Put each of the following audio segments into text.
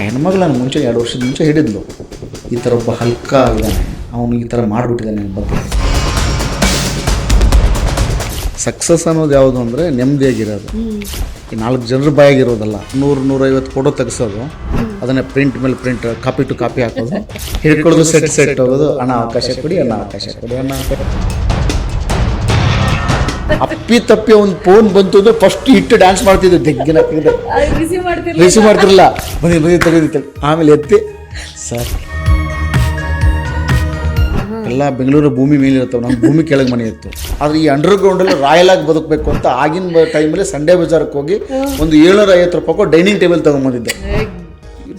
ಹೆಣ್ಮಗಳನ್ನ ಮುಂಚೆ 2 ವರ್ಷದ ಮುಂಚೆ ಹಿಡಿದ್ಲು, ಈ ಥರ ಒಬ್ಬ ಹಲ್ಕ ಇದ್ದಾನೆ, ಅವನು ಈ ಥರ ಮಾಡಿಬಿಟ್ಟಿದ್ದಾನೆ ನನ್ನ ಬಗ್ಗೆ. ಸಕ್ಸಸ್ ಅನ್ನೋದು ಯಾವುದು ಅಂದರೆ ನೆಮ್ಮದಿಯಾಗಿರೋದು, ಈ 4 ಜನರ ಬಾಯಾಗಿರೋದಲ್ಲ. 100-150 ಫೋಟೋ ತೆಗೆಸೋದು, ಅದನ್ನೇ ಪ್ರಿಂಟ್ ಮೇಲೆ ಪ್ರಿಂಟ್, ಕಾಪಿ ಟು ಕಾಪಿ ಹಾಕೋದು, ಹಿಡ್ಕೊಳ್ಳೋದು, ಸೆಟ್ ಹೋಗೋದು, ಅಣ್ಣ ಅವಕಾಶ ಕೊಡಿ, ಅಣ್ಣ ಅವಕಾಶ ಕೊಡಿ, ಅಣ್ಣ ಅಪ್ಪಿ ತಪ್ಪಿ ಒಂದು ಫೋನ್ ಬಂತು ಅಂದ್ರೆ ಫಸ್ಟ್ ಇಟ್ಟು ಡ್ಯಾನ್ಸ್ ಮಾಡ್ತಿದ್ದೆ, ತೆಗ್ಗಿನ ರಿಸೀವ್ ಮಾಡ್ತಿರಲಿಲ್ಲ, ಬಂದಿ ತೆಗೆದಿತ್ತು, ಆಮೇಲೆ ಎತ್ತಿ ಸರ್ ಎಲ್ಲ ಬೆಂಗಳೂರು ಭೂಮಿ ಮೇಲೆ ಇರ್ತವೆ, ನಮ್ಮ ಭೂಮಿ ಕೆಳಗೆ ಮನೆ ಇತ್ತು. ಆದರೆ ಈ ಅಂಡರ್ಗ್ರೌಂಡಲ್ಲಿ ರಾಯಲಾಗಿ ಬದುಕಬೇಕು ಅಂತ ಆಗಿನ ಟೈಮಲ್ಲಿ ಸಂಡೇ ಬಜಾರ್ಗೆ ಹೋಗಿ ಒಂದು 750 ರೂಪಾಯಿ ಡೈನಿಂಗ್ ಟೇಬಲ್ ತೊಗೊಂಬಂದಿದ್ದೆ.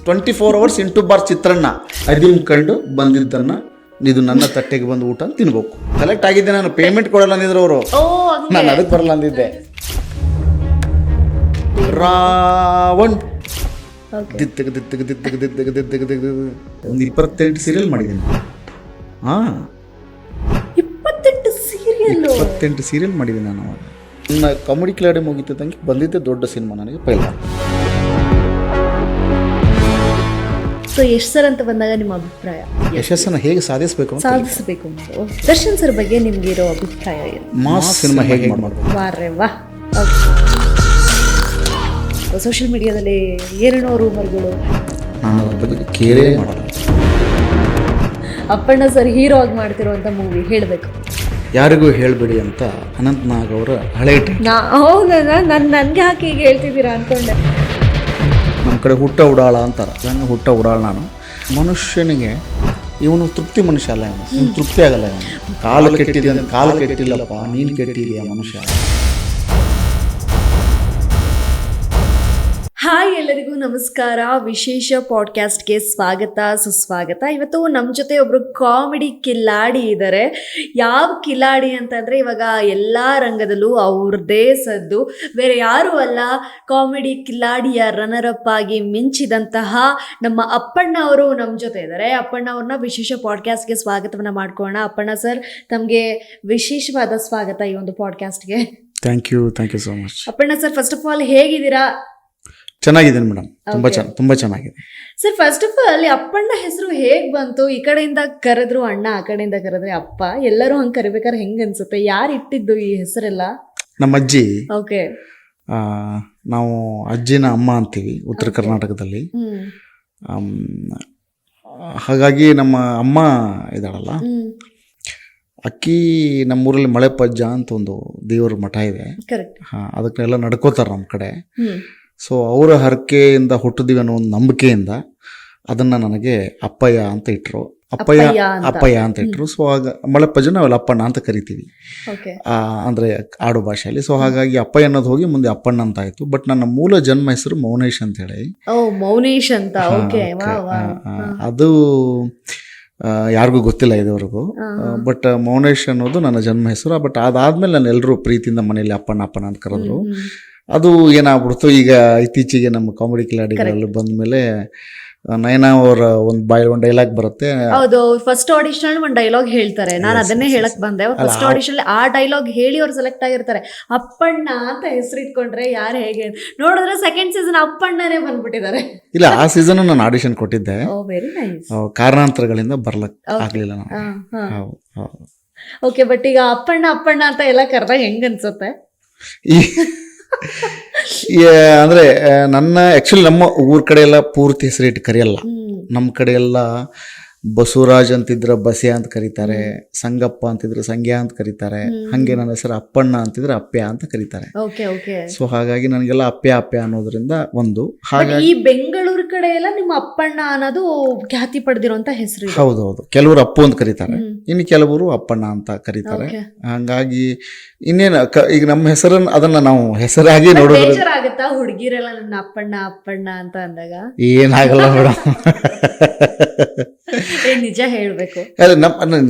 24 hours ಇಂಟು ಬಾರ್ ಚಿತ್ರಾನ್ನ ಅದಿಮ್ಕೊಂಡು ಬಂದಿದ್ದನ್ನು ಇದು ನನ್ನ ತಟ್ಟೆಗೆ ಬಂದು ಊಟ ತಿನ್ಬೇಕು. ಸೆಲೆಕ್ಟ್ ಆಗಿದ್ದೆ, ನಾನು ಪೇಮೆಂಟ್ ಕೊಡಲ್ಲ ಅಂದಿದ್ರು ಅವರು, ನಾನು ಅದಕ್ಕೆ ಬರಲ್ಲ ಅಂದಿದ್ದೆ. ರಾವಣ್ ಒಂದು 28 ಸೀರಿಯಲ್ ಮಾಡಿದ್ದೀನಿ. 28 ಸೀರಿಯಲ್ ಮಾಡಿದ್ದೀನಿ ನಾನು. ನನ್ನ ಕಾಮಿಡಿ ಕಿಲಾಡಿ ಮುಗಿತಿದ್ದಂಗೆ ಬಂದಿದ್ದೆ ದೊಡ್ಡ ಸಿನಿಮಾ ನನಗೆ ಪೈಲ. ಸೊ ಯಶ್ ಸರ್ ಅಂತ ಬಂದಾಗ ನಿಮ್ಮ ಅಭಿಪ್ರಾಯ, ಯಶಸ್ಸನ್ನು ಹೇಗೆ ಸಾಧಿಸಬೇಕು ಅನ್ನೋದು, ದರ್ಶನ್ ಸರ್ ಬಗ್ಗೆ ನಿಮ್ಗೆ ಇರೋ ಅಭಿಪ್ರಾಯ ಏನು? ಮಾಸ್ ಸಿನಿಮಾ ಹೇಗೆ ಮಾಡಬೇಕು? ಸೋಷಿಯಲ್ ಮೀಡಿಯಾದಲ್ಲಿ ಏನೇನೋ ರೂಮರ್ಗಳು, ನಾನು ಅದ್ರ ಬಗ್ಗೆ ಕೇರೇ ಮಾಡಲ್ಲ. ಅಪ್ಪಣ್ಣ ಸರ್ ಹೀರೋ ಆಗಿ ಮಾಡ್ತಿರುವಂಥ ಮೂವಿ ಹೇಳಬೇಕು, ಯಾರಿಗೂ ಹೇಳಬೇಡಿ ಅಂತ ಅನಂತ್ ನಾಗ್ ಅವರ ಹಳೆ ಹೌದಾ? ನನಗೆ ಹಾಕಿ ಈಗ ಹೇಳ್ತಿದ್ದೀರಾ ಅಂದ್ಕೊಂಡೆ. ನಮ್ಮ ಕಡೆ ಹುಟ್ಟ ಉಡಾಳ ಅಂತಾರೆ, ನಂಗೆ ಹುಟ್ಟ ಉಡಾಳ. ನಾನು ಮನುಷ್ಯನಿಗೆ ಇವನು ತೃಪ್ತಿ ಮನುಷ್ಯ ಅಲ್ಲ, ಇವನು ತೃಪ್ತಿ ಆಗಲ್ಲ. ಇವನು ಕಾಲು ಕೆಟ್ಟಿದೆ ಅಂದರೆ ಕಾಲು ಕೆಟ್ಟಿಲ್ಲಪ್ಪ, ನೀನು ಕೆಟ್ಟಿದೆಯಾ ಮನುಷ್ಯ. ಹಾಯ್, ಎಲ್ಲರಿಗೂ ನಮಸ್ಕಾರ. ವಿಶೇಷ ಪಾಡ್ಕಾಸ್ಟ್ಗೆ ಸ್ವಾಗತ, ಸುಸ್ವಾಗತ. ಇವತ್ತು ನಮ್ಮ ಜೊತೆ ಒಬ್ಬರು ಕಾಮಿಡಿ ಕಿಲಾಡಿ ಇದ್ದಾರೆ. ಯಾವ ಕಿಲಾಡಿ ಅಂತಂದರೆ ಇವಾಗ ಎಲ್ಲ ರಂಗದಲ್ಲೂ ಅವ್ರದ್ದೇ ಸದ್ದು, ಬೇರೆ ಯಾರೂ ಅಲ್ಲ, ಕಾಮಿಡಿ ಕಿಲಾಡಿಯ ರನ್ನರ್ ಅಪ್ ಆಗಿ ಮಿಂಚಿದಂತಹ ನಮ್ಮ ಅಪ್ಪಣ್ಣ ಅವರು ನಮ್ಮ ಜೊತೆ ಇದ್ದಾರೆ. ಅಪ್ಪಣ್ಣ ಅವ್ರನ್ನ ವಿಶೇಷ ಪಾಡ್ಕಾಸ್ಟ್ಗೆ ಸ್ವಾಗತವನ್ನು ಮಾಡ್ಕೊಳ್ಳೋಣ. ಅಪ್ಪಣ್ಣ ಸರ್, ತಮಗೆ ವಿಶೇಷವಾದ ಸ್ವಾಗತ ಈ ಒಂದು ಪಾಡ್ಕಾಸ್ಟ್ಗೆ. Thank you so much. Appanna sir, first of all ಹೇಗಿದ್ದೀರಾ? ಚೆನ್ನಾಗಿದ್ದೀನಿ ಮೇಡಮ್, ತುಂಬ ಚೆನ್ನಾಗಿದೆ sir. First of all Appanna ಹೆಸರು ಹೇಗೆ ಬಂತು? ಈ ಕಡೆಯಿಂದ ಕರೆದ್ರು ಅಣ್ಣ, ಆ ಕಡೆಯಿಂದ ಕರೆದ್ರೆ ಅಪ್ಪ, ಎಲ್ಲರೂ ಹಂಗೆ ಕರಿಬೇಕಾದ್ರೆ ಹೆಂಗೆ ಅನ್ಸುತ್ತೆ? ಯಾರು ಇಟ್ಟಿದ್ದು ಈ ಹೆಸರೆಲ್ಲ? ನಮ್ಮ ಅಜ್ಜಿ. ಓಕೆ. ನಾವು ಅಜ್ಜಿನ ಅಮ್ಮ ಅಂತೀವಿ ಉತ್ತರ ಕರ್ನಾಟಕದಲ್ಲಿ. ಹಾಗಾಗಿ ನಮ್ಮ ಅಮ್ಮ ಇದ್ದಾಳಲ್ಲ, ಅಕ್ಕಿ ನಮ್ಮೂರಲ್ಲಿ ಮಳೆಪಜ್ಜ ಅಂತ ಒಂದು ದೇವ್ರ ಮಠ ಇದೆ. ಅದಕ್ಕೆಲ್ಲ ನಡ್ಕೋತಾರೆ ನಮ್ಮ ಕಡೆ. ಸೊ ಅವರ ಹರಕೆಯಿಂದ ಹುಟ್ಟಿದೀವಿ ಅನ್ನೋ ಒಂದು ನಂಬಿಕೆಯಿಂದ ಅದನ್ನು ನನಗೆ ಅಪ್ಪಯ್ಯ ಅಂತ ಇಟ್ಟರು. ಅಪ್ಪಯ್ಯ ಅಂತ ಇಟ್ಟರು. ಸೊ ಆಗ ಮಳೆಪಜ್ಜ ನಾವೆಲ್ಲ ಅಪ್ಪಣ್ಣ ಅಂತ ಕರಿತೀವಿ, ಅಂದರೆ ಆಡು ಭಾಷೆಯಲ್ಲಿ. ಸೊ ಹಾಗಾಗಿ ಅಪ್ಪಯ್ಯ ಅನ್ನೋದು ಹೋಗಿ ಮುಂದೆ ಅಪ್ಪಣ್ಣ ಅಂತ ಆಯಿತು. ಬಟ್ ನನ್ನ ಮೂಲ ಜನ್ಮ ಹೆಸರು ಮೌನೇಶ್ ಅಂತ ಹೇಳಿ. ಅದು ಯಾರಿಗೂ ಗೊತ್ತಿಲ್ಲ ಇದುವರೆಗೂ. ಬಟ್ ಮೌನೇಶ್ ಅನ್ನೋದು ನನ್ನ ಜನ್ಮ ಹೆಸರು. ಬಟ್ ಅದಾದ್ಮೇಲೆ ನಾನು ಎಲ್ಲರೂ ಪ್ರೀತಿಯಿಂದ ಮನೆಯಲ್ಲಿ ಅಪ್ಪಣ್ಣ ಅಂತ ಕರೆದ್ರು. ಅದು ಏನಾಗ್ಬಿಡ್ತು, ಈಗ ಇತ್ತೀಚೆಗೆ ನಮ್ಮ ಕಾಮಿಡಿ ಕಿಲಾಡಿಗಳಲ್ಲಿ ಬಂದ್ಮೇಲೆ ನಯನಾ ಅವರ ಒಂದು ಡೈಲಾಗ್ ಬರುತ್ತೆ. ಹೌದು, ಫಸ್ಟ್ ಆಡಿಷನ್ ಒಂದು ಡೈಲಾಗ್ ಹೇಳ್ತಾರೆ. ನಾನು ಅದನ್ನೇ ಹೇಳಕ್ ಬಂದೆ. ಫಸ್ಟ್ ಆಡಿಷನ್ ಆ ಡೈಲಾಗ್ ಹೇಳಿ ಅವ್ರು ಸೆಲೆಕ್ಟ್ ಆಗಿರ್ತಾರೆ. ಅಪ್ಪಣ್ಣ ಅಂತ ಹೆಸರು ಇಟ್ಕೊಂಡ್ರೆ ಯಾರು ಹೇಗೆ ನೋಡಿದ್ರೆ ಸೆಕೆಂಡ್ ಸೀಸನ್ ಅಪ್ಪಣ್ಣನೇ ಬಂದ್ಬಿಟ್ಟಿದ್ದಾರೆ. ಇಲ್ಲ, ಆ ಸೀಸನ್ ನಾನು ಆಡಿಷನ್ ಕೊಟ್ಟಿದ್ದೆ. Very nice. ಕಾರಣಾಂತರಗಳಿಂದ ಬರ್ಲಕ್ ಆಗ್ಲಿಲ್ಲ ನಾನು. ಓಕೆ, ಬಟ್ ಈಗ ಅಪ್ಪಣ್ಣ ಅಂತ ಎಲ್ಲ ಕರೆದಾಗ ಹೆಂಗ್ ಅನ್ಸುತ್ತೆ? ಅಂದರೆ ನನ್ನ ಆ್ಯಕ್ಚುಲಿ ನಮ್ಮ ಊರ ಕಡೆ ಎಲ್ಲ ಪೂರ್ತಿ ಹೆಸರಿಟ್ಟು ಕರೆಯಲ್ಲ. ನಮ್ಮ ಕಡೆ ಎಲ್ಲ ಬಸವರಾಜ್ ಅಂತಿದ್ರೆ ಬಸ್ಯ ಅಂತ ಕರೀತಾರೆ, ಸಂಗಪ್ಪ ಅಂತಿದ್ರೆ ಸಂಗ್ಯಾ ಅಂತ ಕರೀತಾರೆ. ಹಾಗೆ ನನ್ನ ಹೆಸರು ಅಪ್ಪಣ್ಣ ಅಂತಿದ್ರೆ ಅಪ್ಪ್ಯ ಅಂತ ಕರೀತಾರೆ. ಸೊ ಹಾಗಾಗಿ ನನಗೆಲ್ಲ ಅಪ್ಪ್ಯ ಅನ್ನೋದ್ರಿಂದ ಒಂದು. ಹಾಗಾಗಿ ಈ ಬೆಂಗಳೂರು ಕಡೆ ಎಲ್ಲ ನಿಮ್ಮ ಅಪ್ಪಣ್ಣ ಅನ್ನೋದು ಖ್ಯಾತಿ ಪಡೆದಿರುವಂತ ಹೆಸರು. ಹೌದೌದು, ಕೆಲವರು ಅಪ್ಪು ಅಂತ ಕರೀತಾರೆ, ಇನ್ನು ಕೆಲವರು ಅಪ್ಪಣ್ಣ ಅಂತ ಕರೀತಾರೆ. ಹಾಗಾಗಿ ಇನ್ನೇನು ಈಗ ನಮ್ಮ ಹೆಸರನ್ನು ಅದನ್ನ ನಾವು ಹೆಸರಾಗಿ ನೋಡೋದು. ಆಗುತ್ತಾ ಹುಡುಗಿರೆಲ್ಲ ನನ್ನ ಅಪ್ಪಣ್ಣ ಅಂತ ಅಂದಾಗ? ಏನಾಗಲ್ಲ ಮೇಡಮ್, ನಿಜ ಹೇಳ್ಬೇಕು.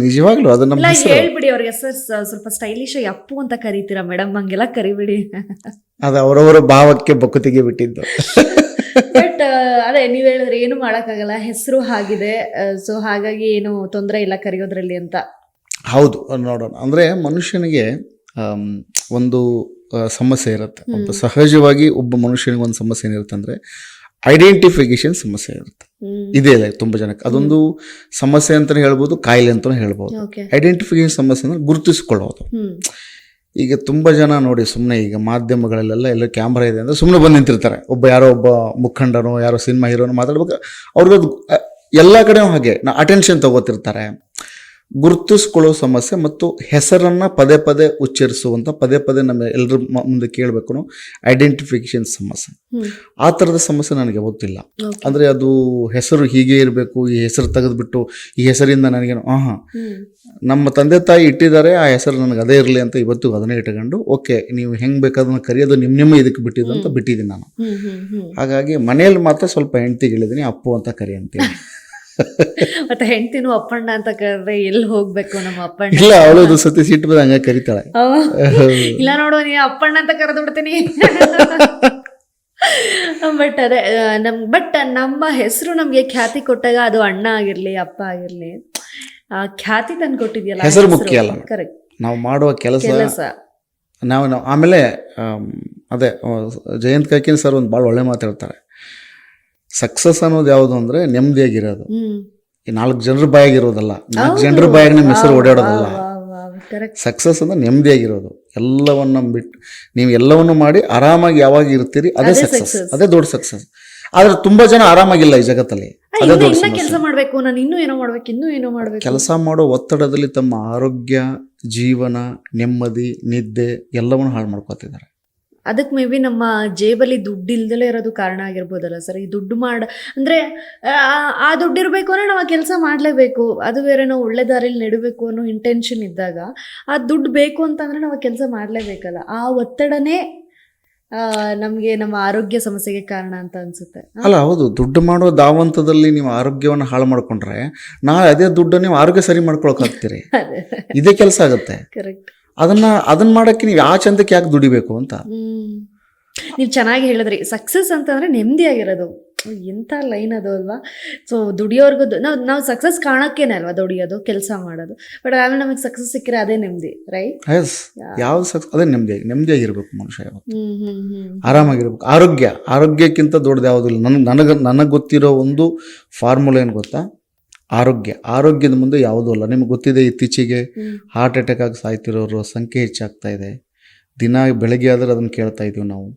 ನಿಜವಾಗ್ಲು ಅದು ನಮ್ಮ ಹೇಳ್ಬಿಡಿ ಅವ್ರಿಗೆ, ಸರ್ ಸ್ವಲ್ಪ ಸ್ಟೈಲಿಶ್ ಅಪ್ಪು ಅಂತ ಕರೀತೀರಾ ಮೇಡಮ್, ಹಂಗೆಲ್ಲ ಕರಿಬಿಡಿ. ಅದು ಅವರವರ ಭಾವಕ್ಕೆ ಬಕ್ಕುತಿಗೆ ಬಿಟ್ಟಿದ್ದು. ಬಟ್ ಅದೇ ನೀವ್ ಹೇಳಿದ್ರೆ ಏನು ಮಾಡಕ್ಕಾಗಲ್ಲ, ಹೆಸರು ಆಗಿದೆ. ಸೊ ಹಾಗಾಗಿ ಏನು ತೊಂದರೆ ಇಲ್ಲ ಕರೆಯೋದ್ರಲ್ಲಿ ಅಂತ. ಹೌದು, ನೋಡೋಣ. ಅಂದ್ರೆ ಮನುಷ್ಯನಿಗೆ ಒಂದು ಸಮಸ್ಯೆ ಇರುತ್ತೆ. ಸಹಜವಾಗಿ ಒಬ್ಬ ಮನುಷ್ಯನಿಗೆ ಒಂದು ಸಮಸ್ಯೆ ಏನಿರುತ್ತೆ ಅಂದರೆ ಐಡೆಂಟಿಫಿಕೇಶನ್ ಸಮಸ್ಯೆ ಇರುತ್ತೆ. ಇದೇ ಇಲ್ಲ ತುಂಬ ಜನಕ್ಕೆ ಅದೊಂದು ಸಮಸ್ಯೆ ಅಂತಲೇ ಹೇಳ್ಬೋದು, ಕಾಯಿಲೆ ಅಂತಲೇ ಹೇಳ್ಬೋದು. ಐಡೆಂಟಿಫಿಕೇಶನ್ ಸಮಸ್ಯೆ ಅಂದರೆ ಗುರುತಿಸ್ಕೊಳ್ಳೋದು. ಈಗ ತುಂಬ ಜನ ನೋಡಿ ಸುಮ್ಮನೆ ಈಗ ಮಾಧ್ಯಮಗಳಲ್ಲೆಲ್ಲ ಎಲ್ಲ ಕ್ಯಾಮ್ರಾ ಇದೆ ಅಂದರೆ ಸುಮ್ಮನೆ ಬಂದು ನಿಂತಿರ್ತಾರೆ. ಯಾರೋ ಒಬ್ಬ ಮುಖಂಡನೋ ಯಾರೋ ಸಿನಿಮಾ ಹೀರೋನೋ ಮಾತಾಡ್ಬೇಕು, ಅವ್ರಿಗದು ಎಲ್ಲ ಕಡೆ ಹಾಗೆ ಅಟೆನ್ಷನ್ ತಗೋತಿರ್ತಾರೆ. ಗುರುತಿಸ್ಕೊಳ್ಳೋ ಸಮಸ್ಯೆ ಮತ್ತು ಹೆಸರನ್ನು ಪದೇ ಪದೇ ಉಚ್ಚರಿಸುವಂಥ ಪದೇ ಪದೇ ನಮ್ಮ ಎಲ್ಲರ ಮುಂದೆ ಕೇಳಬೇಕು ಐಡೆಂಟಿಫಿಕೇಶನ್ ಸಮಸ್ಯೆ. ಆ ಥರದ ಸಮಸ್ಯೆ ನನಗೆ ಗೊತ್ತಿಲ್ಲ. ಅಂದರೆ ಅದು ಹೆಸರು ಹೀಗೆ ಇರಬೇಕು, ಈ ಹೆಸರು ತೆಗೆದುಬಿಟ್ಟು ಈ ಹೆಸರಿಂದ ನನಗೇನು ನಮ್ಮ ತಂದೆ ತಾಯಿ ಇಟ್ಟಿದ್ದಾರೆ, ಆ ಹೆಸರು ನನಗೆ ಅದೇ ಇರಲಿ ಅಂತ ಇವತ್ತಿಗೂ ಅದನ್ನೇ ಇಟ್ಕೊಂಡು ಓಕೆ ನೀವು ಹೆಂಗೆ ಬೇಕಾದನ್ನ ಕರೆಯೋದು ನಿಮ್ಮ ಇದಕ್ಕೆ ಬಿಟ್ಟಿದ್ದು ಅಂತ ಬಿಟ್ಟಿದ್ದೀನಿ ನಾನು. ಹಾಗಾಗಿ ಮನೆಯಲ್ಲಿ ಮಾತ್ರ ಸ್ವಲ್ಪ ಹೆಂಡ್ತಿಗೆ ಹೇಳಿದ್ದೀನಿ ಅಪ್ಪು ಅಂತ ಕರಿ ಅಂತೀನಿ. ಮತ್ತೆ ಹೆಂಡ್ತಿನೂ ಅಪ್ಪಣ್ಣ ಅಂತ ಕರೆದ್ರೆ ಎಲ್ಲಿ ಹೋಗ್ಬೇಕು ನಮ್ಮ ಅಪ್ಪಣ್ಣ? ಇಲ್ಲ, ಅವಳು ಸತಿ ಸಿಟ್ಟು ಬಂದ ಹಂಗ ಕರಿತಾಳೆ. ಇಲ್ಲ ನೋಡು ನೀ ಅಪ್ಪಣ್ಣ ಅಂತ ಕರೆದು ಬಿಡ್ತೀನಿ. ಬಟ್ ಅದೇ ಬಟ್ ನಮ್ಮ ಹೆಸರು ನಮ್ಗೆ ಖ್ಯಾತಿ ಕೊಟ್ಟಾಗ ಅದು ಅಣ್ಣ ಆಗಿರ್ಲಿ ಅಪ್ಪ ಆಗಿರ್ಲಿ ಖ್ಯಾತಿ ತಂದು ಕೊಟ್ಟಿದ್ಯಲ್ಲ, ಹೆಸರು ಮುಖ್ಯ ಅಲ್ಲ. ಕರೆಕ್ಟ್. ನಾವು ಮಾಡುವ ಕೆಲಸ ನಾವು ಆಮೇಲೆ ಅದೇ ಜಯಂತ್ ಕಾಕಿನ್ ಸರ್ ಒಂದು ಭಾಳ ಒಳ್ಳೆ ಮಾತಾಡ್ತಾರೆ. ಸಕ್ಸಸ್ ಅನ್ನೋದು ಯಾವುದು ಅಂದರೆ ನೆಮ್ಮದಿಯಾಗಿರೋದು. ಈ 4 ಜನರ ಬಾಯಾಗಿರೋದಲ್ಲ, 4 ಜನರ ಬಾಯಾಗಿ ನಿಮ್ಮ ಹೆಸರು ಓಡಾಡೋದಲ್ಲ. ಸಕ್ಸಸ್ ಅಂದ್ರೆ ನೆಮ್ಮದಿಯಾಗಿರೋದು. ಎಲ್ಲವನ್ನ ಬಿಟ್ಟು ನೀವು ಎಲ್ಲವನ್ನು ಮಾಡಿ ಆರಾಮಾಗಿ ಯಾವಾಗ ಇರ್ತೀರಿ ಅದೇ ಸಕ್ಸಸ್, ಅದೇ ದೊಡ್ಡ ಸಕ್ಸಸ್. ಆದ್ರೆ ತುಂಬಾ ಜನ ಆರಾಮಾಗಿಲ್ಲ ಈ ಜಗತ್ತಲ್ಲಿ. ಅದೇ ದೊಡ್ಡ ಕೆಲಸ ಮಾಡಬೇಕು, ನಾನು ಇನ್ನೂ ಏನೋ ಮಾಡಬೇಕು. ಕೆಲಸ ಮಾಡೋ ಒತ್ತಡದಲ್ಲಿ ತಮ್ಮ ಆರೋಗ್ಯ, ಜೀವನ, ನೆಮ್ಮದಿ, ನಿದ್ದೆ ಎಲ್ಲವನ್ನು ಹಾಳು ಮಾಡ್ಕೋತಿದ್ದಾರೆ. ಅದಕ್ಕೆ ಮೇ ಬಿ ನಮ್ಮ ಜೇಬಲ್ಲಿ ದುಡ್ಡು ಇಲ್ದಲೇ ಇರೋದು ಕಾರಣ ಆಗಿರ್ಬೋದಲ್ಲ ಸರ್. ಈ ದುಡ್ಡು ಅಂದರೆ ಆ ದುಡ್ಡು ಇರಬೇಕು ಅಂದರೆ ನಾವು ಆ ಕೆಲಸ ಮಾಡಲೇಬೇಕು. ಅದು ಬೇರೆ ನಾವು ಒಳ್ಳೆ ದಾರಿಲಿ ನೆಡಬೇಕು ಅನ್ನೋ ಇಂಟೆನ್ಷನ್ ಇದ್ದಾಗ ಆ ದುಡ್ಡು ಬೇಕು ಅಂತಂದರೆ ನಾವು ಆ ಕೆಲಸ ಮಾಡಲೇಬೇಕಲ್ಲ. ಆ ಒತ್ತಡನೇ ನಮಗೆ ನಮ್ಮ ಆರೋಗ್ಯ ಸಮಸ್ಯೆಗೆ ಕಾರಣ ಅಂತ ಅನ್ಸುತ್ತೆ. ಅಲ್ಲ, ಹೌದು. ದುಡ್ಡು ಮಾಡೋ ಧಾವಂತದಲ್ಲಿ ನೀವು ಆರೋಗ್ಯವನ್ನು ಹಾಳು ಮಾಡ್ಕೊಂಡ್ರೆ ನಾಳೆ ಅದೇ ದುಡ್ಡು ನೀವು ಆರೋಗ್ಯ ಸರಿ ಮಾಡ್ಕೊಳಕ್ ಆಗ್ತೀರಿ. ಇದೇ ಕೆಲಸ ಆಗುತ್ತೆ. ಕರೆಕ್ಟ್. ಅದನ್ನ ಮಾಡಕ್ಕೆ ನೀವು ಆ ಚಂದಕ್ಕೆ ಯಾಕೆ ದುಡಿಬೇಕು ಅಂತ. ನೀವು ಚೆನ್ನಾಗಿ ಹೇಳಿದ್ರಿ. ಸಕ್ಸಸ್ ಅಂತಂದ್ರೆ ನೆಮ್ಮದಿಯಾಗಿರೋದು. ಎಂಥ ಲೈನ್ ಅದು ಅಲ್ವಾ. ಸೊ ದುಡಿಯೋರ್ಗು ನಾವು ಸಕ್ಸಸ್ ಕಾಣಕ್ಕೇನೆ ಅಲ್ವಾ ದುಡಿಯೋದು, ಕೆಲಸ ಮಾಡೋದು. ಬಟ್ ಆಮೇಲೆ ನಮಗೆ ಸಕ್ಸಸ್ ಸಿಕ್ಕರೆ ಅದೇ ನೆಮ್ಮದಿ, ರೈಟ್? ಎಸ್, ಯಾವ್ದು ಸಕ್ಸಸ್ ಅದೇ ನೆಮ್ಮದಿಯಾಗಿರ್ಬೇಕು ಮನುಷ್ಯ. ಆರಾಮಾಗಿರ್ಬೇಕು. ಆರೋಗ್ಯಕ್ಕಿಂತ ದೊಡ್ಡದು ಯಾವುದಿಲ್ಲ. ನನಗೆ ಗೊತ್ತಿರೋ ಒಂದು ಫಾರ್ಮುಲಾ ಏನು ಗೊತ್ತಾ? ಆರೋಗ್ಯದ ಮುಂದೆ ಯಾವುದೂ ಅಲ್ಲ. ನಿಮ್ಗೆ ಗೊತ್ತಿದೆ, ಇತ್ತೀಚೆಗೆ ಹಾರ್ಟ್ ಅಟ್ಯಾಕ್ ಆಗಿ ಸಾಯ್ತಿರೋರು ಸಂಖ್ಯೆ ಹೆಚ್ಚಾಗ್ತಾ ಇದೆ. ದಿನ ಬೆಳಗ್ಗೆ ಆದರೆ ಅದನ್ನು ಕೇಳ್ತಾ ಇದ್ದೀವಿ ನಾವು.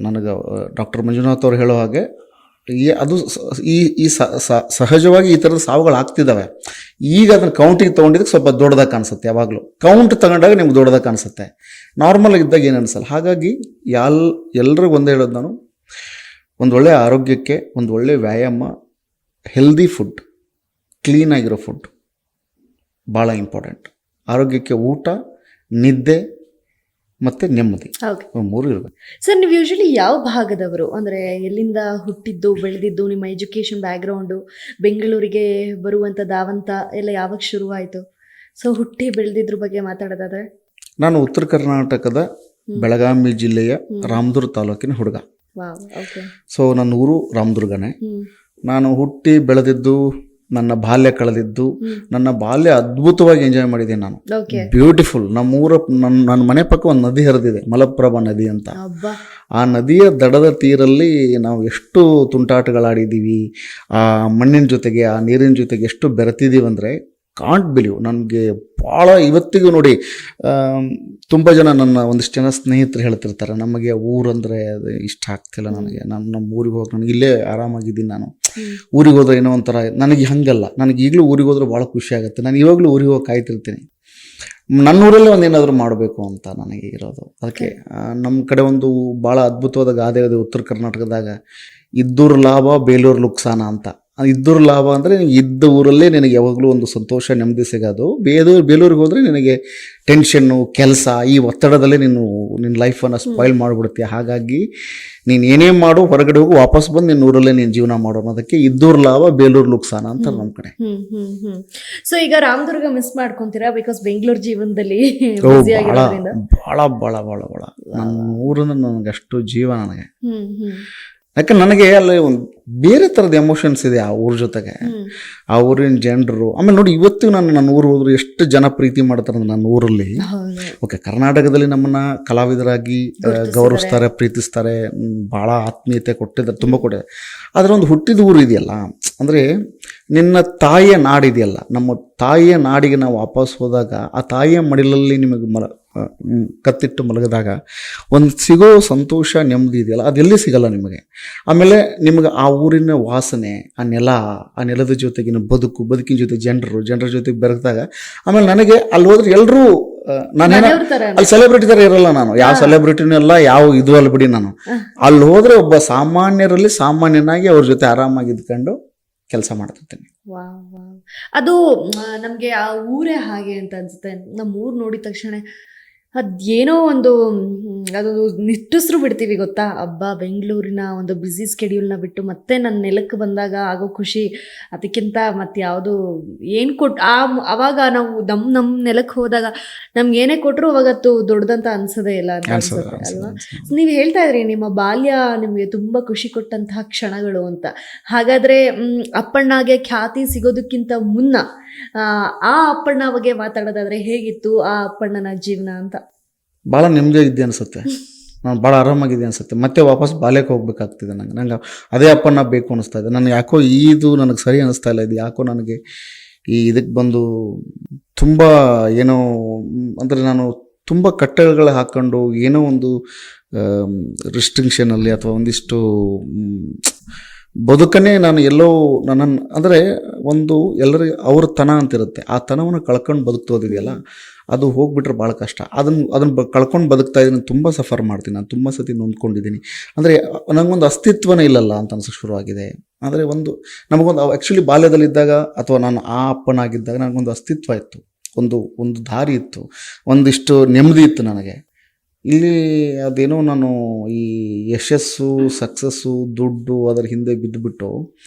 ನನಗೆ ಡಾಕ್ಟರ್ ಮಂಜುನಾಥ್ ಅವ್ರು ಹೇಳೋ ಹಾಗೆ ಅದು ಈ ಸಹಜವಾಗಿ ಈ ಥರದ ಸಾವುಗಳು ಆಗ್ತಿದ್ದಾವೆ. ಈಗ ಅದನ್ನು ಕೌಂಟಿಗೆ ತೊಗೊಂಡಿದ್ದಕ್ಕೆ ಸ್ವಲ್ಪ ದೊಡ್ಡದಾಗಿ ಕಾಣಿಸುತ್ತೆ. ಯಾವಾಗಲೂ ಕೌಂಟ್ ತಗೊಂಡಾಗ ನಿಮ್ಗೆ ದೊಡ್ಡದಾಗಿ ಕಾಣಿಸುತ್ತೆ, ನಾರ್ಮಲ್ ಇದ್ದಾಗ ಏನು ಅನಿಸಲ್ಲ. ಹಾಗಾಗಿ ಎಲ್ರಿಗೂ ಒಂದೇ ಹೇಳೋದು ನಾನು, ಒಂದು ಒಳ್ಳೆಯ ಆರೋಗ್ಯಕ್ಕೆ ಒಂದು ಒಳ್ಳೆಯ ವ್ಯಾಯಾಮ, ಹೆಲ್ದಿ ಫುಡ್, ಕ್ಲೀನಾಗಿರೋ ಫುಡ್ ಭಾಳ ಇಂಪಾರ್ಟೆಂಟ್. ಆರೋಗ್ಯಕ್ಕೆ ಊಟ, ನಿದ್ದೆ ಮತ್ತು ನೆಮ್ಮದಿ, 3 ಇರಬೇಕು. ಸರ್, ನೀವು ಯೂಶಲಿ ಯಾವ ಭಾಗದವರು? ಅಂದರೆ ಎಲ್ಲಿಂದ ಹುಟ್ಟಿದ್ದು, ಬೆಳೆದಿದ್ದು, ನಿಮ್ಮ ಎಜುಕೇಷನ್ ಬ್ಯಾಕ್ಗ್ರೌಂಡು, ಬೆಂಗಳೂರಿಗೆ ಬರುವಂಥ ಧಾವಂತ ಎಲ್ಲ ಯಾವಾಗ ಶುರುವಾಯಿತು? ಸೊ ಹುಟ್ಟಿ ಬೆಳೆದಿದ್ರ ಬಗ್ಗೆ ಮಾತಾಡೋದಾದ್ರೆ, ನಾನು ಉತ್ತರ ಕರ್ನಾಟಕದ ಬೆಳಗಾವಿ ಜಿಲ್ಲೆಯ ರಾಮದುರ್ಗ ತಾಲೂಕಿನ ಹುಡುಗ. ಸೊ ನನ್ನ ಊರು ರಾಮದುರ್ಗನೇ. ನಾನು ಹುಟ್ಟಿ ಬೆಳೆದಿದ್ದು, ನನ್ನ ಬಾಲ್ಯ ಕಳೆದಿದ್ದು, ನನ್ನ ಬಾಲ್ಯ ಅದ್ಭುತವಾಗಿ ಎಂಜಾಯ್ ಮಾಡಿದ್ದೀನಿ ನಾನು. ಬ್ಯೂಟಿಫುಲ್. ನನ್ನ ಮನೆ ಪಕ್ಕ ಒಂದು ನದಿ ಹರಿದಿದೆ, ಮಲಪ್ರಭಾ ನದಿ ಅಂತ. ಆ ನದಿಯ ದಡದ ತೀರಲ್ಲಿ ನಾವು ಎಷ್ಟು ತುಂಟಾಟಗಳಾಡಿದ್ದೀವಿ. ಆ ಮಣ್ಣಿನ ಜೊತೆಗೆ, ಆ ನೀರಿನ ಜೊತೆಗೆ ಎಷ್ಟು ಬೆರೆತಿದ್ದೀವಿ ಅಂದರೆ ಕಾಂಟ್ ಬಿಲೀವ್. ನನಗೆ ಭಾಳ ಇವತ್ತಿಗೂ ನೋಡಿ, ತುಂಬ ಜನ ಒಂದಿಷ್ಟು ಜನ ಸ್ನೇಹಿತರು ಹೇಳ್ತಿರ್ತಾರೆ, ನಮಗೆ ಊರಂದರೆ ಅದು ಇಷ್ಟ ಆಗ್ತಿಲ್ಲ ನನಗೆ, ನಮ್ಮ ಊರಿಗೆ ಹೋಗಿ ನನಗೆ ಇಲ್ಲೇ ಆರಾಮಾಗಿದ್ದೀನಿ, ನಾನು ಊರಿಗೆ ಹೋದ್ರೆ ಏನೋ ಒಂಥರ. ನನಗೆ ಹಾಗಲ್ಲ, ನನಗೆ ಈಗಲೂ ಊರಿಗೆ ಹೋದ್ರೆ ಭಾಳ ಖುಷಿ ಆಗುತ್ತೆ. ನಾನು ಇವಾಗಲೂ ಊರಿಗೆ ಹೋಗಿ ಕಾಯ್ತಿರ್ತೀನಿ. ನನ್ನ ಊರಲ್ಲೇ ಒಂದೇನಾದರೂ ಮಾಡಬೇಕು ಅಂತ ನನಗೆ ಇರೋದು. ಅದಕ್ಕೆ ನಮ್ಮ ಕಡೆ ಒಂದು ಭಾಳ ಅದ್ಭುತವಾದ ಗಾದೆ ಇದೆ ಉತ್ತರ ಕರ್ನಾಟಕದಾಗ, ಇದ್ದೂರು ಲಾಭ ಬೇಲೂರು ಲುಕ್ಸಾನ ಅಂತ. ಇದ್ದೂರು ಲಾಭ ಅಂದರೆ ಇದ್ದ ಊರಲ್ಲೇ ನಿನಗೆ ಯಾವಾಗಲೂ ಒಂದು ಸಂತೋಷ, ನೆಮ್ಮದಿ ಸಿಗೋದು. ಬೇಲೂರಿಗೆ ಹೋದರೆ ನಿನಗೆ ಟೆನ್ಷನ್ನು, ಕೆಲಸ, ಈ ಒತ್ತಡದಲ್ಲೇ ನಿನ್ನ ಲೈಫನ್ನು ಸ್ಪಾಯ್ಲ್ ಮಾಡಿಬಿಡುತ್ತೆ. ಹಾಗಾಗಿ ನೀನು ಏನೇ ಮಾಡು, ಹೊರಗಡೆ ಹೋಗಿ ವಾಪಸ್ ಬಂದು ನಿನ್ನ ಊರಲ್ಲೇ ನೀನು ಜೀವನ ಮಾಡೋ ಅನ್ನೋದಕ್ಕೆ ಇದ್ದೂರು ಲಾಭ ಬೇಲೂರು ಲುಕ್ಸಾನ ಅಂತ ನಮ್ಮ ಕಡೆ. ಸೊ ಈಗ ರಾಮದುರ್ಗ ಮಿಸ್ ಮಾಡ್ಕೊಂತೀರಾ? ಬಿಕಾಸ್ ಬೆಂಗಳೂರು ಜೀವನದಲ್ಲಿ ಭಾಳ ಭಾಳ ಭಾಳ ಭಾಳ ಭಾಳ ನನ್ನ ಊರನ್ನ ನನಗೆ ಅಷ್ಟು ಜೀವ ನನಗೆ. ಯಾಕಂದ್ರೆ ನನಗೆ ಅಲ್ಲಿ ಒಂದು ಬೇರೆ ಥರದ ಎಮೋಷನ್ಸ್ ಇದೆ ಆ ಊರ ಜೊತೆಗೆ, ಆ ಊರಿನ ಜನರು. ಆಮೇಲೆ ನೋಡಿ, ಇವತ್ತು ನಾನು ನನ್ನ ಊರು ಹೋದ್ರು ಎಷ್ಟು ಜನ ಪ್ರೀತಿ ಮಾಡ್ತಾರೆ ನನ್ನ ಊರಲ್ಲಿ. ಓಕೆ, ಕರ್ನಾಟಕದಲ್ಲಿ ನಮ್ಮನ್ನ ಕಲಾವಿದರಾಗಿ ಗೌರವಿಸ್ತಾರೆ, ಪ್ರೀತಿಸ್ತಾರೆ, ಭಾಳ ಆತ್ಮೀಯತೆ ಕೊಟ್ಟಿದ್ದಾರೆ, ತುಂಬ ಕೊಟ್ಟಿದ್ದಾರೆ. ಆದರೆ ಒಂದು ಹುಟ್ಟಿದ ಊರು ಇದೆಯಲ್ಲ, ಅಂದರೆ ನಿನ್ನ ತಾಯಿಯ ನಾಡಿದೆಯಲ್ಲ, ನಮ್ಮ ತಾಯಿಯ ನಾಡಿಗೆ ನಾವು ವಾಪಸ್ ಹೋದಾಗ ಆ ತಾಯಿಯ ಮಡಿಲಲ್ಲಿ ನಿಮಗೆ ಕತ್ತಿಟ್ಟು ಮಲಗಿದಾಗ ಒಂದು ಸಿಗೋ ಸಂತೋಷ, ನೆಮ್ಮದಿ ಇದೆಯಲ್ಲ, ಅದೆಲ್ಲಿ ಸಿಗಲ್ಲ ನಿಮಗೆ. ಆಮೇಲೆ ನಿಮಗೆ ಆ ಊರಿನ ವಾಸನೆ, ಆ ನೆಲದ ಜೊತೆಗಿನ ಬದುಕಿನ ಜೊತೆ ಜನರ ಜೊತೆಗೆ ಬೆರೆತಾಗ, ಆಮೇಲೆ ನನಗೆ ಅಲ್ಲಿ ಹೋದ್ರೆ ಎಲ್ಲರೂ ನಾನೇನ ಅಲ್ಲಿ ಸೆಲೆಬ್ರಿಟಿ ಥರ ಇರಲ್ಲ, ನಾನು ಯಾವ ಸೆಲೆಬ್ರಿಟಿನೂ ಎಲ್ಲ, ಯಾವ ಇದು ಅಲ್ಲ ಬಿಡಿ. ನಾನು ಅಲ್ಲಿ ಹೋದ್ರೆ ಒಬ್ಬ ಸಾಮಾನ್ಯರಲ್ಲಿ ಸಾಮಾನ್ಯನಾಗಿ ಅವ್ರ ಜೊತೆ ಆರಾಮಾಗಿ ಇದ್ಕೊಂಡು ಕೆಲಸ ಮಾಡ್ತಿರ್ತೀನಿ. ಅದು ನಮಗೆ ಆ ಊರೇ ಹಾಗೆ ಅಂತ ಅನ್ಸುತ್ತೆ. ನಮ್ಮ ಊರು ನೋಡಿದ ತಕ್ಷಣ ಅದೇನೋ ಒಂದು ಅದೊಂದು ನಿಟ್ಟುಸಿರು ಬಿಡ್ತೀವಿ ಗೊತ್ತಾ. ಹಬ್ಬ ಬೆಂಗಳೂರಿನ ಒಂದು ಬ್ಯುಸಿ ಸ್ಕೆಡ್ಯೂಲ್ನ ಬಿಟ್ಟು ಮತ್ತೆ ನನ್ನ ನೆಲಕ್ಕೆ ಬಂದಾಗ ಆಗೋ ಖುಷಿ ಅದಕ್ಕಿಂತ ಮತ್ತೆ ಯಾವುದು ಏನು ಅವಾಗ ನಾವು ನಮ್ಮ ನೆಲಕ್ಕೆ ಹೋದಾಗ ನಮ್ಗೆ ಏನೇ ಕೊಟ್ಟರು ಅವಾಗತ್ತು ದೊಡ್ಡದಂತ ಅನ್ಸೋದೇ ಇಲ್ಲ ಅಂತ ಅನ್ಸುತ್ತೆ ಅಲ್ವಾ. ನೀವು ಹೇಳ್ತಾ ಇದ್ರಿ ನಿಮ್ಮ ಬಾಲ್ಯ ನಿಮಗೆ ತುಂಬ ಖುಷಿ ಕೊಟ್ಟಂತಹ ಕ್ಷಣಗಳು ಅಂತ. ಹಾಗಾದರೆ ಅಪ್ಪಣ್ಣಗೆ ಖ್ಯಾತಿ ಸಿಗೋದಕ್ಕಿಂತ ಮುನ್ನ ಆ ಅಪ್ಪಣ್ಣ ಬಗ್ಗೆ ಮಾತಾಡೋದಾದ್ರೆ ಹೇಗಿತ್ತು ಆ ಅಪ್ಪಣ್ಣನ ಜೀವನ ಅಂತ? ಭಾಳ ನೆಮ್ಮದಿಯಾಗಿದ್ದೆ ಅನಿಸುತ್ತೆ, ನಾನು ಭಾಳ ಆರಾಮಾಗಿದ್ದೆ ಅನಿಸುತ್ತೆ. ಮತ್ತೆ ವಾಪಸ್ ಬಾಲ್ಯಕ್ಕೆ ಹೋಗ್ಬೇಕಾಗ್ತಿದೆ. ನಂಗೆ ಅದೇ ಅಪ್ಪಣ್ಣ ಬೇಕು ಅನ್ನಿಸ್ತಾ ಇದೆ. ನಾನು ಯಾಕೋ ಇದು ನನಗೆ ಸರಿ ಅನ್ನಿಸ್ತಾ ಇಲ್ಲ. ಇದು ಯಾಕೋ ನನಗೆ ಇದಕ್ಕೆ ಬಂದು ತುಂಬ ಏನೋ ಅಂದರೆ ನಾನು ತುಂಬ ಕಟ್ಟಳೆಗಳು ಹಾಕ್ಕೊಂಡು ಏನೋ ಒಂದು ರಿಸ್ಟ್ರಿಕ್ಷನಲ್ಲಿ ಅಥವಾ ಒಂದಿಷ್ಟು ಬದುಕನ್ನೇ ನಾನು ಎಲ್ಲೋ ನನ್ನನ್ನು ಅಂದರೆ ಒಂದು ಎಲ್ಲರಿಗೆ ಅವ್ರ ತನ ಅಂತಿರುತ್ತೆ, ಆ ತನವನ್ನು ಕಳ್ಕೊಂಡು ಬದುಕ್ತೋದಿದೆಯಲ್ಲ, ಅದು ಹೋಗ್ಬಿಟ್ರೆ ಭಾಳ ಕಷ್ಟ. ಅದನ್ನು ಕಳ್ಕೊಂಡು ಬದುಕ್ತಾ ಇದ್ದೀನಿ, ತುಂಬ ಸಫರ್ ಮಾಡ್ತೀನಿ, ನಾನು ತುಂಬ ಸತಿ ನೊಂದ್ಕೊಂಡಿದ್ದೀನಿ. ಅಂದರೆ ನನಗೊಂದು ಅಸ್ತಿತ್ವನೇ ಇಲ್ಲಲ್ಲ ಅಂತ ಅನ್ಸೋಕ್ಕೆ ಶುರುವಾಗಿದೆ. ಅಂದರೆ ನಮಗೊಂದು ಆ್ಯಕ್ಚುಲಿ ಬಾಲ್ಯದಲ್ಲಿದ್ದಾಗ ಅಥವಾ ನಾನು ಆ ಅಪ್ಪನಾಗಿದ್ದಾಗ ನನಗೊಂದು ಅಸ್ತಿತ್ವ ಇತ್ತು, ಒಂದು ದಾರಿ ಇತ್ತು, ಒಂದಿಷ್ಟು ನೆಮ್ಮದಿ ಇತ್ತು ನನಗೆ. ಇಲ್ಲಿ ಅದೇನೋ ನಾನು ಈ ಯಶಸ್ಸು, ಸಕ್ಸಸ್ಸು, ದುಡ್ಡು ಅದರ ಹಿಂದೆ ಬಿದ್ದುಬಿಟ್ಟು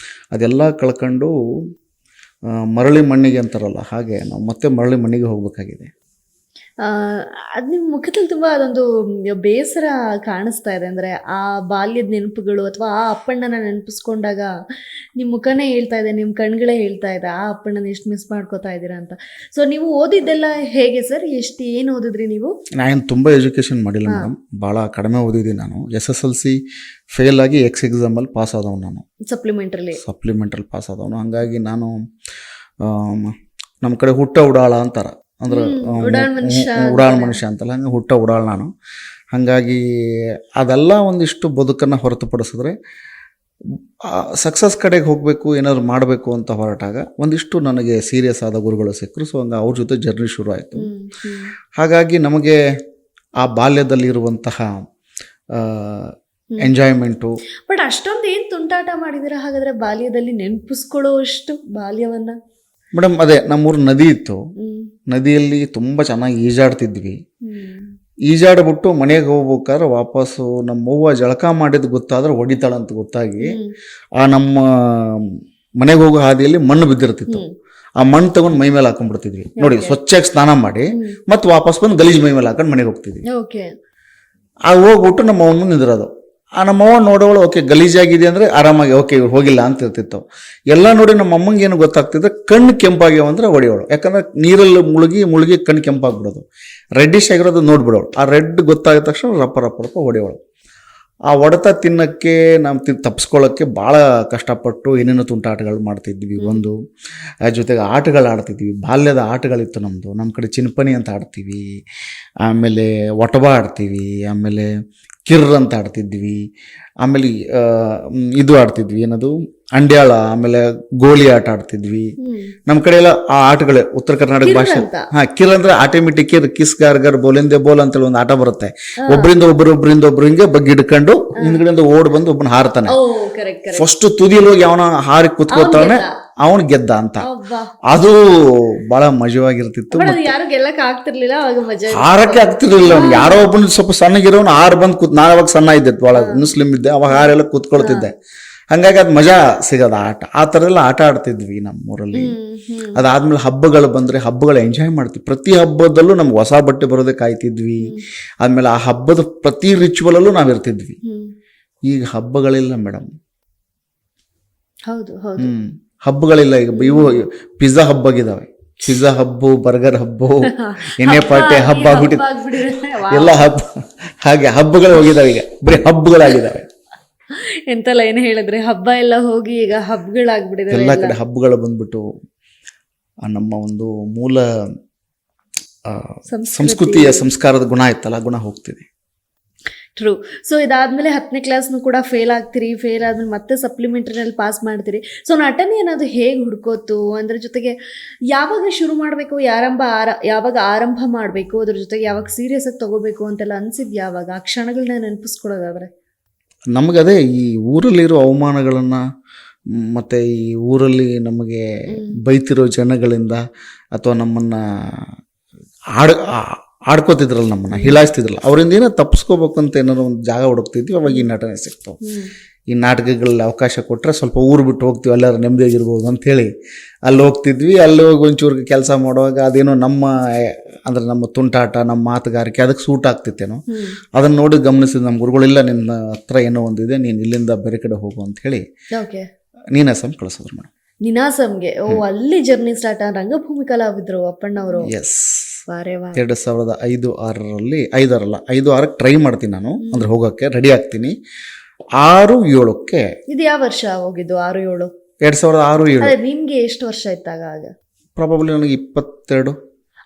ಅದೆಲ್ಲ ಕಳ್ಕೊಂಡು ಮರಳಿ ಮಣ್ಣಿಗೆ ಅಂತಾರಲ್ಲ, ಹಾಗೆ ನಾವು ಮತ್ತೆ ಮರಳಿ ಮಣ್ಣಿಗೆ ಹೋಗಬೇಕಾಗಿದೆ. ಅದು ನಿಮ್ಮ ಮುಖದಲ್ಲಿ ತುಂಬ ಅದೊಂದು ಬೇಸರ ಕಾಣಿಸ್ತಾ ಇದೆ. ಅಂದರೆ ಆ ಬಾಲ್ಯದ ನೆನಪುಗಳು ಅಥವಾ ಆ ಅಪ್ಪಣ್ಣನ ನೆನಪಿಸ್ಕೊಂಡಾಗ ನಿಮ್ಮ ಮುಖನೇ ಹೇಳ್ತಾ ಇದೆ, ನಿಮ್ಮ ಕಣ್ಗಳೇ ಹೇಳ್ತಾ ಇದೆ ಆ ಅಪ್ಪಣ್ಣನ ಎಷ್ಟು ಮಿಸ್ ಮಾಡ್ಕೋತಾ ಇದ್ದೀರಾ ಅಂತ. ಸೊ ನೀವು ಓದಿದ್ದೆಲ್ಲ ಹೇಗೆ ಸರ್? ಏನು ಓದಿದ್ರಿ ನೀವು? ನಾನು ತುಂಬ ಎಜುಕೇಷನ್ ಮಾಡಿಲ್ಲ ಮೇಡಮ್, ಭಾಳ ಕಡಿಮೆ ಓದಿದ್ದೀನಿ. ನಾನು SSLC ಫೇಲ್ ಆಗಿ ಎಕ್ಸಾಮಲ್ಲಿ ಪಾಸ್ ಆದವನು. ನಾನು ಸಪ್ಲಿಮೆಂಟ್ರಲ್ಲಿ ಪಾಸ್ ಆದವನು. ಹಾಗಾಗಿ ನಾನು ನಮ್ಮ ಕಡೆ ಹುಟ್ಟ ಉಡಾಳ ಅಂತಾರೆ, ಅಂದ್ರೆ ಉಡಾಳ ಮನುಷ್ಯ ಅಂತಲ್ಲ, ಹಂಗೆ ಹುಟ್ಟ ಉಡಾಳ ನಾನು. ಹಾಗಾಗಿ ಅದೆಲ್ಲ ಒಂದಿಷ್ಟು ಬದುಕನ್ನು ಹೊರತುಪಡಿಸಿದ್ರೆ ಸಕ್ಸಸ್ ಕಡೆಗೆ ಹೋಗಬೇಕು, ಏನಾದ್ರು ಮಾಡಬೇಕು ಅಂತ ಹೊರಟಾಗ ಒಂದಿಷ್ಟು ನನಗೆ ಸೀರಿಯಸ್ ಆದ ಗುರುಗಳು ಸಿಕ್ಕರು. ಸೊ ಹಂಗೆ ಅವ್ರ ಜೊತೆ ಜರ್ನಿ ಶುರು ಆಯಿತು. ಹಾಗಾಗಿ ನಮಗೆ ಆ ಬಾಲ್ಯದಲ್ಲಿರುವಂತಹ ಎಂಜಾಯ್ಮೆಂಟು. ಬಟ್ ಅಷ್ಟೊಂದು ಏನು ತುಂಟಾಟ ಮಾಡಿದಿರ ಹಾಗಾದರೆ ಬಾಲ್ಯದಲ್ಲಿ, ನೆನಪಿಸ್ಕೊಳ್ಳೋ ಅಷ್ಟು ಬಾಲ್ಯವನ್ನು? ಮೇಡಮ್ ಅದೇ ನಮ್ಮೂರು ನದಿ ಇತ್ತು, ನದಿಯಲ್ಲಿ ತುಂಬ ಚೆನ್ನಾಗಿ ಈಜಾಡ್ತಿದ್ವಿ. ಈಜಾಡ್ಬಿಟ್ಟು ಮನೆಗೆ ಹೋಗ್ಬೇಕಾದ್ರೆ ವಾಪಸ್ಸು ನಮ್ಮವ್ವ ಜಳಕ ಮಾಡಿದ್ದು ಗೊತ್ತಾದ್ರೆ ಹೊಡಿತಾಳಂತ ಗೊತ್ತಾಗಿ ಆ ನಮ್ಮ ಮನೆಗೆ ಹೋಗೋ ಹಾದಿಯಲ್ಲಿ ಮಣ್ಣು ಬಿದ್ದಿರ್ತಿತ್ತು. ಆ ಮಣ್ಣು ತಗೊಂಡು ಮೈ ಮೇಲೆ ಹಾಕೊಂಡ್ಬಿಡ್ತಿದ್ವಿ. ನೋಡಿ, ಸ್ವಚ್ಛಾಗಿ ಸ್ನಾನ ಮಾಡಿ ಮತ್ತೆ ವಾಪಸ್ ಬಂದು ಗಲೀಜು ಮೈ ಮೇಲೆ ಹಾಕೊಂಡು ಮನೆಗೆ ಹೋಗ್ತಿದ್ವಿ. ಆ ಹೋಗ್ಬಿಟ್ಟು ನಮ್ಮ ಅವನ ಮುಂದೆ ನಿಂದಿರೋದು. ಆ ನಮ್ಮವ್ವ ನೋಡೋಳು, ಓಕೆ ಗಲೀಜಾಗಿದೆ ಅಂದರೆ ಆರಾಮಾಗಿ ಓಕೆ ಹೋಗಿಲ್ಲ ಅಂತ ಇರ್ತಿತ್ತು. ಎಲ್ಲ ನೋಡಿ ನಮ್ಮ ಅಮ್ಮಂಗೆ ಏನು ಗೊತ್ತಾಗ್ತಿದ್ರೆ ಕಣ್ಣು ಕೆಂಪಾಗ್ಯಾವ ಅಂದ್ರೆ ಹೊಡೆಯೋಳು. ಯಾಕಂದ್ರೆ ನೀರಲ್ಲಿ ಮುಳುಗಿ ಕಣ್ಣು ಕೆಂಪಾಗ್ಬಿಡೋದು, ರೆಡ್ಡಿಶ್ ಆಗಿರೋದು ನೋಡ್ಬಿಡೋಳು. ಆ ರೆಡ್ ಗೊತ್ತಾಗಿದ ತಕ್ಷಣ ರಪ್ಪ ಹೊಡೆಯೋಳು. ಆ ಹೊಡೆತ ತಿನ್ನೋಕ್ಕೆ ನಾವು ತಪ್ಪಿಸ್ಕೊಳ್ಳೋಕ್ಕೆ ಭಾಳ ಕಷ್ಟಪಟ್ಟು ಏನೇನೋ ತುಂಟಾಟಗಳು ಮಾಡ್ತಿದ್ವಿ. ಒಂದು ಜೊತೆಗೆ ಆಟಗಳು ಆಡ್ತಿದ್ವಿ. ಬಾಲ್ಯದ ಆಟಗಳಿತ್ತು ನಮ್ಮದು. ನಮ್ಮ ಕಡೆ ಚಿನ್ಪನಿ ಅಂತ ಆಡ್ತೀವಿ, ಆಮೇಲೆ ಒಟಬ ಆಡ್ತೀವಿ, ಆಮೇಲೆ ಕಿರ್ರ್ ಅಂತ ಆಡ್ತಿದ್ವಿ, ಆಮೇಲೆ ಇದು ಆಡ್ತಿದ್ವಿ, ಏನದು ಅಂಡ್ಯಾಳ, ಆಮೇಲೆ ಗೋಲಿ ಆಟ ಆಡ್ತಿದ್ವಿ. ನಮ್ಮ ಕಡೆ ಎಲ್ಲ ಆ ಆಟಗಳೇ ಉತ್ತರ ಕರ್ನಾಟಕ ಭಾಷೆ. ಕಿರ್ ಅಂದ್ರೆ ಆಟೋಮೆಟಿಕ್ ಕಿಸ್ ಗಾರ್ಗರ್ ಬೋಲಿಂದೆ ಬೋಲ್ ಅಂತೇಳಿ ಒಂದು ಆಟ ಬರುತ್ತೆ. ಒಬ್ಬರಿಂದ ಒಬ್ರು ಹಿಂಗೆ ಬಗ್ಗೆ ಹಿಡ್ಕೊಂಡು ಹಿಂದ್ಗಡೆಯಿಂದ ಓಡ್ ಬಂದು ಒಬ್ಬನ ಹಾರ್ತಾನೆ. ಫಸ್ಟ್ ತುದಿಯಲ್ಲಿ ಹೋಗಿ ಅವನ ಹಾರಿ ಕುತ್ಕೋತಾನೆ, ಅವನು ಗೆದ್ದ ಅಂತ. ಅದು ಬಹಳ ಮಜವಾಗಿರ್ತಿತ್ತು. ಹಾರಕ್ಕೆ ಆಗ್ತಿರ್ಲಿಲ್ಲ ಅವ್ನು. ಯಾರೋ ಒಬ್ಬನ ಸ್ವಲ್ಪ ಸಣ್ಣಗಿರೋನು ಹಾರು ಬಂದು ನಾನು ಅವಾಗ ಸಣ್ಣ ಇದ್ದೆ, ಬಹಳ ಮುಸ್ಲಿಂ ಇದ್ದೆ, ಅವಾಗ ಹಾರೆಲ್ಲ ಕೂತ್ಕೊಳ್ತಿದ್ದೆ. ಹಂಗಾಗಿ ಅದು ಮಜಾ ಸಿಗೋದ ಆಟ. ಆ ಥರದೆಲ್ಲ ಆಟ ಆಡ್ತಿದ್ವಿ ನಮ್ಮೂರಲ್ಲಿ. ಅದಾದ್ಮೇಲೆ ಹಬ್ಬಗಳು ಬಂದರೆ ಹಬ್ಬಗಳು ಎಂಜಾಯ್ ಮಾಡ್ತೀವಿ. ಪ್ರತಿ ಹಬ್ಬದಲ್ಲೂ ನಮ್ಗೆ ಹೊಸ ಬಟ್ಟೆ ಬರೋದೇ ಕಾಯ್ತಿದ್ವಿ. ಆದ್ಮೇಲೆ ಆ ಹಬ್ಬದ ಪ್ರತಿ ರಿಚುವಲಲ್ಲೂ ನಾವು ಇರ್ತಿದ್ವಿ. ಈಗ ಹಬ್ಬಗಳಿಲ್ಲ ಮೇಡಮ್. ಹೌದು ಹೌದು. ಹಬ್ಬಗಳಿಲ್ಲ ಈಗ. ಇವು ಪಿಜ್ಜಾ ಹಬ್ಬ ಆಗಿದಾವೆ. ಪಿಜ್ಜಾ ಹಬ್ಬ, ಬರ್ಗರ್ ಹಬ್ಬ, ಎಣ್ಣೆ ಪಾರ್ಟಿ ಹಬ್ಬ ಆಗ್ಬಿಟ್ಟಿದೆ. ಎಲ್ಲ ಹಬ್ಬ ಹಾಗೆ ಹಬ್ಬಗಳು ಹೋಗಿದಾವೆ. ಈಗ ಬರೀ ಹಬ್ಬಗಳಾಗಿದ್ದಾವೆ. ಎಂತೆಲ್ಲ ಏನು ಹೇಳಿದ್ರೆ ಹಬ್ಬ ಎಲ್ಲ ಹೋಗಿ ಈಗ ಹಬ್ಬಗಳಾಗ್ಬಿಟ್ಟಿದೆ. ಎಲ್ಲ ಕಡೆ ಹಬ್ಬಗಳು ಬಂದ್ಬಿಟ್ಟು ನಮ್ಮ ಒಂದು ಮೂಲ ಸಂಸ್ಕೃತಿಯ ಸಂಸ್ಕಾರದ ಗುಣ ಇತ್ತಲ್ಲ, ಗುಣ ಹೋಗ್ತಿದೆ. ಟ್ರೂ. ಸೊ ಇದಾದ್ಮೇಲೆ 10ನೇ ಕ್ಲಾಸ್ನು ಕೂಡ ಫೇಲ್ ಆಗ್ತೀರಿ. ಫೇಲ್ ಆದ್ಮೇಲೆ ಮತ್ತೆ ಸಪ್ಲಿಮೆಂಟ್ರಿನಲ್ಲಿ ಪಾಸ್ ಮಾಡ್ತೀರಿ. ಸೊ ನಟನೆ ಏನಾದ್ರು ಹೇಗೆ ಹುಡ್ಕೋತು, ಅದ್ರ ಜೊತೆಗೆ ಯಾವಾಗ ಶುರು ಮಾಡಬೇಕು, ಯಾವಾಗ ಆರಂಭ ಮಾಡಬೇಕು, ಅದ್ರ ಜೊತೆಗೆ ಯಾವಾಗ ಸೀರಿಯಸ್ ಆಗಿ ತಗೋಬೇಕು ಅಂತೆಲ್ಲ ಅನ್ಸಿದ್ ಯಾವಾಗ? ಆ ಕ್ಷಣಗಳನ್ನ ನೆನಪಿಸ್ಕೊಳ್ಳೋದಾದ್ರೆ ನಮಗದೇ ಈ ಊರಲ್ಲಿರೋ ಅವಮಾನಗಳನ್ನು ಮತ್ತು ಈ ಊರಲ್ಲಿ ನಮಗೆ ಬೈತಿರೋ ಜನಗಳಿಂದ ಅಥವಾ ನಮ್ಮನ್ನು ಆಡ್ಕೋತಿದ್ರಲ್ಲ, ನಮ್ಮನ್ನು ಹೀಳಾಯಿಸ್ತಿದ್ರಲ್ಲ, ಅವರಿಂದ ಏನೋ ತಪ್ಪಿಸ್ಕೋಬೇಕು ಅಂತ ಏನಾದ್ರು ಒಂದು ಜಾಗ ಹುಡುಕ್ತಿದ್ವಿ. ಅವಾಗ ಈ ನಟನೆ ಸಿಕ್ತು. ಈ ನಾಟಕಗಳಲ್ಲಿ ಅವಕಾಶ ಕೊಟ್ಟರೆ ಸ್ವಲ್ಪ ಊರು ಬಿಟ್ಟು ಹೋಗ್ತೀವಿ, ಎಲ್ಲರೂ ನೆಮ್ಮದಿಯಾಗಿರ್ಬೋದು ಅಂಥೇಳಿ ಅಲ್ಲಿ ಹೋಗ್ತಿದ್ವಿ. ಅಲ್ಲಿ ಹೋಗಿ ಒಂಚೂರು ಕೆಲಸ ಮಾಡುವಾಗ ಅದೇನೋ ನಮ್ಮ ತುಂಟಾಟ, ನಮ್ಮ ಮಾತುಗಾರಿಕೆ ಅದಕ್ಕೆ ಸೂಟ್ ಆಗ್ತಿತ್ತೇನೋ. ಅದನ್ನು ನೋಡಿ ಗಮನಿಸಿದ ನಮ್ಮ ಗುರುಗಳಿಲ್ಲ, ನಿನ್ನ ಹತ್ರ ಏನೋ ಒಂದಿದೆ, ನೀನು ಇಲ್ಲಿಂದ ಬೇರೆ ಕಡೆ ಹೋಗು ಅಂತ ಹೇಳಿ ನೀನಾಸಂ ಕಳಿಸಿದ್ರು ಮೇಡಮ್. ನೀನಾಸಂಗೆ ಅಲ್ಲಿ ಜರ್ನಿ ಸ್ಟಾರ್ಟ್. ರಂಗಭೂಮಿ ಕಲಾವಿದರು ಅಪ್ಪಣ್ಣವರು. ಎಸ್, 2005-6 ಟ್ರೈ ಮಾಡ್ತೀನಿ ನಾನು, ಅಂದ್ರೆ ಹೋಗೋಕ್ಕೆ ರೆಡಿ ಆಗ್ತೀನಿ. 6-7 ಇದು ಯಾವ ವರ್ಷ ಹೋಗಿದ್ದು? 6-7 2006-7. ನಿಮ್ಗೆ ಎಷ್ಟು ವರ್ಷ ಇತ್ತಾಗ? ಆಗ ಪ್ರಾಬಬ್ಲಿ ನನಗೆ 22.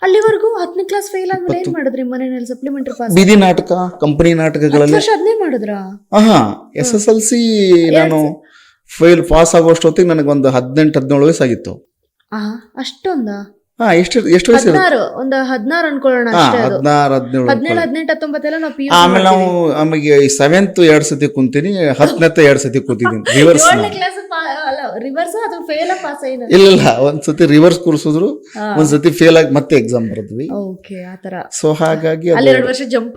ಅಲ್ಲಿವರೆಗೂ 10ನೇ ಕ್ಲಾಸ್ ಫೇಲ್ ಆದ್ಮೇಲೆ ಏನ್ ಮಾಡಿದ್ರಿ? ಮನೆಯಲ್ಲಿ ಸಪ್ಲಿಮೆಂಟರಿ ಪಾಸ್, ಬೀದಿ ನಾಟಕ, ಕಂಪನಿ ನಾಟಕಗಳಲ್ಲಿ ಅದನ್ನೇ ಮಾಡಿದ್ರಾ? SSLC ನಾನು ಪಾಸ್ ಆಗೋಷ್ಟೊತ್ತಿಗೆ ನನಗೊಂದು 18-17 ವಯಸ್ಸಾಗಿತ್ತು. ಅಷ್ಟೊಂದಾ? ಎಷ್ಟು ವಯಸ್ಸು? 16 ಅನ್ಕೊಳ್ಳೋಣ. 17 ಆಮೇಲೆ ನಾವು ಆಮೇಲೆ 7th 2 ಸತಿ ಕುಂತೀನಿ, 10th 2 ಸತಿ ಕೂತಿದ್ದೀನಿ. ಇಲ್ಲ, ಒಂದ್ಸತಿ ರಿವರ್ಸ್ ಕೂರಿಸಿದ್ರು, ಒಂದ್ಸತಿ ಫೇಲ್ ಆಗಿ ಮತ್ತೆ ಎಕ್ಸಾಮ್ ಬರೆದ್ವಿ. ಸೊ ಹಾಗಾಗಿ ಜಂಪ್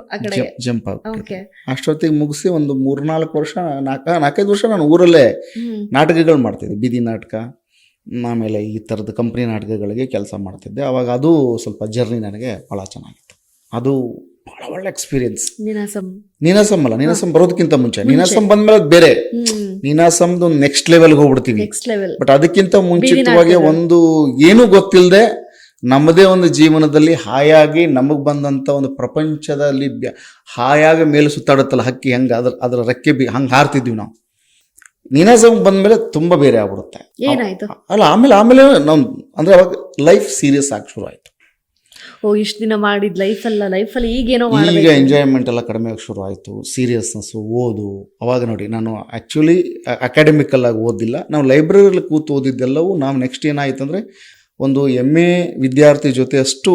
ಆಗಿ ಅಷ್ಟೊತ್ತಿಗೆ ಮುಗಿಸಿ ಒಂದು 3-4 ವರ್ಷ, 4-5 ವರ್ಷ ನಾನು ಊರಲ್ಲೇ ನಾಟಕಗಳು ಮಾಡ್ತಿದ್ದೆ. ಬೀದಿ ನಾಟಕ, ಆಮೇಲೆ ಈ ಥರದ ಕಂಪ್ನಿ ನಾಟಕಗಳಿಗೆ ಕೆಲಸ ಮಾಡ್ತಿದ್ದೆ. ಅವಾಗ ಅದು ಸ್ವಲ್ಪ ಜರ್ನಿ ನನಗೆ ಭಾಳ ಚೆನ್ನಾಗಿತ್ತು. ಅದು ಭಾಳ ಒಳ್ಳೆ ಎಕ್ಸ್ಪೀರಿಯನ್ಸ್. ನೀನಾಸಂ ಬರೋದಕ್ಕಿಂತ ಮುಂಚೆ, ನೀನಾಸಂ ಬಂದ್ಮೇಲೆ ಬೇರೆ, ನೀನಾಸಂದು ನೆಕ್ಸ್ಟ್ ಲೆವೆಲ್ಗೆ ಹೋಗ್ಬಿಡ್ತೀವಿ. ಬಟ್ ಅದಕ್ಕಿಂತ ಮುಂಚಿತವಾಗಿ ಒಂದು ಏನೂ ಗೊತ್ತಿಲ್ಲದೆ ನಮ್ಮದೇ ಒಂದು ಜೀವನದಲ್ಲಿ ಹಾಯಾಗಿ ನಮಗೆ ಬಂದಂಥ ಒಂದು ಪ್ರಪಂಚದಲ್ಲಿ ಹಾಯಾಗಿ ಮೇಲೆ ಸುತ್ತಾಡುತ್ತಲ್ಲ ಹಕ್ಕಿ, ಹೆಂಗೆ ಅದರ ರೆಕ್ಕೆ ಹಂಗೆ ಹಾರ್ತಿದ್ವಿ ನಾವು. ನೀನಾಸಂ ಬಂದ್ಮೇಲೆ ತುಂಬ ಬೇರೆ ಆಗ್ಬಿಡುತ್ತೆ. ಅಲ್ಲ, ಆಮೇಲೆ ನಾವು ಅಂದ್ರೆ ಅವಾಗ ಲೈಫ್ ಸೀರಿಯಸ್ ಆಗಿ ಶುರು ಆಯ್ತು. ಇಷ್ಟು ದಿನ ಮಾಡಿದ ಲೈಫಲ್ಲಿ ಈಗ ಎಂಜಾಯ್ಮೆಂಟ್ ಎಲ್ಲ ಕಡಿಮೆ ಆಗಿ ಶುರು ಆಯಿತು. ಸೀರಿಯಸ್ನೆಸ್ಸು, ಓದು. ಅವಾಗ ನೋಡಿ, ನಾನು ಆ್ಯಕ್ಚುಲಿ ಅಕಾಡೆಮಿಕಲ್ ಆಗಿ ಓದಿಲ್ಲ, ನಾವು ಲೈಬ್ರರಿಯಲ್ಲಿ ಕೂತು ಓದಿದ್ದೆಲ್ಲವೂ. ನಾವು ನೆಕ್ಸ್ಟ್ ಏನಾಯ್ತು ಅಂದರೆ, ಒಂದು MA ವಿದ್ಯಾರ್ಥಿ ಜೊತೆ ಅಷ್ಟು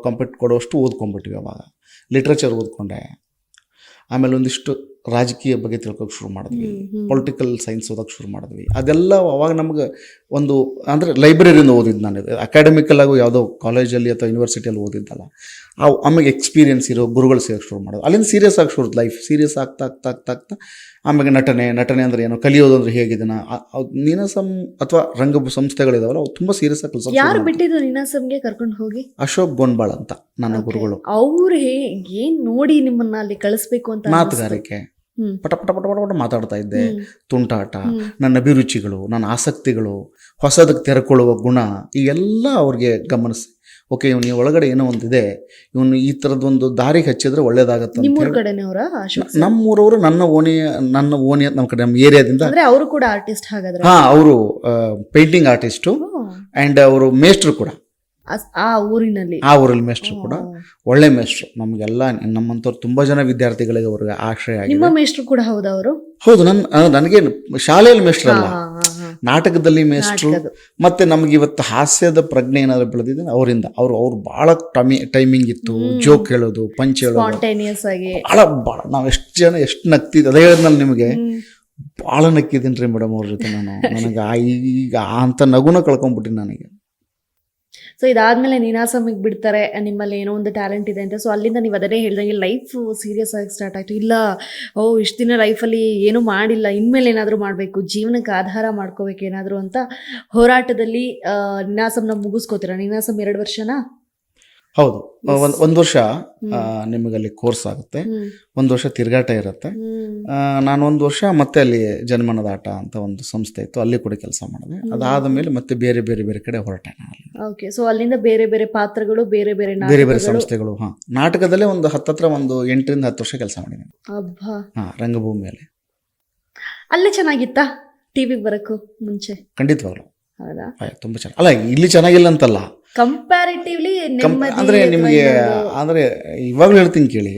ಕಾಂಪಿಟ್ ಕೊಡೋಷ್ಟು ಓದ್ಕೊಂಡ್ಬಿಟ್ವಿ. ಅವಾಗ ಲಿಟ್ರೇಚರ್ ಓದ್ಕೊಂಡೆ. ಆಮೇಲೆ ಒಂದಿಷ್ಟು ರಾಜಕೀಯ ಬಗ್ಗೆ ತಿಳ್ಕೊಕ್ಕೆ ಶುರು ಮಾಡಿದ್ವಿ, ಪೊಲಿಟಿಕಲ್ ಸೈನ್ಸ್ ಓದೋಕ್ಕೆ ಶುರು ಮಾಡಿದ್ವಿ. ಅದೆಲ್ಲ ಅವಾಗ ನಮ್ಗೆ ಒಂದು ಅಂದರೆ ಲೈಬ್ರರಿಯಿಂದ ಓದಿದ್ದು ನಾನು. ಅಕಾಡೆಮಿಕಲ್ ಆಗು ಯಾವುದೋ ಕಾಲೇಜಲ್ಲಿ ಅಥವಾ ಯೂನಿವರ್ಸಿಟಿಯಲ್ಲಿ ಓದಿದ್ದಲ್ಲ. ಆಮೇಲೆ ಎಕ್ಸ್ಪೀರಿಯನ್ಸ್ ಇರೋ ಗುರುಗಳು ಸೇರೋಕ್ಕೆ ಶುರು ಮಾಡೋದು. ಅಲ್ಲಿಂದ ಸೀರಿಯಸ್ ಆಗಿ ಶುರು, ಲೈಫ್ ಸೀರಿಯಸ್ ಆಗ್ತಾ ಆಮೇಲೆ ನಟನೆ ಅಂದರೆ ಏನು, ಕಲಿಯೋದು ಅಂದರೆ ಹೇಗಿದೆನಾ. ನೀನಾಸಂ ಅಥವಾ ರಂಗ ಸಂಸ್ಥೆಗಳಿದಾವಲ್ಲ, ಅವು ತುಂಬ ಸೀರಿಯಸ್ ಆಗಿ ಕೆಲಸ. ಯಾರು ಬಿಟ್ಟಿದ್ದು ನೀನಾಸಂಗೆ ಕರ್ಕೊಂಡು ಹೋಗಿ? ಅಶೋಕ್ ಗೋನ್ಬಾಳ್ ಅಂತ ನನ್ನ ಗುರುಗಳು. ಅವ್ರು ಏನ್ ನೋಡಿ ನಿಮ್ಮನ್ನ ಅಲ್ಲಿ ಕಳಿಸ್ಬೇಕು ಅಂತ? ಮಾತುಗಾರಿಕೆ, ಪಟ ಪಟ ಪಟ ಪಟ ಮಾತಾಡ್ತಾ ಇದ್ದೆ. ತುಂಟಾಟ, ನನ್ನ ಅಭಿರುಚಿಗಳು, ನನ್ನ ಆಸಕ್ತಿಗಳು, ಹೊಸದಕ್ಕೆ ತೆರೆಕೊಳ್ಳುವ ಗುಣ, ಇವೆಲ್ಲ ಅವ್ರಿಗೆ ಗಮನಿಸಿ, ಓಕೆ ಇವನು ಒಳಗಡೆ ಏನೋ ಒಂದಿದೆ, ಇವನು ಈ ಥರದ್ದೊಂದು ದಾರಿಗೆ ಹಚ್ಚಿದ್ರೆ ಒಳ್ಳೇದಾಗತ್ತೆ. ನಮ್ಮೂರವರು ನನ್ನ ಓಣಿ ನಮ್ಮ ಕಡೆ, ನಮ್ಮ ಏರಿಯಾದಿಂದ. ಅವರು ಕೂಡ ಆರ್ಟಿಸ್ಟ್ ಹಾಗಾದ್ರೆ? ಅವರು ಪೇಂಟಿಂಗ್ ಆರ್ಟಿಸ್ಟು ಆ್ಯಂಡ್ ಅವರು ಮೇಸ್ಟ್ರು ಕೂಡ. ಆ ಊರಿನಲ್ಲಿ ಮೇಸ್ಟ್ರು ಕೂಡ ಒಳ್ಳೆ ಮೇಸ್ಟ್ರು. ನಮಗೆಲ್ಲ ನಮ್ಮಂಥವ್ರು ತುಂಬ ಜನ ವಿದ್ಯಾರ್ಥಿಗಳಿಗೆ ಅವ್ರಿಗೆ ಆಶ್ರಯ ಆಗಿದೆ. ನಿಮ್ಮ ಮೇಸ್ಟ್ರು ಕೂಡ ಹೌದಾ ಅವರು? ಹೌದು, ನನಗೆ ಶಾಲೆಯಲ್ಲಿ ಮೇಸ್ಟ್ರು ಅಲ್ಲ, ನಾಟಕದಲ್ಲಿ ಮೇಸ್ಟ್ರು. ಮತ್ತೆ ನಮ್ಗೆ ಇವತ್ತು ಹಾಸ್ಯದ ಪ್ರಜ್ಞೆ ಏನಾದ್ರು ಬೆಳೆದಿದೆ ಅವರಿಂದ. ಅವ್ರು ಭಾಳ ಟೈಮಿಂಗ್ ಇತ್ತು, ಜೋಕ್ ಹೇಳೋದು, ಪಂಚ್ ಹೇಳೋದು, ಭಾಳ ನಾವು ಎಷ್ಟು ನಗ್ತಿದ್ದೆ. ಅದೇ ಹೇಳಿದ್ನಲ್ಲ ನಿಮಗೆ, ಭಾಳ ನಕ್ಕಿದ್ದೀನಿ ರೀ ಮೇಡಮ್ ಅವ್ರ ಜೊತೆ ನಾನು. ನನಗೆ ಈಗ ಅಂತ ನಗುನ ಕಳ್ಕೊಂಡ್ಬಿಟ್ಟಿನಿ ನನಗೆ. ಸೊ ಇದಾದ್ಮೇಲೆ ನೀನಾಸಂಗೆ ಬಿಡ್ತಾರೆ, ನಿಮ್ಮಲ್ಲಿ ಏನೋ ಒಂದು ಟ್ಯಾಲೆಂಟ್ ಇದೆ ಅಂತ. ಸೊ ಅಲ್ಲಿಂದ ನೀವು ಅದನ್ನೇ ಹೇಳಿದಂಗೆ ಲೈಫ್ ಸೀರಿಯಸ್ ಆಗಿ ಸ್ಟಾರ್ಟ್ ಆಯಿತು. ಇಲ್ಲ, ಇಷ್ಟು ದಿನ ಲೈಫಲ್ಲಿ ಏನೂ ಮಾಡಿಲ್ಲ, ಇನ್ಮೇಲೆ ಏನಾದರೂ ಮಾಡಬೇಕು, ಜೀವನಕ್ಕೆ ಆಧಾರ ಮಾಡ್ಕೋಬೇಕು ಏನಾದರೂ ಅಂತ ಹೋರಾಟದಲ್ಲಿ ನೀನಾಸಂನ ಮುಗಿಸ್ಕೋತೀರ. ನೀನಾಸಂ 2 ವರ್ಷನಾ? ಹೌದು, ಒಂದು ವರ್ಷ ನಿಮಗೆ ಅಲ್ಲಿ ಕೋರ್ಸ್ ಆಗುತ್ತೆ, ಒಂದು ವರ್ಷ ತಿರುಗಾಟ ಇರುತ್ತೆ. ನಾನು ಒಂದು ವರ್ಷ ಮತ್ತೆ ಅಲ್ಲಿ ಜನಮನದ ಆಟ ಅಂತ ಒಂದು ಸಂಸ್ಥೆ ಇತ್ತು, ಅಲ್ಲಿ ಕೂಡ ಕೆಲಸ ಮಾಡಿದೆ. ಅದಾದ ಮೇಲೆ ಮತ್ತೆ ಬೇರೆ ಬೇರೆ ಬೇರೆ ಕಡೆ ಹೊರಟೆ ನಾನು. ಓಕೆ, ಸೊ ಅಲ್ಲಿಂದ ಬೇರೆ ಬೇರೆ ಪಾತ್ರಗಳು, ಬೇರೆ ಬೇರೆ ಬೇರೆ ಬೇರೆ ಸಂಸ್ಥೆಗಳು. ನಾಟಕದಲ್ಲೇ ಒಂದು ಹತ್ತತ್ರ ಒಂದು 8 ರಿಂದ 10 ವರ್ಷ ಕೆಲಸ ಮಾಡಿದ್ದೀನಿ. ರಂಗಭೂಮಿಯಲ್ಲಿ. ಅಲ್ಲೇ ಚೆನ್ನಾಗಿತ್ತಾ ಟಿವಿಗೆ ಬರಕ್ಕೂ ಮುಂಚೆ? ಖಂಡಿತವಾಗ್ಲು ಹೌದಾ? ತುಂಬ ಚೆನ್ನಾಗಿ. ಅಲ್ಲ, ಇಲ್ಲಿ ಚೆನ್ನಾಗಿಲ್ಲ ಅಂತಲ್ಲ, ಕಂಪ್ಯಾರಿಟಿವ್ಲಿ ಅಂದರೆ ನಿಮಗೆ, ಅಂದರೆ ಇವಾಗಲೂ ಹೇಳ್ತೀನಿ ಕೇಳಿ,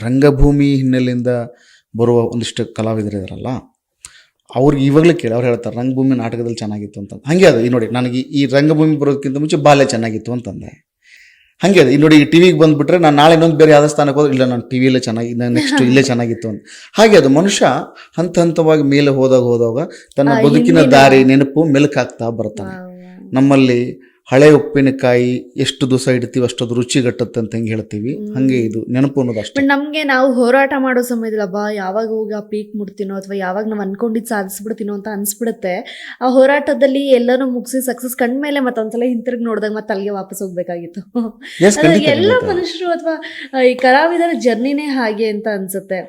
ರಂಗಭೂಮಿ ಹಿನ್ನೆಲೆಯಿಂದ ಬರುವ ಒಂದಿಷ್ಟು ಕಲಾವಿದರು ಇದಾರಲ್ಲ, ಅವ್ರಿಗೆ ಇವಾಗಲೇ ಕೇಳಿ ಅವ್ರು ಹೇಳ್ತಾರೆ ರಂಗಭೂಮಿ ನಾಟಕದಲ್ಲಿ ಚೆನ್ನಾಗಿತ್ತು ಅಂತ. ಹಾಗೆ ಅದು ಈ ನೋಡಿ, ನನಗೆ ಈ ರಂಗಭೂಮಿ ಬರೋದಕ್ಕಿಂತ ಮುಂಚೆ ಬಾಲ್ಯ ಚೆನ್ನಾಗಿತ್ತು ಅಂತಂದೆ. ಹಾಗೆ ಅದು ಈ ನೋಡಿ, ಈ ಟಿವಿಗೆ ಬಂದುಬಿಟ್ರೆ ನಾನು ನಾಳೆ ಇನ್ನೊಂದು ಬೇರೆ ಯಾವುದೇ ಸ್ಥಾನಕ್ಕೆ ಹೋದ್ರೆ, ಇಲ್ಲ ನಾನು ಟಿವಿಯಲ್ಲೇ ಚೆನ್ನಾಗಿ, ನೆಕ್ಸ್ಟ್ ಇಲ್ಲೇ ಚೆನ್ನಾಗಿತ್ತು ಅಂತ. ಹಾಗೆ ಅದು ಮನುಷ್ಯ ಹಂತ ಹಂತವಾಗಿ ಮೇಲೆ ಹೋದಾಗ ತನ್ನ ಬದುಕಿನ ದಾರಿ ನೆನಪು ಮೆಲುಕಾಗ್ತಾ ಬರ್ತಾನೆ. ನಮ್ಮಲ್ಲಿ ಹಳೆ ಉಪ್ಪಿನಕಾಯಿ ಎಷ್ಟು ದಿವಸ ಇಡ್ತೀವಿ ಅಷ್ಟೊಂದು ರುಚಿಗಟ್ಟುತ್ತೆ ಅಂತ ಹೆಂಗೆ ಹೇಳ್ತೀವಿ, ಹಂಗೆ ಇದು ನೆನಪು ಅನ್ನೋದು ಅಷ್ಟೇ. ನಮಗೆ ನಾವು ಹೋರಾಟ ಮಾಡೋ ಸಮಯದಲ್ಲಿ ಯಾವಾಗ ಹೋಗಿ ಆ ಪೀಕ್ ಮುಡ್ತೀನೋ ಅಥವಾ ಯಾವಾಗ ನಾವು ಅನ್ಕೊಂಡಿದ್ದು ಸಾಧಿಸ್ಬಿಡ್ತೀನೋ ಅಂತ ಅನ್ಸ್ಬಿಡುತ್ತೆ. ಆ ಹೋರಾಟದಲ್ಲಿ ಎಲ್ಲರೂ ಮುಗಿಸಿ ಸಕ್ಸಸ್ ಕಂಡ್ಮೇಲೆ ಮತ್ತೊಂದ್ಸಲ ಹಿಂತಿರುಗಿ ನೋಡಿದಾಗ ಮತ್ತೆ ಅಲ್ಲಿಗೆ ವಾಪಸ್ ಹೋಗ್ಬೇಕಾಗಿತ್ತು. ಎಲ್ಲ ಮನುಷ್ಯರು ಅಥವಾ ಈ ಕಲಾವಿದರ ಜರ್ನಿನೇ ಹಾಗೆ ಅಂತ ಅನ್ಸುತ್ತೆ.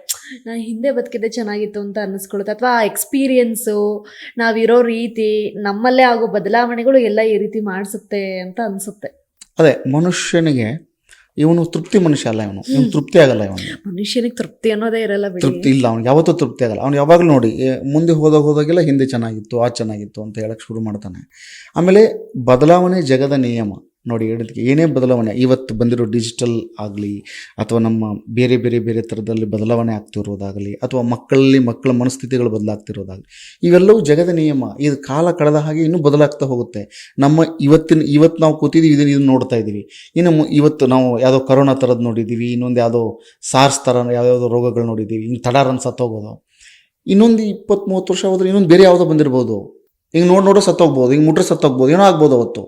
ನಾನು ಹಿಂದೆ ಬದುಕಿದ್ದೆ ಚೆನ್ನಾಗಿತ್ತು ಅಂತ ಅನ್ನಿಸ್ಕೊಳುತ್ತೆ, ಅಥವಾ ಆ ಎಕ್ಸ್ಪೀರಿಯನ್ಸು, ನಾವಿರೋ ರೀತಿ, ನಮ್ಮಲ್ಲೇ ಆಗೋ ಬದಲಾವಣೆಗಳು ಎಲ್ಲ ಈ ರೀತಿ ಮಾಡಿಸುತ್ತೆ ಅಂತ ಅನ್ಸುತ್ತೆ. ಅದೇ ಮನುಷ್ಯನಿಗೆ ಇವನು ತೃಪ್ತಿ ಮನುಷ್ಯ ಅಲ್ಲ, ಇವನು ತೃಪ್ತಿ ಆಗಲ್ಲ. ಮನುಷ್ಯನಿಗೆ ತೃಪ್ತಿ ಅನ್ನೋದೇ ಇರಲ್ಲ, ತೃಪ್ತಿ ಇಲ್ಲ ಅವ್ನಿಗೆ, ಯಾವತ್ತೂ ತೃಪ್ತಿ ಆಗಲ್ಲ. ಅವ್ನು ಯಾವಾಗಲೂ ನೋಡಿ ಮುಂದೆ ಹೋದಾಗೆಲ್ಲ ಹಿಂದೆ ಚೆನ್ನಾಗಿತ್ತು, ಚೆನ್ನಾಗಿತ್ತು ಅಂತ ಹೇಳಕ್ಕೆ ಶುರು ಮಾಡ್ತಾನೆ. ಆಮೇಲೆ ಬದಲಾವಣೆ ಜಗದ ನಿಯಮ ನೋಡಿ. ಹೇಳಿದಕ್ಕೆ ಏನೇ ಬದಲಾವಣೆ, ಇವತ್ತು ಬಂದಿರೋ ಡಿಜಿಟಲ್ ಆಗಲಿ, ಅಥವಾ ನಮ್ಮ ಬೇರೆ ಬೇರೆ ಬೇರೆ ಥರದಲ್ಲಿ ಬದಲಾವಣೆ ಆಗ್ತಿರೋದಾಗಲಿ, ಅಥವಾ ಮಕ್ಕಳ ಮನಸ್ಥಿತಿಗಳು ಬದಲಾಗ್ತಿರೋದಾಗಲಿ, ಇವೆಲ್ಲವೂ ಜಗದ ನಿಯಮ. ಇದು ಕಾಲ ಕಳೆದ ಹಾಗೆ ಇನ್ನೂ ಬದಲಾಗ್ತಾ ಹೋಗುತ್ತೆ. ನಮ್ಮ ಇವತ್ತು ನಾವು ಕೂತಿದ್ದೀವಿ, ಇದನ್ನು ನೋಡ್ತಾ ಇದ್ದೀವಿ. ಇನ್ನು ಇವತ್ತು ನಾವು ಯಾವುದೋ ಕರೋನಾ ಥರದ್ದು ನೋಡಿದ್ದೀವಿ, ಇನ್ನೊಂದು ಯಾವುದೋ ಸಾರ್ಸ್ ಥರ ಯಾವುದೋ ರೋಗಗಳು ನೋಡಿದ್ದೀವಿ. ಹಿಂಗೆ ತಡಾರನ್ನು ಸತ್ತೋಗೋದು. ಇನ್ನೊಂದು 20-30 ವರ್ಷ ಹೋದ್ರೆ ಇನ್ನೊಂದು ಬೇರೆ ಯಾವುದೋ ಬಂದಿರ್ಬೋದು. ಹಿಂಗೆ ನೋಡೋ ಸತ್ತೋಗ್ಬೋದು, ಹಿಂಗೆ ಮುಟ್ರೆ ಸತ್ತೋಗ್ಬೋದು, ಏನೋ ಆಗ್ಬೋದು. ಅವತ್ತು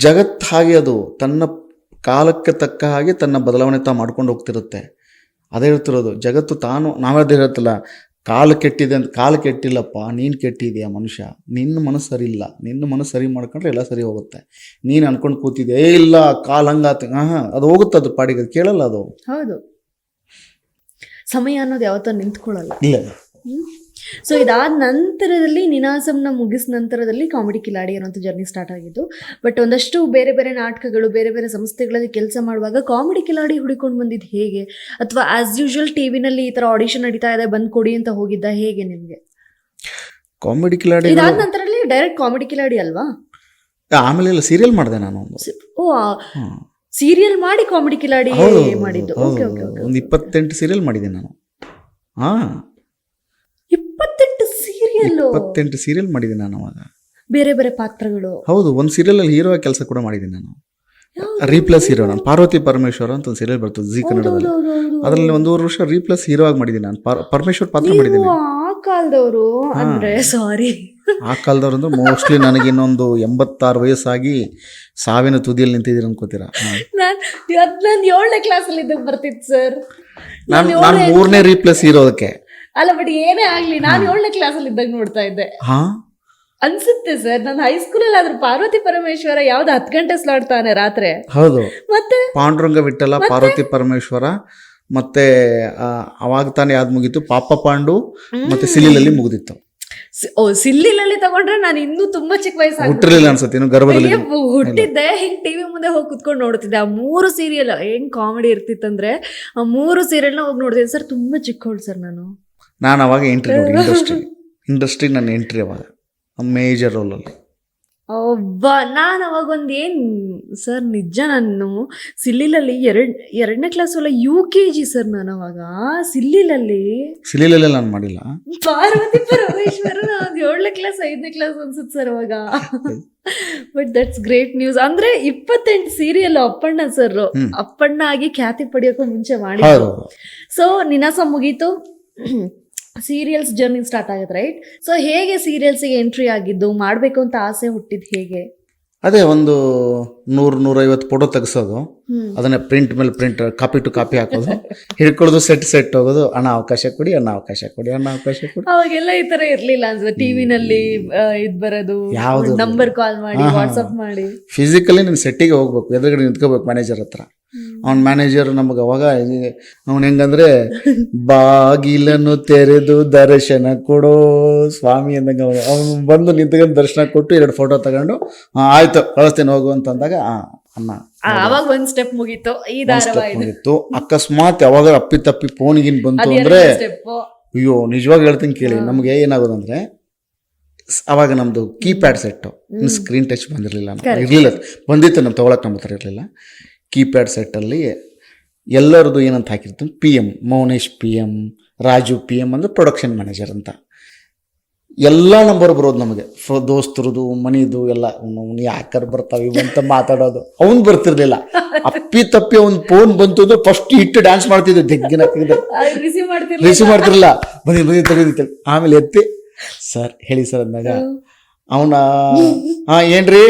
ಜಗತ್ತು ಹಾಗೆ, ಅದು ತನ್ನ ಕಾಲಕ್ಕೆ ತಕ್ಕ ಹಾಗೆ ತನ್ನ ಬದಲಾವಣೆ ಮಾಡ್ಕೊಂಡು ಹೋಗ್ತಿರುತ್ತೆ. ಅದೇ ಹೇಳ್ತಿರೋದು ಜಗತ್ತು ತಾನು. ನಾವದೇ ಹೇಳ್ತಿಲ್ಲ ಕಾಲು ಕೆಟ್ಟಿದೆ ಅಂತ. ಕಾಲು ಕೆಟ್ಟಿಲ್ಲಪ್ಪ, ನೀನು ಕೆಟ್ಟಿದೆಯಾ ಮನುಷ್ಯ. ನಿನ್ನ ಮನಸ್ಸು ಸರಿ ಇಲ್ಲ, ನಿನ್ನ ಮನಸ್ಸು ಸರಿ ಮಾಡ್ಕೊಂಡ್ರೆ ಎಲ್ಲ ಸರಿ ಹೋಗುತ್ತೆ. ನೀನು ಅನ್ಕೊಂಡು ಕೂತಿದ್ದೆ, ಇಲ್ಲ ಕಾಲು ಹಂಗಾತ, ಅದು ಹೋಗುತ್ತೆ, ಅದು ಪಾಡಿಗೆ, ಅದು ಕೇಳಲ್ಲ ಅದು. ಹೌದು, ಸಮಯ ಅನ್ನೋದು ಯಾವತ್ತೂ ನಿಂತ್ಕೊಳ್ಳಲ್ಲ. ಇಲ್ಲ. ಸೊ ಇದಾದ ನಂತರದಲ್ಲಿ ನಿನಾಸಂನ ಮುಗಿಸ್ ನಂತರದಲ್ಲಿ ಕಾಮಿಡಿ ಕಿಲಾಡಿ ಅನ್ನೋಂಥ ಜರ್ನಿ ಸ್ಟಾರ್ಟ್ ಆಗಿದ್ದು. ಬಟ್ ಒಂದಷ್ಟು ಬೇರೆ ಬೇರೆ ನಾಟಕಗಳು, ಬೇರೆ ಬೇರೆ ಸಂಸ್ಥೆಗಳಲ್ಲಿ ಕೆಲಸ ಮಾಡುವಾಗ ಕಾಮಿಡಿ ಕಿಲಾಡಿ ಹುಡುಕೊಂಡು ಬಂದಿದ್ದು ಹೇಗೆ? ಅಥವಾ ಆಸ್ ಯೂಶುವಲ್ ಟಿವಿನಲ್ಲಿ ಈ ಥರ ಆಡಿಷನ್ ನಡೀತಾ ಇದೆ, ಬಂದು ಕೊಡಿ ಅಂತ ಹೋಗಿದ್ದ ಹೇಗೆ ನಿಮಗೆ? ಕಾಮಿಡಿ ಕಿಲಾಡಿ ಇದಾದ ನಂತರದಲ್ಲಿ ಡೈರೆಕ್ಟ್ ಕಾಮಿಡಿ ಕಿಲಾಡಿ ಅಲ್ವಾ? ಆಮೇಲೆ ಸೀರಿಯಲ್ ಮಾಡಿದೆ ನಾನು. ಸೀರಿಯಲ್ ಮಾಡಿ ಕಾಮಿಡಿ ಕಿಲಾಡಿ ಮಾಡಿದ್ದು. Okay okay okay. ಒಂದು 28 ಸೀರಿಯಲ್ ಮಾಡಿದೆ ನಾನು. 28 ಸೀರಿಯಲ್ ಮಾಡಿದ್ದೀನಿ ನಾನು ಅವಾಗ, ಬೇರೆ ಬೇರೆ ಪಾತ್ರಗಳು. ಹೌದು, ಒಂದು ಸೀರಿಯಲಲ್ಲಿ ಹೀರೋ ಆಗಿ ಕೆಲಸ ಕೂಡ ಮಾಡಿದ್ದೀನಿ ನಾನು. Replace hero. ನಾನು ಪಾರ್ವತಿ ಪರಮೇಶ್ವರ ಅಂತ ಒಂದು ಸೀರಿಯಲ್ ಬರ್ತದೆ ಜಿ ಕನ್ನಡದಲ್ಲಿ. ಅದರಲ್ಲಿ 1.5 ವರ್ಷ ರೀಪ್ಲೇಸ್ ಹೀರೋ ಆಗಿ ಮಾಡಿದ್ದೀನಿ ನಾನು. ಪರಮೇಶ್ವರ್ ಪಾತ್ರ ಮಾಡಿದ್ದೀನಿ. ಆ ಕಾಲದವರು ಅಂದ್ರೆ, ಸಾರಿ, ಆ ಕಾಲದವ್ರು ಅಂದ್ರೆ ಮೋಸ್ಟ್ಲಿ ನನಗೆ ಇನ್ನೊಂದು 86 ವಯಸ್ಸಾಗಿ ಸಾವಿನ ತುದಿಯಲ್ಲಿ ನಿಂತಿದ್ದೀರಿ ಅನ್ಕೋತೀರಾ? ನಾನು 7ನೇ ಕ್ಲಾಸಲ್ಲಿ ಇದ್ದಾಗ ಬರ್ತಿತ್ತು ಸರ್. ನಾನು 3ನೇ ರೀಪ್ಲೇಸ್ ಹೀರೋ ಅದಕ್ಕೆ. ಅಲ್ಲ, ಬಟ್ ಏನೇ ಆಗ್ಲಿ, ನಾನು 7ನೇ ಕ್ಲಾಸಲ್ಲಿ ಇದ್ದಾಗ ನೋಡ್ತಾ ಇದ್ದೆ ಅನ್ಸುತ್ತೆ ಸರ್. ನಾನು ಹೈಸ್ಕೂಲಲ್ಲಿ ಆದ್ರೂ ಪಾರ್ವತಿ ಪರಮೇಶ್ವರ ಯಾವ್ದು 10 ಗಂಟೆ ಸ್ಲಾಟ್ ತಾನೆ ರಾತ್ರಿ. ಹೌದು, ಮತ್ತೆ ಪಾಂಡುರಂಗ ವಿಠಲ, ಪಾರ್ವತಿ ಪರಮೇಶ್ವರ, ಮತ್ತೆ ಅವಾಗ ತಾನೇ ಯಾವ್ದು ಮುಗೀತು, ಪಾಪ ಪಾಂಡು, ಮತ್ತೆ ಸಿಲ್ಲಿಲಲ್ಲಿ ಮುಗಿದಿತ್ತು. ಸಿಲ್ಲಿಲಲ್ಲಿ ತಗೊಂಡ್ರೆ ನಾನು ಇನ್ನೂ ತುಂಬಾ ಚಿಕ್ಕ ವಯಸ್ಸಾಗಿ ಹುಟ್ಟಿರ್ಲಿಲ್ಲ ಅನ್ಸುತ್ತೆ, ಇನ್ನು ಗರ್ಭದಲ್ಲಿ ಹುಟ್ಟಿದ್ದೆ. ಹಿಂಗ್ ಟಿವಿ ಮುಂದೆ ಹೋಗಿ ಕುತ್ಕೊಂಡು ನೋಡ್ತಿದ್ದೆ. ಆ 3 ಸೀರಿಯಲ್ ಹೆಂಗ್ ಕಾಮಿಡಿ ಇರ್ತಿತ್ತಂದ್ರೆ, ಆ 3 ಸೀರಿಯಲ್ನ ಹೋಗಿ ನೋಡ್ತಿದ್ದೆ ಸರ್. ತುಂಬಾ ಚಿಕ್ಕವಳು ಸರ್ ನಾನು ಅವಾಗ ಎಂಟ್ರಿ ನೋಡಿ ಇಂಡಸ್ಟ್ರಿಗೆ ನನ್ನ ಎಂಟ್ರಿ ಅವಾಗ ಮೇಜರ್ ರೋಲಲ್ಲಿ. ನಾನು ಅವಾಗ ಸರ್ ನಿಜ, ನಾನು ಸಿಲ್ಲಿಲಲ್ಲಿ 2ನೇ ಕ್ಲಾಸ್ ಅಲ್ಲ UKG ಸರ್. ನಾನು ಅವಾಗ ಸಿಲ್ಲಿಲಲ್ಲಿ ನಾನು ಮಾಡಿಲ್ಲ. ಪಾರ್ವತಿ ಪರಮೇಶ್ವರ 7ನೇ ಕ್ಲಾಸ್ 5ನೇ ಕ್ಲಾಸ್ ಅನ್ಸುತ್ತೆ ಸರ್ ಅವಾಗ. But that's great news. ಅಂದ್ರೆ 28 ಸೀರಿಯಲ್ ಅಪ್ಪಣ್ಣ ಸರ್, ಅಪ್ಪಣ್ಣ ಆಗಿ ಖ್ಯಾತಿ ಪಡೆಯೋಕ್ಕೂ ಮುಂಚೆ ಮಾಡಿದ್ರು. ಸೊ ನಿನಾಸ ಮುಗೀತು, ಸೀರಿಯಲ್ಸ್ ಜರ್ನಿ ಸ್ಟಾರ್ಟ್ ಆಗುತ್ತೆ, ರೈಟ್? ಸೊ ಹೇಗೆ ಸೀರಿಯಲ್ಸಿಗೆ ಎಂಟ್ರಿ ಆಗಿದ್ದು, ಮಾಡಬೇಕು ಅಂತ ಆಸೆ ಹುಟ್ಟಿದ್ದು ಹೇಗೆ? ಅದೇ ಒಂದು 100-150 ಫೋಟೋ ತೆಗೆಸೋದು, ಅದನ್ನ ಪ್ರಿಂಟ್ ಮೇಲೆ ಪ್ರಿಂಟ್, ಕಾಪಿ ಟು ಕಾಪಿ ಹಾಕೋದು, ಹಿಡ್ಕೊಳ್ಳೋದು, ಸೆಟ್ ಹೋಗೋದು, ಅಣ್ಣ ಅವಕಾಶ ಕೊಡಿ, ಅಣ್ಣ ಅವಕಾಶ ಕೊಡಿ, ಅಣ್ಣ ಅವಕಾಶ ಕೊಡಿ. ಅವಾಗೆಲ್ಲ ಈ ತರ ಇರ್ಲಿಲ್ಲ ಅನ್ಸುತ್ತೆ. ಟಿವಿನಲ್ಲಿ ಇದ್ ಬರೋದು, ಯಾವ್ದು ನಂಬರ್ ಕಾಲ್ ಮಾಡಿ, ವಾಟ್ಸಪ್ ಮಾಡಿ. ಫಿಸಿಕಲಿ ನೀನು ಸೆಟ್ಟಿಗೆ ಹೋಗ್ಬೇಕು, ಎದುರುಗಡೆ ನಿಂತ್ಕೋಬೇಕು ಮ್ಯಾನೇಜರ್ ಹತ್ರ. ಅವ್ನ ಮ್ಯಾನೇಜರ್ ನಮಗೆ ಅವಾಗ ಅವನು ಹೆಂಗಂದ್ರೆ, ಬಾಗಿಲನ್ನು ತೆರೆದು ದರ್ಶನ ಕೊಡೋ ಸ್ವಾಮಿ ಅಂದಂಗ ಅವನು ಬಂದು ನಿಂತ್ಕೊಂಡು ದರ್ಶನ ಕೊಟ್ಟು 2 ಫೋಟೋ ತಗೊಂಡು ಆಯ್ತು ಕಳಿಸ್ತೇನೆ ಹೋಗು ಅಂತಂದಾಗ ಅನ್ನ ಅವಾಗ ಒಂದ್ ಸ್ಟೆಪ್ ಮುಗೀತು. ಈ ಧಾರಾವಾಹಿ ಮುಗಿತ್ತು. ಅಕಸ್ಮಾತ್ ಯಾವಾಗ ಅಪ್ಪಿತಪ್ಪಿ ಫೋನ್ಗಿನ್ ಬಂತು ಅಂದ್ರೆ, ಅಯ್ಯೋ ನಿಜವಾಗ ಹೇಳ್ತೀನಿ ಕೇಳಿ, ನಮ್ಗೆ ಏನಾಗೋದಂದ್ರೆ ಅವಾಗ ನಮ್ದು ಕೀಪ್ಯಾಡ್ ಸೆಟ್ಟು, ಸ್ಕ್ರೀನ್ ಟಚ್ ಬಂದಿರಲಿಲ್ಲ, ಇರಲಿಲ್ಲ, ಬಂದಿತ್ತು ನಮ್ಮ ತೊಗೊಳಕ್ಕೆ ನಮ್ಮ ಹತ್ರ ಇರಲಿಲ್ಲ. ಕೀಪ್ಯಾಡ್ ಸೆಟ್ಟಲ್ಲಿ ಎಲ್ಲರದು ಏನಂತ ಹಾಕಿರ್ತೀನಿ, PM Mounesh PM, Raju PM ಅಂದರೆ ಪ್ರೊಡಕ್ಷನ್ ಮ್ಯಾನೇಜರ್ ಅಂತ. ಎಲ್ಲ ನಂಬರ್ ಬರೋದು ನಮಗೆ, ದೋಸ್ತರದು, ಮನಿದು ಎಲ್ಲ. ಯಾಕರ್ ಬರ್ತಾವೆ ಅಂತ ಮಾತಾಡೋದು, ಅವ್ನು ಬರ್ತಿರ್ಲಿಲ್ಲ. ಅಪ್ಪಿ ತಪ್ಪಿ ಅವ್ನು ಫೋನ್ ಬಂತು ಅಂದ್ರೆ ಫಸ್ಟ್ ಇಟ್ಟು ಡ್ಯಾನ್ಸ್ ಮಾಡ್ತಿದ್ದೆ, ಜಗ್ಗಿನ ರಿಸೀವ್ ಮಾಡ್ತಿರ್ಲಿಲ್ಲ. ಬಂದಿ ತೆಗೆದಿತ್ತು. ಆಮೇಲೆ ಎತ್ತಿ ಸರ್ ಹೇಳಿ ಸರ್ ಅಂದಾಗ ಅವನ ಏನ್ರಿ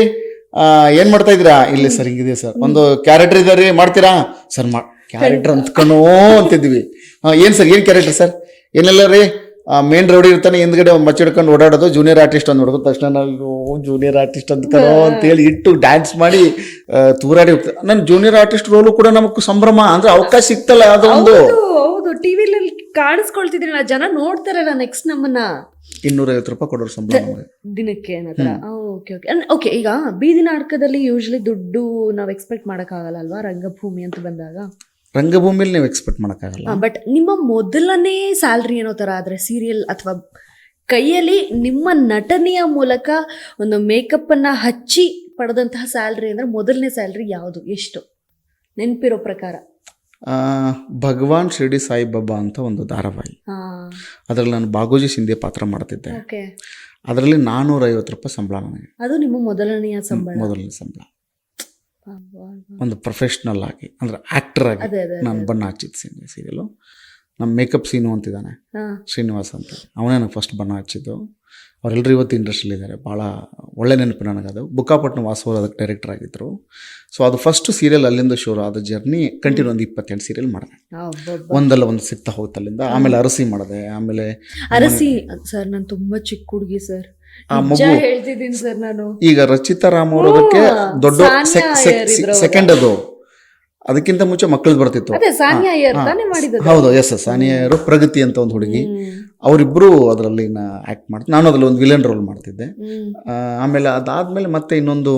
ಏನ್ ಮಾಡ್ತಾ ಇದ್ದೀರಾ? ಇಲ್ಲಿ ಸರ್ ಹಿಂಗಿದೆ ಸರ್, ಒಂದು ಕ್ಯಾರೆಕ್ಟರ್ ಇದಾರೆ ಮಾಡ್ತೀರಾ ಸರ್? ಕ್ಯಾರೆಕ್ಟರ್ ಅಂತ್ಕಣೋ ಅಂತಿದ್ವಿ. ಏನ್ ಸರ್, ಏನ್ ಕ್ಯಾರೆಕ್ಟರ್ ಸರ್? ಏನೆಲ್ಲ ರೀ, ಮೇನ್ ರೌಡಿ ಇರ್ತಾನೆ, ಹಿಂದ್ಗಡೆ ಮಚ್ಚಿಡ್ಕೊಂಡು ಓಡಾಡೋದು, ಜೂನಿಯರ್ ಆರ್ಟಿಸ್ಟ್ ಅಂತ ನೋಡೋದು. ತಕ್ಷಣ ನಾವು ಜೂನಿಯರ್ ಆರ್ಟಿಸ್ಟ್ ಅಂತ್ಕಣೋ ಅಂತೇಳಿ ಇಟ್ಟು ಡ್ಯಾನ್ಸ್ ಮಾಡಿ ತೂರಾಡಿ ಹೋಗ್ತದೆ. ನನ್ನ ಜೂನಿಯರ್ ಆರ್ಟಿಸ್ಟ್ ರೋಲು ಕೂಡ ನಮಗ್ ಸಂಭ್ರಮ, ಅಂದ್ರೆ ಅವಕಾಶ ಸಿಕ್ತಲ್ಲ ಅದೊಂದು. ಹೌದು, ಟಿವಿಲಿ ಕಾಣಿಸ್ಕೊಳ್ತಿದ್ರಲ್ಲ, ಜನ ನೋಡ್ತಾರಲ್ಲ. ನೆಕ್ಸ್ಟ್ ನಮ್ಮನ್ನ 250 ರೂಪಾಯಿ ಕೊಡೋರು ಸಂಬಳ ದಿನಕ್ಕೆ. ಓಕೆ, ಈಗ ಬೀದಿ ನಾಟಕದಲ್ಲಿ ಯೂಶಲಿ ದುಡ್ಡು ನಾವ್ ಎಕ್ಸ್ಪೆಕ್ಟ್ ಮಾಡಕ್ಕಾಗಲ್ಲ ಅಲ್ವಾ, ರಂಗಭೂಮಿ ಅಂತ ಬಂದಾಗ? ರಂಗಭೂಮಿಲಿ ನೀವು ಎಕ್ಸ್ಪೆಕ್ಟ್ ಮಾಡಕ್ಕಾಗಲ್ಲ. ಬಟ್ ನಿಮ್ಮ ಮೊದಲನೇ ಸ್ಯಾಲ್ರಿ ಏನೋ ತರ ಆದ್ರೆ, ಸೀರಿಯಲ್ ಅಥವಾ ಕೈಯಲ್ಲಿ ನಿಮ್ಮ ನಟನೆಯ ಮೂಲಕ ಒಂದು ಮೇಕಪ್ ಅನ್ನ ಹಚ್ಚಿ ಪಡೆದಂತಹ ಸ್ಯಾಲ್ರಿ ಅಂದ್ರೆ ಮೊದಲನೇ ಸ್ಯಾಲ್ರಿ ಯಾವುದು, ಎಷ್ಟು ನೆನಪಿರೋ ಪ್ರಕಾರ? ಭಗವಾನ್ ಶಿರ್ಡಿ ಸಾಯಿಬಾಬಾ ಅಂತ ಒಂದು ಧಾರಾವಾಹಿ, ಅದರಲ್ಲಿ ನಾನು ಬಾಗೂಜಿ ಶಿಂದೆ ಪಾತ್ರ ಮಾಡ್ತಿದ್ದೆ. ಅದರಲ್ಲಿ 450 ರೂಪಾಯಿ ಸಂಬಳ ನನಗೆ. ಅದು ನಿಮ್ಮ ಮೊದಲನೆಯ ಸಂಬಳ? ಮೊದಲನೇ ಸಂಬಳ. ಒಂದು ಪ್ರೊಫೆಷ್ನಲ್ ಆಗಿ, ಅಂದ್ರೆ ಆಕ್ಟರ್ ಆಗಿ ನಾನು ಬಣ್ಣ ಹಚ್ಚಿದ್ದು ಸೀರಿಯಲು. ನಮ್ಮ ಮೇಕಪ್ ಸೀನು ಅಂತಿದ್ದಾನೆ ಶ್ರೀನಿವಾಸ್ ಅಂತ, ಅವನೇ ನನಗೆ ಫಸ್ಟ್ ಬಣ್ಣ ಹಚ್ಚಿದ್ದು. ಅವರೆಲ್ಲರೂ ಇವತ್ತು ಇಂಡಸ್ಟ್ರಿಲಿದ್ದಾರೆ. ಭಾಳ ಒಳ್ಳೆ ನೆನಪು ನನಗದು. ಬುಕ್ಕಾಪಟ್ನ ವಾಸವರು ಅದಕ್ಕೆ ಡೈರೆಕ್ಟರ್ ಆಗಿದ್ದರು. ಸೊ ಅದು ಫಸ್ಟ್ ಸೀರಿಯಲ್ ಅಲ್ಲಿಂದ ಶುರು ಆದ ಜರ್ನಿ. ಕಂಟಿನ್ಯೂ ಒಂದು 28 ಸೀರಿಯಲ್ ಮಾಡಿದೆ, ಒಂದಲ್ಲ ಒಂದು ಸಿಗ್ತಾ ಹೋಗುತ್ತೆ ಅಲ್ಲಿಂದ. ಆಮೇಲೆ ಅರಸಿ ಮಾಡಿದೆ. ಆಮೇಲೆ ಅರಸಿ ಸರ್, ನಾನು ತುಂಬಾ ಚಿಕ್ಕ ಹುಡುಗಿ ಸರ್, ಆ ಮಗು ಹೇಳ್ತಿದ್ದೀನಿ ಸರ್ ನಾನು. ಈಗ ರಚಿತಾ ರಾಮ್ ಅವರು ಅದಕ್ಕೆ ದೊಡ್ಡ ಸೆಕೆಂಡ್, ಅದು ಅದಕ್ಕಿಂತ ಮುಂಚೆ ಮಕ್ಕಳು ಬರ್ತಿತ್ತು. ಹೌದು, ಎಸ್, ಸಾನಿಯಾ ಅವರು, ಪ್ರಗತಿ ಅಂತ ಒಂದು ಹುಡುಗಿ, ಅವರಿಬ್ಬರು ಅದರಲ್ಲಿ ಆ್ಯಕ್ಟ್ ಮಾಡ್ತಾರೆ. ನಾನು ಅದರಲ್ಲಿ ಒಂದು ವಿಲನ್ ರೋಲ್ ಮಾಡ್ತಿದ್ದೆ. ಆಮೇಲೆ ಅದಾದಮೇಲೆ ಮತ್ತೆ ಇನ್ನೊಂದು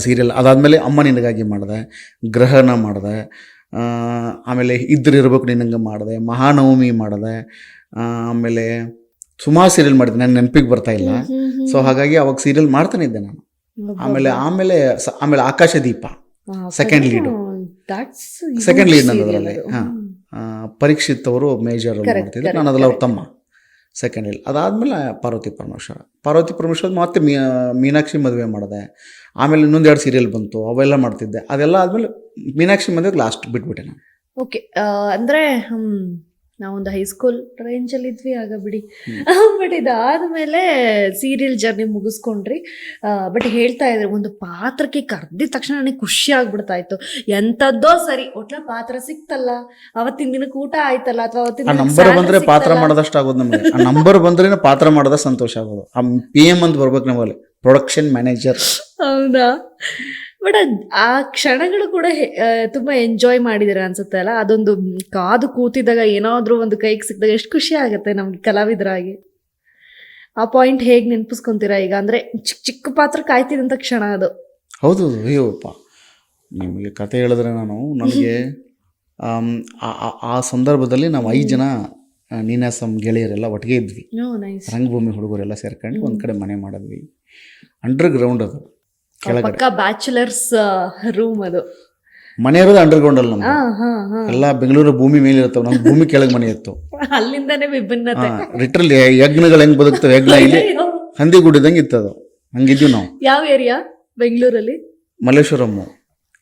ಸೀರಿಯಲ್, ಅದಾದಮೇಲೆ ಅಮ್ಮ ನಿನಗಾಗಿ ಮಾಡಿದೆ, ಗ್ರಹಣ ಮಾಡಿದೆ. ಆಮೇಲೆ ಇದ್ರಿರ್ಬೇಕು ನಿನಗೆ ಮಾಡಿದೆ, ಮಹಾನವಮಿ ಮಾಡಿದೆ. ಆಮೇಲೆ ಸುಮಾರು ಸೀರಿಯಲ್ ಮಾಡಿದ್ದೆ, ನನ್ನ ನೆನಪಿಗೆ ಬರ್ತಾ ಇಲ್ಲ. ಸೊ ಹಾಗಾಗಿ ಅವಾಗ ಸೀರಿಯಲ್ ಮಾಡ್ತಾನೆ ಇದ್ದೆ ನಾನು. ಆಮೇಲೆ ಆಕಾಶ ದೀಪ ಸೆಕೆಂಡ್ ಲೀಡ್ ಅದರಲ್ಲಿ. ಪರೀಕ್ಷಿತ್ ಅವರು ಮೇಜರ್ ಮಾಡ್ತಿದ್ದೆ, ನಾನು ಅದೆಲ್ಲ ಅವ್ರ ತಮ್ಮ ಸೆಕೆಂಡ್ ಲೀಡ್. ಅದಾದಮೇಲೆ ಪಾರ್ವತಿ ಪರಮೇಶ್ವರ್ ಮತ್ತೆ ಮೀನಾಕ್ಷಿ ಮದುವೆ ಮಾಡಿದೆ. ಆಮೇಲೆ ಇನ್ನೊಂದು 2 ಸೀರಿಯಲ್ ಬಂತು, ಅವೆಲ್ಲ ಮಾಡ್ತಿದ್ದೆ. ಅದೆಲ್ಲ ಆದಮೇಲೆ ಮೀನಾಕ್ಷಿ ಮದುವೆಗೆ ಲಾಸ್ಟ್ ಬಿಟ್ಬಿಟ್ಟೆ ನಾನು. ಓಕೆ, ಅಂದರೆ ನಾವೊಂದು ಹೈಸ್ಕೂಲ್ ರೇಂಜಲ್ಲಿ ಇದ್ವಿ ಆಗ ಬಿಡಿ. ಬಟ್ ಇದಾದ್ಮೇಲೆ ಸೀರಿಯಲ್ ಜರ್ನಿ ಮುಗಿಸ್ಕೊಂಡ್ರಿ. ಬಟ್ ಹೇಳ್ತಾ ಇದ್ರೆ, ಒಂದು ಪಾತ್ರಕ್ಕೆ ಕರೆದಿದ ತಕ್ಷಣ ನನಗೆ ಖುಷಿ ಆಗ್ಬಿಡ್ತಾ ಇತ್ತು. ಎಂಥದ್ದೋ ಸರಿ, ಒಟ್ಲ ಪಾತ್ರ ಸಿಕ್ತಲ್ಲ, ಅವತ್ತಿನ ದಿನಕ್ಕೆ ಊಟ ಆಯ್ತಲ್ಲ, ಅಥವಾ ಅವತ್ತಿನ ನಂಬರ್ ಬಂದ್ರೆ ಪಾತ್ರ ಮಾಡೋದಷ್ಟು ಆಗೋದು ನಮಗೆ. ಆ ನಂಬರ್ ಬಂದ್ರೆ ಪಾತ್ರ ಮಾಡೋದ ಸಂತೋಷ ಆಗೋದು. ಆ PM ಅಂತ ಬರ್ಬೇಕು ನಮ್ಮಲ್ಲಿ, ಪ್ರೊಡಕ್ಷನ್ ಮ್ಯಾನೇಜರ್. ಹೌದಾ? ಬಟ್ ಆ ಕ್ಷಣಗಳು ಕೂಡ ತುಂಬಾ ಎಂಜಾಯ್ ಮಾಡಿದಿರ ಅನ್ಸುತ್ತೆ ಅಲ್ಲ. ಅದೊಂದು ಕಾದು ಕೂತಿದ್ದಾಗ ಏನಾದ್ರೂ ಒಂದು ಕೈಗೆ ಸಿಕ್ಕಿದಾಗ ಎಷ್ಟು ಖುಷಿ ಆಗುತ್ತೆ ನಮ್ಗೆ ಕಲಾವಿದರಾಗಿ. ಆ ಪಾಯಿಂಟ್ ಹೇಗೆ ನೆನಪಿಸ್ಕೊಂತೀರಾ ಈಗ? ಅಂದ್ರೆ ಚಿಕ್ಕ ಚಿಕ್ಕ ಪಾತ್ರ ಕಾಯ್ತಿದಂತ ಕ್ಷಣ ಅದು. ಹೌದು, ಅಯ್ಯೋಪ್ಪ, ನಿಮಗೆ ಕತೆ ಹೇಳಿದ್ರೆ ನನಗೆ ಆ ಸಂದರ್ಭದಲ್ಲಿ ನಾವು 5 ಜನ ನೀನಾಸಂ ಗೆಳೆಯರೆಲ್ಲ ಒಟ್ಟಿಗೆ ಇದ್ವಿ. ರಂಗಭೂಮಿ ಹುಡುಗರೆಲ್ಲ ಸೇರ್ಕೊಂಡು ಒಂದ್ ಕಡೆ ಮನೆ ಮಾಡಿದ್ವಿ. ಅಂಡರ್ ಗ್ರೌಂಡ್, ಅದು ಪಕ್ಕ ಬ್ಯಾಚುಲರ್ಸ್ ರೂಮ್. ಅದು ಮನೆ ಇರೋದು ಅಂಡರ್ ಗ್ರೌಂಡ್ ಅಲ್ಲಿ. ನಮ್ದು ಎಲ್ಲ ಬೆಂಗಳೂರು ಭೂಮಿ ಮೇಲೆ ಇರ್ತಾವ, ನಮ್ಗೆ ಭೂಮಿ ಕೆಳಗೆ ಮನೆ ಇತ್ತು. ಅಲ್ಲಿಂದಾನೇ ವಿಭಿನ್ನತೆ. ಲಿಟ್ರಲಿ ಯಜ್ಞಗಳು ಹೆಂಗ್ ಬದುಕ್ತವೆ, ಯಜ್ಞ ಇಲ್ಲಿ ಹಂದಿಗುಡ್ಡದಂಗೆ ಇತ್ತದು, ಹಂಗಿದ್ವಿ ನಾವು. ಯಾವ ಏರಿಯಾ ಬೆಂಗಳೂರಲ್ಲಿ? ಮಲ್ಲೇಶ್ವರಂ.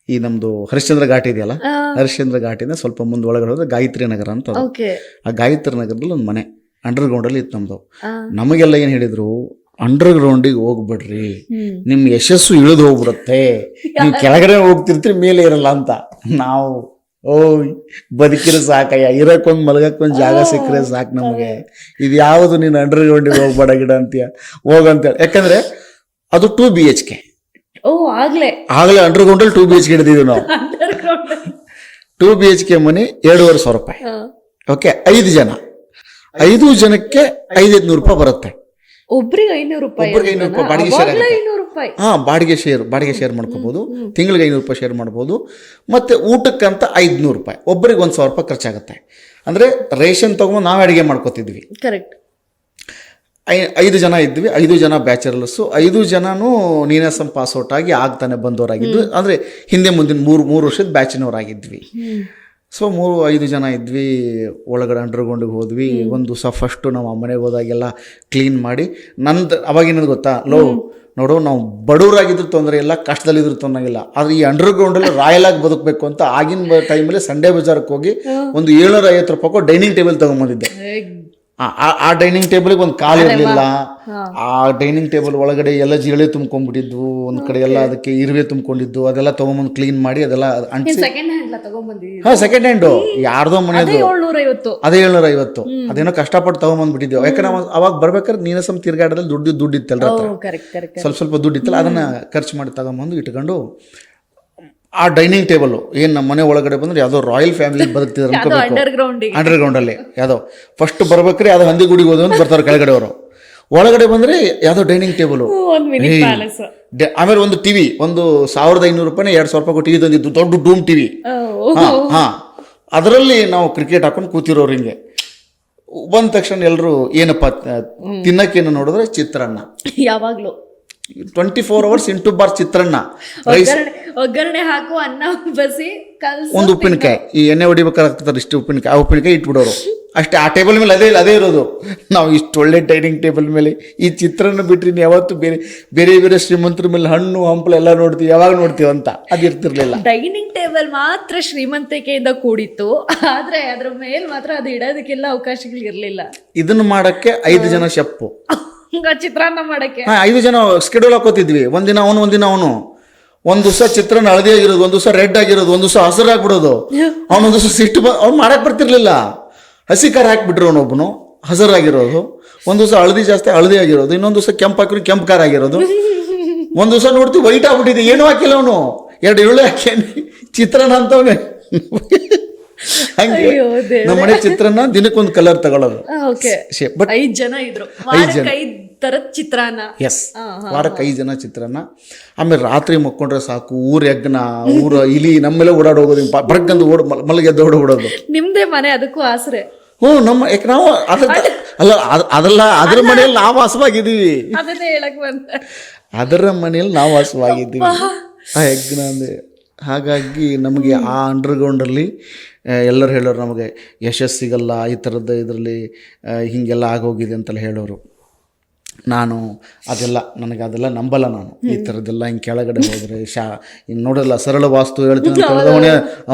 ಈ ನಮ್ದು ಹರಿಶ್ಚಂದ್ರ ಘಾಟ್ ಇದೆಯಲ್ಲ, ಹರಿಶ್ಚಂದ್ರ ಘಾಟಿಂದ ಸ್ವಲ್ಪ ಮುಂದೆ ಒಳಗಡೆ ಹೋದ್ರೆ ಗಾಯತ್ರಿ ನಗರ ಅಂತ. ಆ ಗಾಯತ್ರಿ ನಗರದಲ್ಲಿ ಒಂದು ಮನೆ ಅಂಡರ್ ಗ್ರೌಂಡ್ ಅಲ್ಲಿ ಇತ್ತು ನಮ್ದು. ನಮಗೆಲ್ಲ ಏನ್ ಹೇಳಿದ್ರು, ಅಂಡರ್ಗ್ರೌಂಡಿಗೆ ಹೋಗ್ಬಿಡ್ರಿ, ನಿಮ್ಮ ಯಶಸ್ಸು ಇಳಿದು ಹೋಗ್ಬಿಡುತ್ತೆ, ನೀವು ಕೆಳಗಡೆ ಹೋಗ್ತಿರ್ತೀರಿ ಮೇಲೆ ಇರಲ್ಲ ಅಂತ. ನಾವು ಬದುಕಿರೋ ಸಾಕಯ್ಯ, ಇರಕ್ಕೊಂದು ಮಲಗಕ್ಕೊಂದು ಜಾಗ ಸಿಕ್ಕರೆ ಸಾಕು ನಮಗೆ, ಇದು ಯಾವುದು ನೀನು ಅಂಡರ್ಗ್ರೌಂಡಿಗೆ ಹೋಗ್ಬೇಡ ಗಿಡ ಅಂತೀಯ ಹೋಗಂತೇಳಿ. ಯಾಕಂದ್ರೆ ಅದು 2 BHK. ಆಗಲೇ ಅಂಡರ್ಗ್ರೌಂಡಲ್ಲಿ 2 BHK ಹಿಡಿದಿದ್ದೀವಿ ನಾವು. 2 BHK ಮನೆ 2,500 ರೂಪಾಯಿ. ಓಕೆ, 5 ಜನ, 5 ಜನಕ್ಕೆ 500 ರೂಪಾಯಿ ಬರುತ್ತೆ. ಒಬ್ರಿಗೆ 500 ರೂಪಾಯಿ ಬಾಡಿಗೆ ಶೇರ್ ಆಗುತ್ತೆ. ಬಾಡಿಗೆ ಶೇರ್ ಮಾಡ್ಕೋಬಹುದು, ತಿಂಗಳಿಗೆ 500 ರೂಪಾಯಿ ಶೇರ್ ಮಾಡ್ಬೋದು. ಮತ್ತೆ ಊಟಕ್ಕಂತ 500 ರೂಪಾಯಿ, ಒಬ್ಬರಿಗೆ 1,000 ರೂಪಾಯಿ ಖರ್ಚಾಗುತ್ತೆ. ಅಂದ್ರೆ ರೇಷನ್ ತಗೊಂಡು ನಾವೇ ಅಡಿಗೆ ಮಾಡ್ಕೋತಿದ್ವಿ. ಕರೆಕ್ಟ್. 5 ಜನ ಇದ್ವಿ, 5 ಜನ ಬ್ಯಾಚಲರ್ಸು, 5 ಜನನೂ ನೀನಾಸಂ ಪಾಸ್ಔಟ್ ಆಗಿ ಆಗ್ತಾನೆ ಬಂದವರಾಗಿದ್ವಿ. ಅಂದ್ರೆ ಹಿಂದೆ ಮುಂದಿನ 3 ವರ್ಷದ ಬ್ಯಾಚಿನವರಾಗಿದ್ವಿ. ಸೊ 5 ಜನ ಇದ್ವಿ. ಒಳಗಡೆ ಅಂಡರ್ಗ್ರೌಂಡಿಗೆ ಹೋದ್ವಿ. ಒಂದು ದಿವಸ ಫಸ್ಟು ನಾವು ಮನೆಗೆ ಹೋದಾಗೆಲ್ಲ ಕ್ಲೀನ್ ಮಾಡಿ ಅವಾಗಿನದು ಗೊತ್ತಾ, ನೋಡು ನಾವು ಬಡವರಾಗಿದ್ರು ತೊಂದರೆ ಇಲ್ಲ, ಕಷ್ಟದಲ್ಲಿದ್ರು ತೊಂದರೆ ಇಲ್ಲ, ಆದರೆ ಈ ಅಂಡರ್ಗ್ರೌಂಡಲ್ಲಿ ರಾಯಲ್ ಆಗಿ ಬದುಕಬೇಕು ಅಂತ ಆಗಿನ ಟೈಮಲ್ಲಿ ಸಂಡೇ ಬಜಾರ್ಗೆ ಹೋಗಿ ಒಂದು 750 ರೂಪಾಯಿ ಡೈನಿಂಗ್ ಟೇಬಲ್ ತಗೊಂಬಂದಿದ್ದೆ. ಆ ಡೈನಿಂಗ್ ಟೇಬಲ್ಗೆ ಒಂದು ಕಾಲು ಇರಲಿಲ್ಲ. ಆ ಡೈನಿಂಗ್ ಟೇಬಲ್ ಒಳಗಡೆ ಎಲ್ಲ ಜಿರಳೆ ತುಂಬ್ಕೊಂಡ್ಬಿಟ್ಟಿದ್ವು, ಒಂದ್ ಕಡೆ ಎಲ್ಲ ಅದಕ್ಕೆ ಇರುವೆ ತುಂಬ್ಕೊಂಡಿದ್ದು, ಅದೆಲ್ಲ ತಗೊಂಬಂದು ಕ್ಲೀನ್ ಮಾಡಿ ಅದೆಲ್ಲ ಅಂಟಿಸಿ. ಸೆಕೆಂಡ್ ಹ್ಯಾಂಡ್ ಯಾರ್ದೋ ಮನೆಯದು, ಅದೇ 750. ಅದೇನೋ ಕಷ್ಟಪಟ್ಟು ತಗೊಂಬಂದ್ಬಿಟ್ಟಿದ್ದೇವೆ. ಯಾಕಂದ್ರೆ ಅವಾಗ ಬರ್ಬೇಕಾದ್ರೆ ನೀನಾಸಂ ತಿರ್ಗಾಡದಲ್ಲಿ ದುಡ್ಡು ಇತ್ತಲ್ಲ, ಸ್ವಲ್ಪ ದುಡ್ಡು ಇತ್ತಲ್ಲ, ಅದನ್ನ ಖರ್ಚು ಮಾಡಿ ತಗೊಂಬಂದು ಇಟ್ಕೊಂಡು ಆ ಡೈನಿಂಗ್ ಟೇಬಲ್ ಏನು ನಮ್ಮ ಮನೆ ಒಳಗಡೆ ಬಂದ್ರೆ ಯಾವುದೋ ರಾಯಲ್ ಫ್ಯಾಮಿಲಿ ಬದುಕ್ತಿದ್ರು ಅನ್ಕೋಬೇಕು. ಅಂಡರ್ಗ್ರೌಂಡಲ್ಲಿ ಯಾವುದೋ ಫಸ್ಟ್ ಬರ್ಬೇಕ್ರಿ, ಯಾವುದೋ ಹಂದಿಗುಡಿಗೆ ಹೋದ ಅಂತ ಬರ್ತಾರೆ ಕೆಳಗಡೆ ಅವರು. ಒಳಗಡೆ ಬಂದ್ರೆ ಯಾವುದೋ ಡೈನಿಂಗ್ ಟೇಬಲ್, ಆಮೇಲೆ ಒಂದು ಟಿವಿ, ಒಂದು 1,500 ರೂಪಾಯಿ 2,000 ರೂಪಾಯಿ ಟಿವಿ ತಂದಿದ್ದು, ದೊಡ್ಡ ಡೂಮ್ ಟಿವಿ. ಅದರಲ್ಲಿ ನಾವು ಕ್ರಿಕೆಟ್ ಹಾಕೊಂಡು ಕೂತಿರೋರು. ಹಿಂಗೆ ಬಂದ ತಕ್ಷಣ ಎಲ್ಲರೂ ಏನಪ್ಪ ತಿನ್ನಕ್ಕೇನು ನೋಡಿದ್ರೆ ಚಿತ್ರಾನ್ನ. ಯಾವಾಗಲೂ 24 hours ಇಂಟು ಬಾರ್ ಚಿತ್ರಾನ್ನ, ರೈಸ್, ಒಗ್ಗರಣೆ ಹಾಕು, ಅನ್ನ ಬಸಿ, ಒಂದು ಉಪ್ಪಿನಕಾಯಿ. ಈ ಎಣ್ಣೆ ಹೊಡಿಬೇಕಾಗ್ತಾರೆ, ಇಷ್ಟು ಉಪ್ಪಿನಕಾಯಿ, ಆ ಉಪ್ಪಿನಕಾಯಿ ಇಟ್ಬಿಡೋರು ಅಷ್ಟೇ. ಆ ಟೇಬಲ್ ಮೇಲೆ ಅದೇ ಇರೋದು. ನಾವು ಇಷ್ಟು ಒಳ್ಳೆ ಡೈನಿಂಗ್ ಟೇಬಲ್ ಮೇಲೆ ಈ ಚಿತ್ರಾನ್ನ ಬಿಟ್ರಿ ಯಾವತ್ತು ಬೇರೆ ಶ್ರೀಮಂತರ ಮೇಲೆ ಹಣ್ಣು ಹಂಪಲು ಎಲ್ಲ ನೋಡ್ತೀವಿ, ಯಾವಾಗ ನೋಡ್ತೀವಿ ಅಂತ ಅದಿರ್ತಿರ್ಲಿಲ್ಲ. ಡೈನಿಂಗ್ ಟೇಬಲ್ ಮಾತ್ರ ಶ್ರೀಮಂತಿಕೆಯಿಂದ ಕೂಡಿತ್ತು, ಆದ್ರೆ ಅದ್ರ ಮೇಲೆ ಮಾತ್ರ ಅದು ಇಡೋದಕ್ಕೆಲ್ಲ ಅವಕಾಶಗಳು ಇರ್ಲಿಲ್ಲ. ಇದನ್ನ ಮಾಡಕ್ಕೆ 5 ಜನ ಶೆಫ್, ಚಿತ್ರಾನ್ನ ಮಾಡಕ್ಕೆ 5 ಜನ ಸ್ಕೆಡ್ಯೂಲ್ ಹಾಕೋತಿದ್ವಿ. ಒಂದಿನ ಅವನು ಒಂದ್ ದಿವಸ ಚಿತ್ರಾನ್ನ ಹಳದಿ ಆಗಿರೋದು, ಒಂದ್ ದಿವಸ ರೆಡ್ ಆಗಿರೋದು, ಒಂದ್ ದಿವಸ ಹಸಿರಾಗ್ಬಿಡೋದು. ಅವನೊಂದ್ ದಿವಸ ಸಿಟ್ಟು ಅವ್ನು ಮಾಡಕ್ ಬರ್ತಿರ್ಲಿಲ್ಲ, ಹಸಿ ಖಾರ ಹಾಕ್ಬಿಟ್ರು ಅವನೊಬ್ಬನು ಹಸಿರಾಗಿರೋದು, ಒಂದ್ ದಿವಸ ಹಳದಿ ಆಗಿರೋದು, ಇನ್ನೊಂದ್ ದಿವಸ ಕೆಂಪು ಹಾಕಿರೋ ಕೆಂಪು ಖಾರ ಆಗಿರೋದು, ಒಂದ್ ದಿವಸ ನೋಡ್ತೀವಿ ವೈಟ್ ಆಗ್ಬಿಟ್ಟಿದೆ, ಏನೂ ಹಾಕಿಲ್ಲ ಅವನು, 2 ಈರುಳ್ಳಿ ಹಾಕಿ ಚಿತ್ರಾನ್ನ ಅಂತವನೇ. ಹಂಗೆ ನಮ್ಮ ಮನೆ ಚಿತ್ರಾನ್ನ ದಿನಕ್ಕೊಂದು ಕಲರ್ ತಗೊಳ್ಳೋದು. ಬಟ್ 5 ಜನ ಇದ್ರು, 5 ಜನ ತರದ ಚಿತ್ರಾನ್ನ. ಎಸ್, ವಾರಕ್ಕೆ 5 ಜನ ಚಿತ್ರಾನ್ನ. ಆಮೇಲೆ ರಾತ್ರಿ ಮಕ್ಕೊಂಡ್ರೆ ಸಾಕು, ಊರ ಯಜ್ಞ, ಊರ ಇಲಿ ನಮ್ಮೆಲ್ಲ ಓಡಾಡೋಗೋದು, ಬರ್ಗಂದು ಮಲಗೆದ್ದು ಓಡೋದು. ನಿಮ್ದೇ ಮನೆ, ಅದಕ್ಕೂ ಆಸರೆ. ನಮ್ಮ ಯಾಕೆ ನಾವು ಅದ್ರ ಮನೆಯಲ್ಲಿ ನಾವು ವಾಸವಾಗಿದ್ದೀವಿ, ಅದರ ಮನೆಯಲ್ಲಿ ನಾವು ವಾಸವಾಗಿದ್ದೀವಿ ಆ ಯಜ್ಞ ಅಂದ್ರೆ. ಹಾಗಾಗಿ ನಮಗೆ ಆ ಅಂಡರ್ಗ್ರೌಂಡಲ್ಲಿ ಎಲ್ಲರೂ ಹೇಳೋರು, ನಮಗೆ ಯಶಸ್ಸು ಸಿಗಲ್ಲ ಈ ಥರದ್ದು, ಇದರಲ್ಲಿ ಹೀಗೆಲ್ಲ ಆಗೋಗಿದೆ ಅಂತೆಲ್ಲ ಹೇಳೋರು. ನಾನು ನನಗೆ ಅದೆಲ್ಲ ನಂಬಲ್ಲ. ನಾನು ಈ ಥರದ್ದೆಲ್ಲ ಹಿಂಗೆ ಕೆಳಗಡೆ ಹೋದರೆ ಹಿಂಗೆ ನೋಡಲ್ಲ, ಸರಳ ವಾಸ್ತು ಹೇಳ್ತೀನಿ ಅಂತ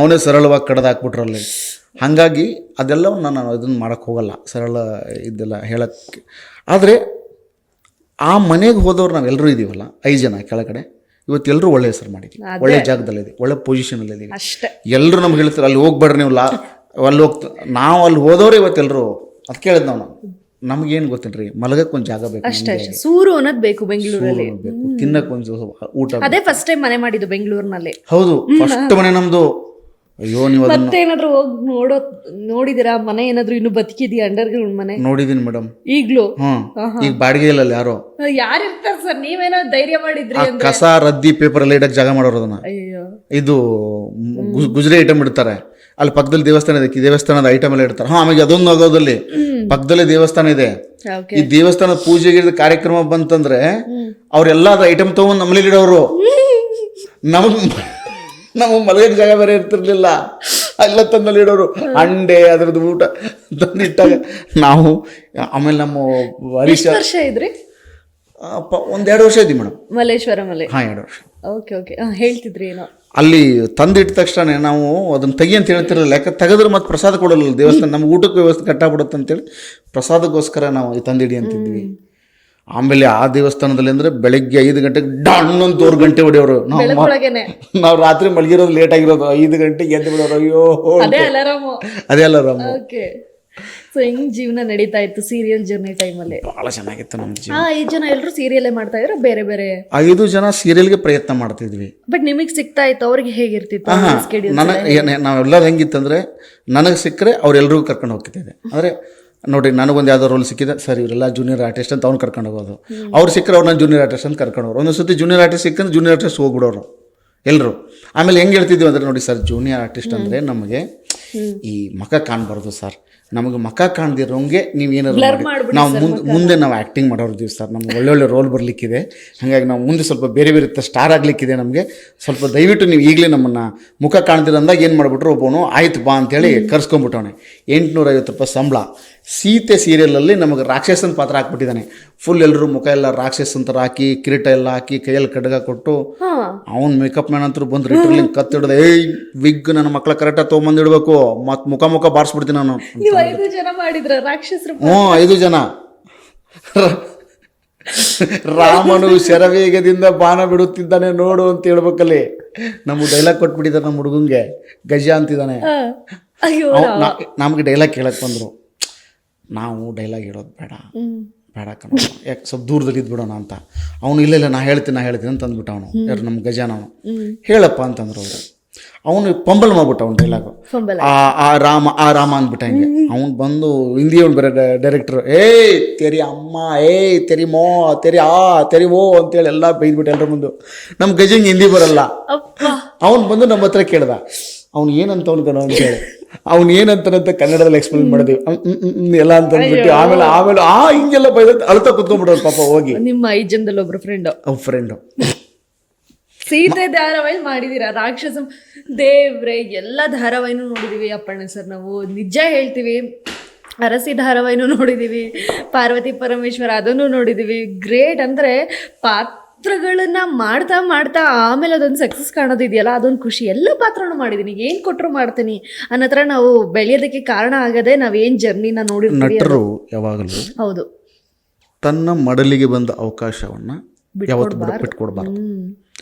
ಅವನೇ ಸರಳವಾಗಿ ಕಡ್ದು ಹಾಕ್ಬಿಟ್ರಲ್ಲಿ. ಹಾಗಾಗಿ ಅದೆಲ್ಲವನ್ನು ನಾನು ಇದನ್ನು ಮಾಡೋಕ್ಕೆ ಹೋಗಲ್ಲ, ಸರಳ ಇದೆಲ್ಲ ಹೇಳೋಕ್ಕೆ. ಆದರೆ ಆ ಮನೆಗೆ ಹೋದವ್ರು ನಾವೆಲ್ಲರೂ ಇದ್ದೀವಲ್ಲ, 5 ಜನ ಕೆಳಗಡೆ, ಇವತ್ತೆಲ್ಲರೂ ಒಳ್ಳೆ ಹೆಸರು ಮಾಡಿದ್ವಿ, ಒಳ್ಳೆ ಜಾಗದಲ್ಲಿದೆ, ಒಳ್ಳೆ ಪೊಸಿಷನಲ್ಲಿ ಇದ್ದೀವಿ. ಎಲ್ಲರೂ ನಮ್ಗೆ ಹೇಳ್ತಾರೆ ಅಲ್ಲಿ ಹೋಗ್ಬೇಡ್ರಿ ನೀವು, ಅಲ್ಲಿ ನಾವು ಅಲ್ಲಿ ಹೋದವ್ರೆ ಇವತ್ತೆಲ್ಲರೂ. ಅದು ಕೇಳಿದ್ ನಾವು, ನಮಗೇನು ಗೊತ್ತೇನ್ರಿ, ಮಲಗಕ್ಕೊಂದು ಜಾಗ ಬೇಕು, ಸೂರು ಅನ್ನೋದು ಬೇಕು ಬೆಂಗಳೂರಲ್ಲಿ, ತಿನ್ನಕ್ಕೊಂದು ಊಟ. ಅದೇ ಫಸ್ಟ್ ಟೈಮ್ ಮನೆ ಮಾಡಿದ್ದು ಬೆಂಗಳೂರಿನಲ್ಲಿ. ಹೌದು, ಫಸ್ಟ್ ಮನೆ ನಮ್ದು. ಅಯ್ಯೋ, ನೀವು ಮತ್ತೇನಾದ್ರೂ ಹೋಗಿ ನೋಡಿದಿರಾ ಮನೆ? ಏನಾದ್ರು ಇನ್ನು ಬದುಕಿದೆಯಾ ಅಂಡರ್ಗ್ರೌಂಡ್ ಮನೆ? ನೋಡಿದೀನಿ ಮೇಡಮ್, ಈಗ್ಲೂ. ಈಗ ಬಾಡಿಗೆ ಇಲ್ಲ, ಯಾರು ಇರ್ತಾರೆ ಸರ್, ನೀವೇನೋ ಧೈರ್ಯ ಮಾಡಿದ್ರಿ. ಕಸ ರದ್ದಿ ಪೇಪರ್ ಎಲ್ಲ ಇಡಕ್ ಜಾಗ ಮಾಡೋರು ಅದನ್ನ. ಇದು ಗುಜರಿ ಐಟಮ್ ಇಡ್ತಾರೆ ಅಲ್ಲಿ ಪಕ್ಕದಲ್ಲಿ, ದೇವಸ್ಥಾನ ಇದೆ, ದೇವಸ್ಥಾನದ ಐಟಮ್ ಎಲ್ಲ ಇಡ್ತಾರೆ. ಆಮೇಲೆ ಅದೊಂದು ಆಗೋದಲ್ಲಿ ಪಕ್ಕದಲ್ಲಿ ದೇವಸ್ಥಾನ ಇದೆ. ಈ ದೇವಸ್ಥಾನದ ಪೂಜೆಗೆ ಕಾರ್ಯಕ್ರಮ ಬಂತಂದ್ರೆ ಅವ್ರೆಲ್ಲ ಅದ ಐಟಮ್ ತಗೊಂಡ್ ನಮ್ಮಲ್ಲಿ ಇಡೋರು. ನಮಗೆ ಮಲಗಕ್ಕೆ ಜಾಗ ಬೇರೆ ಇರ್ತಿರ್ಲಿಲ್ಲ, ಎಲ್ಲ ತಂದಲ್ಲಿ ಇಡೋರು. ಅಂಡೆ ಅದ್ರದ್ದು ಊಟ ತಂದಿಟ್ಟಾಗ ನಾವು. ಆಮೇಲೆ ನಮ್ಮ ವರ್ಷ ಇದ್ರಿ? 1-2 ವರ್ಷ ಇದ್ದೀವಿ ಮೇಡಮ್ ಮಲ್ಲೇಶ್ವರಮಲ್ಲಿ. 2 ವರ್ಷ. ಓಕೆ, ಹೇಳ್ತಿದ್ರಿ ಏನೋ. ಅಲ್ಲಿ ತಂದಿಟ್ಟ ತಕ್ಷಣ ನಾವು ಅದನ್ನ ತೆಗಿ ಅಂತ ಹೇಳ್ತಿರಲಿಲ್ಲ, ಯಾಕಂದ್ರೆ ತೆಗೆದ್ರೆ ಮತ್ತೆ ಪ್ರಸಾದ ಕೊಡಲ್ಲ ದೇವಸ್ಥಾನ, ನಮ್ಗೆ ಊಟಕ್ಕೆ ವ್ಯವಸ್ಥೆ ಕಟ್ಟಾಗ್ಬಿಡುತ್ತೆ ಅಂತೇಳಿ ಪ್ರಸಾದಕ್ಕೋಸ್ಕರ ನಾವು ತಂದಿಡಿ ಅಂತಿದ್ವಿ. ಆಮೇಲೆ ಆ ದೇವಸ್ಥಾನದಲ್ಲಿ ಅಂದರೆ ಬೆಳಗ್ಗೆ 5 ಗಂಟೆಗೆ ಡಣ್ಣಂತ 4 ಗಂಟೆ ಹೊಡೆಯೋರು. ಬೆಳಗೊಳಗೇನೆ ನಾವು ರಾತ್ರಿ ಮಲಗಿರೋದು ಲೇಟ್ ಆಗಿರೋದು, 5 ಗಂಟೆಗೆ ಎದ್ದು ಬಿಡೋರು. ಅಯ್ಯೋ ಅದೇ ಅಲಾರಾಮು. ಅದೇ ಅಲಾರಾಮ್. ಓಕೆ. ಸೊ ಹೆಂಗ್ ಜೀವನ ನಡೀತಾ ಇತ್ತು ಸೀರಿಯಲ್ ಜರ್ನಿ ಟೈಮಲ್ಲಿ? ಭಾಳ ಚೆನ್ನಾಗಿತ್ತು ನಮ್ಮ ಜೀವನ. 5 ಜನ ಎಲ್ಲರೂ ಸೀರಿಯಲ್ಲೇ ಮಾಡ್ತಾ ಇದ್ರು, ಬೇರೆ ಬೇರೆ 5 ಜನ ಸೀರಿಯಲ್ಗೆ ಪ್ರಯತ್ನ ಮಾಡ್ತಿದ್ವಿ. ಬಟ್ ನಿಮಗೆ ಸಿಗ್ತಾ ಇತ್ತು, ಅವ್ರಿಗೆ ಹೇಗಿರ್ತಿತ್ತು ಸ್ಕೆಡ್ಯೂಲ್? ನಾವೆಲ್ಲರೂ ಹೆಂಗಿತ್ತಂದ್ರೆ, ನನಗೆ ಸಿಕ್ಕರೆ ಅವ್ರೆಲ್ರಿಗೂ ಕರ್ಕೊಂಡು ಹೋಗ್ತಿದ್ದೆ. ಅಂದರೆ ನೋಡಿ, ನನಗೊಂದು ಯಾವುದೋ ರೋಲ್ ಸಿಕ್ಕಿದೆ, ಸರ್ ಇವರೆಲ್ಲ ಜೂನಿಯರ್ ಆರ್ಟಿಸ್ಟ್ ಅಂತ ಅವ್ನು ಕರ್ಕೊಂಡು ಹೋಗೋದು. ಅವ್ರು ಸಿಕ್ಕರೆ ಅವ್ರನ್ನ ಜೂನಿಯರ್ ಆರ್ಟಿಸ್ಟ್ ಅಂತ ಕರ್ಕೊಂಡು ಹೋಗೋರು. ಒಂದೊಂದು ಸತಿ ಜೂನಿಯರ್ ಆರ್ಟಿಸ್ಟ್ ಸಿಕ್ಕಂದ್ರೆ ಜೂನಿಯರ್ ಆರ್ಟಿಸ್ಟ್ ಹೋಗ್ಬಿಡೋರು ಎಲ್ಲರೂ. ಆಮೇಲೆ ಹೆಂಗೆ ಹೇಳ್ತಿದ್ವಿ ಅಂದರೆ, ನೋಡಿ ಸರ್, ಜೂನಿಯರ್ ಆರ್ಟಿಸ್ಟ್ ಅಂದರೆ ನಮಗೆ ಈ ಮುಖ ಕಾಣಬಾರ್ದು ಸರ್, ನಮಗೆ ಮುಖ ಕಾಣ್ದಿರೋಂಗೆ ನೀವು ಏನಾದ್ರು ನಾವು ಮುಂದೆ ನಾವು ಆ್ಯಕ್ಟಿಂಗ್ ಮಾಡೋರಿದ್ದೀವಿ ಸರ್, ನಮ್ಗೆ ಒಳ್ಳೊಳ್ಳೆ ರೋಲ್ ಬರಲಿಕ್ಕಿದೆ, ಹಾಗಾಗಿ ನಾವು ಮುಂದೆ ಸ್ವಲ್ಪ ಬೇರೆ ಬೇರೆ ಸ್ಟಾರ್ ಆಗಲಿಕ್ಕಿದೆ ನಮಗೆ, ಸ್ವಲ್ಪ ದಯವಿಟ್ಟು ನೀವು ಈಗಲೇ ನಮ್ಮನ್ನು ಮುಖ ಕಾಣ್ದಿರ ಅಂದಾಗ ಏನು ಮಾಡಿಬಿಟ್ರು, ಒಬ್ಬನು ಆಯ್ತು ಬಾ ಅಂತೇಳಿ ಕರ್ಸ್ಕೊಂಡ್ಬಿಟ್ಟವನೆ. 850 ರೂಪಾಯಿ ಸಂಬಳ. ಸೀತೆ ಸೀರಿಯಲಲ್ಲಿ ನಮಗೆ ರಾಕ್ಷಸನ ಪಾತ್ರ ಹಾಕ್ಬಿಟ್ಟಿದ್ದಾನೆ. ಫುಲ್ ಎಲ್ಲರೂ ಮುಖ ಎಲ್ಲ ರಾಕ್ಷಸನ್ ಥರ ಹಾಕಿ, ಕಿರೀಟ ಎಲ್ಲ ಹಾಕಿ, ಕೈಯಲ್ಲಿ ಕಡ್ಗ ಕೊಟ್ಟು, ಅವ್ನು ಮೇಕಪ್ ಮ್ಯಾನ್ ಅಂತೂ ಬಂದು ರಿಟರ್ಲಿಂಗ್ ಕತ್ತಿಡ್ದೆ, ಏಯ್ ವಿಗ್ ನನ್ನ ಮಕ್ಕಳ ಕರೆಕ್ಟಾಗಿ ತೊಗೊಂಬಂದಿಡ್ಬೇಕು, ಮತ್ತು ಮುಖ ಬಾರಿಸ್ಬಿಡ್ತೀನಿ ನಾನು. 5 ಜನ ಮಾಡಿದ್ರ ರಾಕ್ಷಸರು? 5 ಜನ. ರಾಮನು ಶರವೇಗದಿಂದ ಬಾಣ ಬಿಡುತ್ತಿದ್ದಾನೆ ನೋಡು ಅಂತ ಹೇಳ್ಬೇಕಲ್ಲಿ. ನಮ್ಗೆ ಡೈಲಾಗ್ ಕೊಟ್ಬಿಟ್ಟಿದ್ದಾರೆ ನಮ್ಮ ಹುಡುಗಂಗೆ, ಗಜ ಅಂತಿದ್ದಾನೆ. ನಮಗೆ ಡೈಲಾಗ್ ಕೇಳಕ್ಕೆ ಬಂದರು. ನಾವು ಡೈಲಾಗ್ ಹೇಳೋದು ಬೇಡ ಕಣ, ಯಾಕೆ ಸ್ವಲ್ಪ ದೂರದಲ್ಲಿ ಇದ್ಬಿಡೋಣ ಅಂತ. ಅವನು ಇಲ್ಲ ನಾ ಹೇಳ್ತೀನಿ ಅಂತ ಅಂದ್ಬಿಟ್ಟು ಅವನು, ಯಾರು ನಮ್ಮ ಗಜಾನ, ಅವನು ಹೇಳಪ್ಪ ಅಂತಂದ್ರು ಅವರು. ಅವನು ಪಂಬಲ್ ಮಾಡ್ಬಿಟ್ಟ ಅವ್ನು ಡೈಲಾಗು, ಆ ರಾಮ ಅಂದ್ಬಿಟ್ಟ. ಹಂಗೆ ಅವ್ನು ಬಂದು ಹಿಂದಿ ಅವ್ನು ಬೇರೆ ಡೈರೆಕ್ಟ್ರು, ತೆರಿ ಅಮ್ಮ, ತೆರಿ ಮೋ, ತೆರಿ ಓ ಅಂತೇಳಿ ಎಲ್ಲ ಬೈದ್ಬಿಟ್ಟು ಎಲ್ಲರ ಮುಂದೆ. ನಮ್ಮ ಗಜಂಗೆ ಹಿಂದಿ ಬರಲ್ಲ. ಅವನು ಬಂದು ನಮ್ಮ ಹತ್ರ ಕೇಳ್ದ, ಅವ್ನು ಏನಂತ ಅವ್ನು ಅಂತೇಳಿ. ಅವ್ನು ಏನಂತಾನಂತ ಕನ್ನಡದಲ್ಲಿ ಎಕ್ಸ್ಪ್ಲೇನ್ ಮಾಡಿದ್ವಿ ಎಲ್ಲ ಅಂತ ಅಂದ್ಬಿಟ್ಟು. ಆಮೇಲೆ ಹಿಂಗೆಲ್ಲ ಬೈದ ಅಳ್ತಾ ಕುತ್ಕೊಂಡ್ಬಿಡೋರು ಪಾಪ ಹೋಗಿ. ನಿಮ್ಮ 5 ಜನದಲ್ಲಿ ಒಬ್ರು ಫ್ರೆಂಡು ಸೀತೆ ಧಾರಾವಾಹಿ ಮಾಡಿದೀರಾ, ರಾಕ್ಷಸ ದೇವ್ರೆ ಎಲ್ಲ ಧಾರಾವಾಹಿನೂ ನೋಡಿದೀವಿ ಅಪ್ಪಣ್ಣ ಸರ್. ನಾವು ನಿಜ ಹೇಳ್ತೀವಿ, ಅರಸಿ ಧಾರಾವಾಹಿನೂ ನೋಡಿದೀವಿ, ಪಾರ್ವತಿ ಪರಮೇಶ್ವರ ಅದನ್ನು ನೋಡಿದೀವಿ. ಗ್ರೇಟ್. ಅಂದರೆ ಪಾತ್ರಗಳನ್ನ ಮಾಡ್ತಾ ಆಮೇಲೆ ಅದೊಂದು ಸಕ್ಸಸ್ ಕಾಣೋದಿದೆಯಲ್ಲ, ಅದೊಂದು ಖುಷಿ. ಎಲ್ಲ ಪಾತ್ರನೂ ಮಾಡಿದ್ದೀನಿ, ಏನು ಕೊಟ್ಟರು ಮಾಡ್ತೀನಿ ಅನ್ನತ್ರ ನಾವು ಬೆಳೆಯೋದಕ್ಕೆ ಕಾರಣ ಆಗದೆ ನಾವೇನು ಜರ್ನಿನ ನೋಡಿರ್ತೀವಿ. ನಟರು ಯಾವಾಗಲೂ ಹೌದು ತನ್ನ ಮಡಲಿಗೆ ಬಂದ ಅವಕಾಶವನ್ನು ಯಾವತ್ತು ಬಿಟ್ಕೊಡ್ಬಾರ್ದು.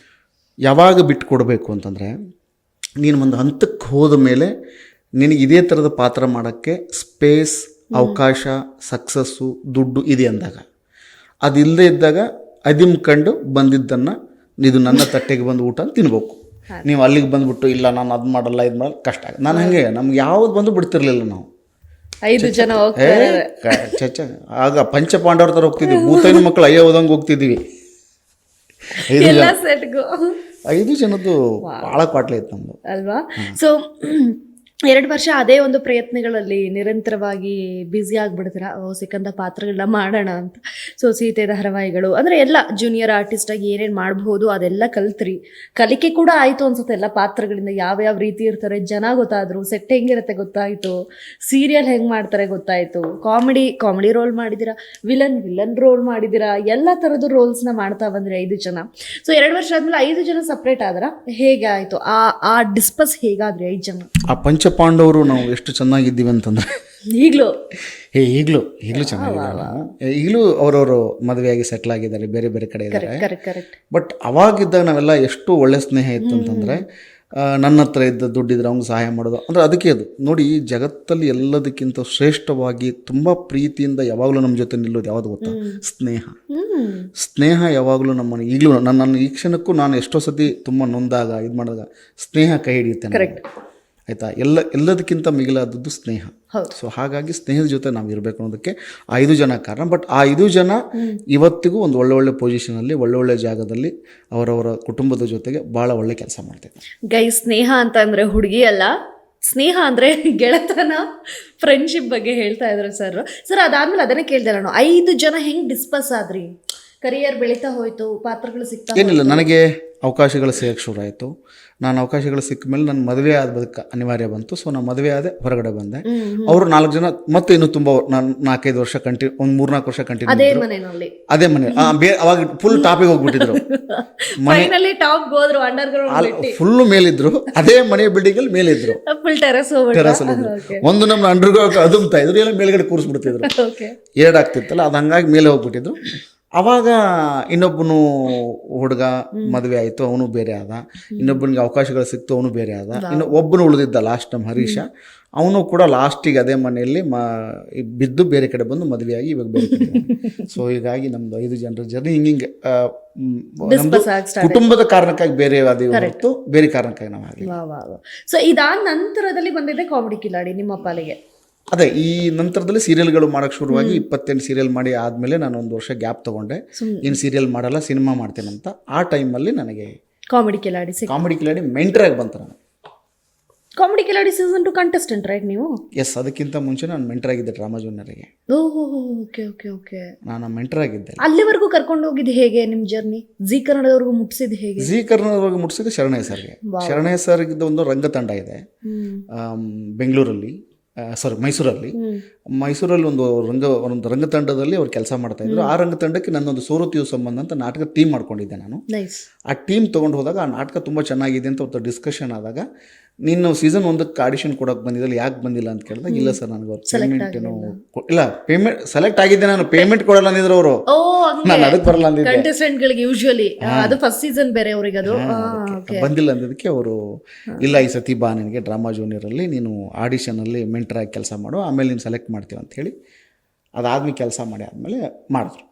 ಯಾವಾಗ ಬಿಟ್ಕೊಡ್ಬೇಕು ಅಂತಂದರೆ, ನೀನು ಒಂದು ಹಂತಕ್ಕೆ ಹೋದ ಮೇಲೆ ನಿನಗೆ ಇದೇ ಥರದ ಪಾತ್ರ ಮಾಡೋಕ್ಕೆ ಸ್ಪೇಸ್, ಅವಕಾಶ, ಸಕ್ಸಸ್ಸು, ದುಡ್ಡು ಇದೆ ಅಂದಾಗ, ಅದಿಲ್ಲದೆ ಇದ್ದಾಗ ಅದಿಮ್ಕಂಡು ಬಂದಿದ್ದನ್ನು ಇದು ನನ್ನ ತಟ್ಟೆಗೆ ಬಂದು ಊಟ ತಿನ್ಬೇಕು. ನೀವು ಅಲ್ಲಿಗೆ ಬಂದುಬಿಟ್ಟು ಇಲ್ಲ ನಾನು ಅದು ಮಾಡಲ್ಲ ಇದು ಮಾಡಲ್ಲ ಕಷ್ಟ ಆಗ. ನಾನು ಹಾಗೆ ನಮ್ಗೆ ಯಾವ್ದು ಬಂದು ಬಿಡ್ತಿರ್ಲಿಲ್ಲ. ನಾವು 5 ಜನ ಆಗ ಪಂಚಪಾಂಡವ್ರ ಥರ ಹೋಗ್ತಿದ್ವಿ, ಭೂತೈನ ಮಕ್ಕಳು ಅಯ್ಯ ಹೋದಂಗೆ ಹೋಗ್ತಿದ್ದೀವಿ. 5 ಜನದ್ದು ಭಾಳ ಕ್ವಾಟ್ಲೆ ಇತ್ತು ನಮ್ಮದು ಅಲ್ವಾ. ಸೊ 2 ವರ್ಷ ಅದೇ ಒಂದು ಪ್ರಯತ್ನಗಳಲ್ಲಿ ನಿರಂತರವಾಗಿ ಬ್ಯುಸಿ ಆಗಿಬಿಡ್ತೀರಾ, ಸಿಕ್ಕಂಥ ಪಾತ್ರಗಳನ್ನ ಮಾಡೋಣ ಅಂತ. ಸೊ ಸೀತೆ ಧಾರಾವಾಹಿಗಳು ಅಂದರೆ ಎಲ್ಲ ಜೂನಿಯರ್ ಆರ್ಟಿಸ್ಟಾಗಿ ಏನೇನು ಮಾಡ್ಬೋದು ಅದೆಲ್ಲ ಕಲ್ತ್ರಿ. ಕಲಿಕೆ ಕೂಡ ಆಯಿತು ಅನ್ಸುತ್ತೆ ಎಲ್ಲ ಪಾತ್ರಗಳಿಂದ. ಯಾವ್ಯಾವ ರೀತಿ ಇರ್ತಾರೆ ಜನ ಗೊತ್ತಾದರು, ಸೆಟ್ ಹೆಂಗಿರುತ್ತೆ ಗೊತ್ತಾಯಿತು, ಸೀರಿಯಲ್ ಹೆಂಗೆ ಮಾಡ್ತಾರೆ ಗೊತ್ತಾಯಿತು, ಕಾಮಿಡಿ ರೋಲ್ ಮಾಡಿದ್ದೀರಾ, ವಿಲನ್ ರೋಲ್ ಮಾಡಿದ್ದೀರಾ, ಎಲ್ಲ ಥರದ್ದು ರೋಲ್ಸ್ನ ಮಾಡ್ತಾ ಬಂದ್ರಿ 5 ಜನ. ಸೊ 2 ವರ್ಷ ಆದಮೇಲೆ 5 ಜನ ಸಪ್ರೇಟ್ ಆದ್ರ ಹೇಗೆ ಆಯಿತು ಆ ಡಿಸ್ಪಸ್ ಹೇಗಾದ್ರಿ 5 ಜನ? ಆ ಪಂಚಪಾಂಡವರು ನಾವು ಎಷ್ಟು ಚೆನ್ನಾಗಿದ್ದೀವಿ ಅಂತಂದರೆ ಈಗಲೂ ಚೆನ್ನಾಗಿದ್ದಾರೆ. ಈಗಲೂ ಅವರವರು ಮದುವೆಯಾಗಿ ಸೆಟ್ಲ್ ಆಗಿದ್ದಾರೆ, ಬೇರೆ ಬೇರೆ ಕಡೆ ಇದ್ದಾರೆ. ಬಟ್ ಅವಾಗಿದ್ದಾಗ ನಾವೆಲ್ಲ ಎಷ್ಟು ಒಳ್ಳೆ ಸ್ನೇಹ ಇತ್ತು ಅಂತಂದರೆ, ನನ್ನ ಹತ್ರ ಇದ್ದ ದುಡ್ಡಿದ್ರೆ ಅವ್ನಿಗೆ ಸಹಾಯ ಮಾಡೋದು. ಅಂದರೆ ಅದಕ್ಕೆ ಅದು ನೋಡಿ, ಈ ಜಗತ್ತಲ್ಲಿ ಎಲ್ಲದಕ್ಕಿಂತ ಶ್ರೇಷ್ಠವಾಗಿ ತುಂಬ ಪ್ರೀತಿಯಿಂದ ಯಾವಾಗಲೂ ನಮ್ಮ ಜೊತೆ ನಿಲ್ಲೋದು ಯಾವುದು ಗೊತ್ತಾ? ಸ್ನೇಹ ಯಾವಾಗಲೂ ನಮ್ಮನ್ನು ಈಗಲೂ ನನ್ನ ಈ ಕ್ಷಣಕ್ಕೂ ನಾನು ಎಷ್ಟೋ ಸತಿ ತುಂಬ ನೊಂದಾಗ ಇದು ಮಾಡಿದಾಗ ಸ್ನೇಹ ಕೈ ಹಿಡಿಯುತ್ತೆ ಆಯಿತಾ. ಎಲ್ಲದಕ್ಕಿಂತ ಮಿಗಿಲಾದದ್ದು ಸ್ನೇಹ. ಸೊ ಹಾಗಾಗಿ ಸ್ನೇಹದ ಜೊತೆ ನಾವು ಇರಬೇಕು ಅನ್ನೋದಕ್ಕೆ 5 ಜನ ಕಾರಣ. ಬಟ್ ಆ 5 ಜನ ಇವತ್ತಿಗೂ ಒಂದು ಒಳ್ಳೊಳ್ಳೆ ಪೊಸಿಷನಲ್ಲಿ, ಒಳ್ಳೊಳ್ಳೆ ಜಾಗದಲ್ಲಿ ಅವರವರ ಕುಟುಂಬದ ಜೊತೆಗೆ ಭಾಳ ಒಳ್ಳೆ ಕೆಲಸ ಮಾಡ್ತಿದ್ದಾರೆ. ಸ್ನೇಹ ಅಂತ ಅಂದರೆ ಹುಡುಗಿ ಅಲ್ಲ, ಸ್ನೇಹ ಅಂದರೆ ಗೆಳೆತನ, ಫ್ರೆಂಡ್ಶಿಪ್ ಬಗ್ಗೆ ಹೇಳ್ತಾ ಇದ್ರು ಸರ್. ಅದಾದ್ಮೇಲೆ ಅದನ್ನೇ ಕೇಳ್ದೆ ನಾನು, 5 ಜನ ಹೆಂಗೆ ಡಿಸ್ಪಸ್ ಆದ್ರಿ? ಕರಿಯರ್ ಬೆಳೀತಾ ಹೋಯ್ತು, ಪಾತ್ರಗಳು ಸಿಗ್ತಾ ಏನಿಲ್ಲ, ನನಗೆ ಅವಕಾಶಗಳು ಸಿಗಕ್ಕೆ ಶುರು ಆಯಿತು. ನಾನು ಅವಕಾಶಗಳು ಸಿಕ್ಕ ಮೇಲೆ ನನ್ನ ಮದುವೆ ಆದಕ್ಕೆ ಅನಿವಾರ್ಯ ಬಂತು. ಸೊ ನಾನು ಮದುವೆ ಆದೆ, ಹೊರಗಡೆ ಬಂದೆ. ಅವರು 4 ಜನ ಮತ್ತೆ ಇನ್ನೂ ತುಂಬ ನಾನು 4-5 ವರ್ಷ ಒಂದು 3-4 ವರ್ಷ ಕಂಟಿನ್ಯೂ ಅದೇ ಮನೆ. ಅವಾಗ ಫುಲ್ ಟಾಪಿಗೆ ಹೋಗ್ಬಿಟ್ಟಿದ್ರು, ಫುಲ್ ಮೇಲಿದ್ರು, ಅದೇ ಮನೆ ಬಿಲ್ಡಿಂಗ್ ಅಲ್ಲಿ ಮೇಲಿದ್ರು, ಟೆರಸ್ ಅಲ್ಲಿ ಇದ್ರು. ಒಂದು ನಮ್ಮ ಅಂಡರ್ಗ್ರೌಂಡ್ ಅದುಮ್ತಾ ಇದ್ರು, ಎಲ್ಲ ಮೇಲ್ಗಡೆ ಕೂರಿಸ್ಬಿಡ್ತಿದ್ರು, 2 ಆಗ್ತಿತ್ತಲ್ಲ, ಅದು ಹಂಗಾಗಿ ಮೇಲೆ ಹೋಗ್ಬಿಟ್ಟಿದ್ರು. ಅವಾಗ ಇನ್ನೊಬ್ಬನು ಹುಡುಗ ಮದುವೆ ಆಯಿತು, ಅವನು ಬೇರೆ ಆದ. ಇನ್ನೊಬ್ಬನಿಗೆ ಅವಕಾಶಗಳು ಸಿಕ್ತು, ಅವನು ಬೇರೆ ಆದ. ಇನ್ನು ಒಬ್ಬನು ಉಳಿದಿದ್ದ ಲಾಸ್ಟ್ ನಮ್ಮ ಹರೀಶ, ಅವನು ಕೂಡ ಲಾಸ್ಟಿಗೆ ಅದೇ ಮನೆಯಲ್ಲಿ ಬಿದ್ದು ಬೇರೆ ಕಡೆ ಬಂದು ಮದುವೆಯಾಗಿ ಇವಾಗ ಬೇರೆ ಕಡೆ. ಸೊ ಹೀಗಾಗಿ ನಮ್ದು 5 ಜನರ ಜರ್ನಿ ಹಿಂಗೆ ನಮ್ದು ಕುಟುಂಬದ ಕಾರಣಕ್ಕಾಗಿ ಬೇರೆ ಹೊರತು ಬೇರೆ ಕಾರಣಕ್ಕಾಗಿ ನಾವು ಆಗಲಿ. ಸೊ ಇದಾದ ನಂತರದಲ್ಲಿ ಬಂದಿದೆ ಕಾಮಿಡಿ ಕಿಲಾಡಿ ನಿಮ್ಮ ಪಾಲಿಗೆ. ಅದೇ ಈ ನಂತರದಲ್ಲಿ ಸೀರಿಯಲ್ಗಳು ಮಾಡೋಕ್ಕೆ ಶುರುವಾಗಿ 28 ಸೀರಿಯಲ್ ಮಾಡಿ ಆದಮೇಲೆ ನಾನು 1 ವರ್ಷ ಗ್ಯಾಪ್ ತೊಗೊಂಡೆ. ಇನ್ನು ಸೀರಿಯಲ್ ಮಾಡಲ್ಲ, ಸಿನಿಮಾ ಮಾಡ್ತೇನಂತ. ಆ ಟೈಮಲ್ಲಿ ನನಗೆ ಕಾಮಿಡಿ ಕಿಲಾಡಿ ಮೆಂಟ್ರಾಗಿ ಬಂತು. ನಾನು comedy Kiladi season 2 contestant right ನೀವು? ಎಸ್, ಅದಕ್ಕಿಂತ ಮುಂಚೆ ನಾನು ಮೆಂಟರ್ ಆಗಿದ್ದೆ ಡ್ರಾಮಾ ಜೂನಿಯರ್ಗೆ. ಓಕೆ. ನಾನು ಮೆಂಟರ್ ಆಗಿದ್ದೆ. ಅಲ್ಲಿವರೆಗೂ ಕರ್ಕೊಂಡು ಹೋಗಿದ್ದು ಹೇಗೆ ನಿಮ್ಮ ಜರ್ನಿ? ಜಿ ಕನ್ನಡದವರೆಗೂ ಮುಟ್ಟಿಸಿದ್ದು ಹೇಗೆ? ಜಿ ಕನ್ನಡದವರೆಗೂ ಮುಟ್ಟಿಸಿದ್ದು ಶರಣಯ್ಯ ಸರ್ಗೆ. ಶರಣಯ್ಯ ಸರ್ಗಿದ್ದ ಒಂದು ರಂಗತಂಡ ಇದೆ ಬೆಂಗಳೂರಲ್ಲಿ, ಮೈಸೂರಲ್ಲಿ ಒಂದು ರಂಗತಂಡದಲ್ಲಿ ಅವ್ರು ಕೆಲಸ ಮಾಡ್ತಾ ಇದ್ರು. ಆ ರಂಗತಂಡಕ್ಕೆ ನನ್ನೊಂದು ಸೋರುತಿಯು ಸಂಬಂಧ ಅಂತ ನಾಟಕ ಟೀಮ್ ಮಾಡ್ಕೊಂಡಿದ್ದೆ ನಾನು. ಆ ಟೀಮ್ ತೊಗೊಂಡು ಹೋದಾಗ ಆ ನಾಟಕ ತುಂಬ ಚೆನ್ನಾಗಿದೆ ಅಂತ ಒಂದು ಡಿಸ್ಕಷನ್ ಆದಾಗ, ನೀನು ಸೀಸನ್ 1ಕ್ಕೆ ಆಡಿಷನ್ ಕೊಡೋಕೆ ಬಂದಿದ್ದಲ್ಲ, ಯಾಕೆ ಬಂದಿಲ್ಲ ಅಂತ ಕೇಳಿದಾಗ, ಇಲ್ಲ ಸರ್ ನನಗೆ ಅವ್ರು ಪೇಮೆಂಟ್ ಇಲ್ಲ, ಪೇಮೆಂಟ್ ಸೆಲೆಕ್ಟ್ ಆಗಿದ್ದೆ, ನಾನು ಪೇಮೆಂಟ್ ಕೊಡಲ್ಲ ಅಂದಿದ್ರು ಅವರು, ನಾನು ಅದಕ್ಕೆ ಬರಲ್ಲ ಅಂದಿದ್ದೆ. ಕಂಟೆಸ್ಟೆಂಟ್ಗಳಿಗೆ ಯೂಶುವಲಿ ಅದು ಫಸ್ಟ್ ಸೀಸನ್ ಬೇರೆ ಅವರಿಗೆ ಅದು ಬಂದಿಲ್ಲ ಅಂದಿದ್ದಕ್ಕೆ ಅವರು, ಇಲ್ಲ ಈ ಸತಿ ಬಾ, ನಿನಗೆ ಡ್ರಾಮಾ ಜೂನಿಯರಲ್ಲಿ ನೀನು ಆಡಿಷನಲ್ಲಿ ಮೆಂಟರ್ ಆಗಿ ಕೆಲಸ ಮಾಡು, ಆಮೇಲೆ ನೀನು ಸೆಲೆಕ್ಟ್ ಮಾಡ್ತೀವಿ ಅಂತ ಹೇಳಿ ಅದಾದ್ಮೇಲೆ ಕೆಲಸ ಮಾಡಿ ಆದಮೇಲೆ ಮಾಡಿದ್ರು.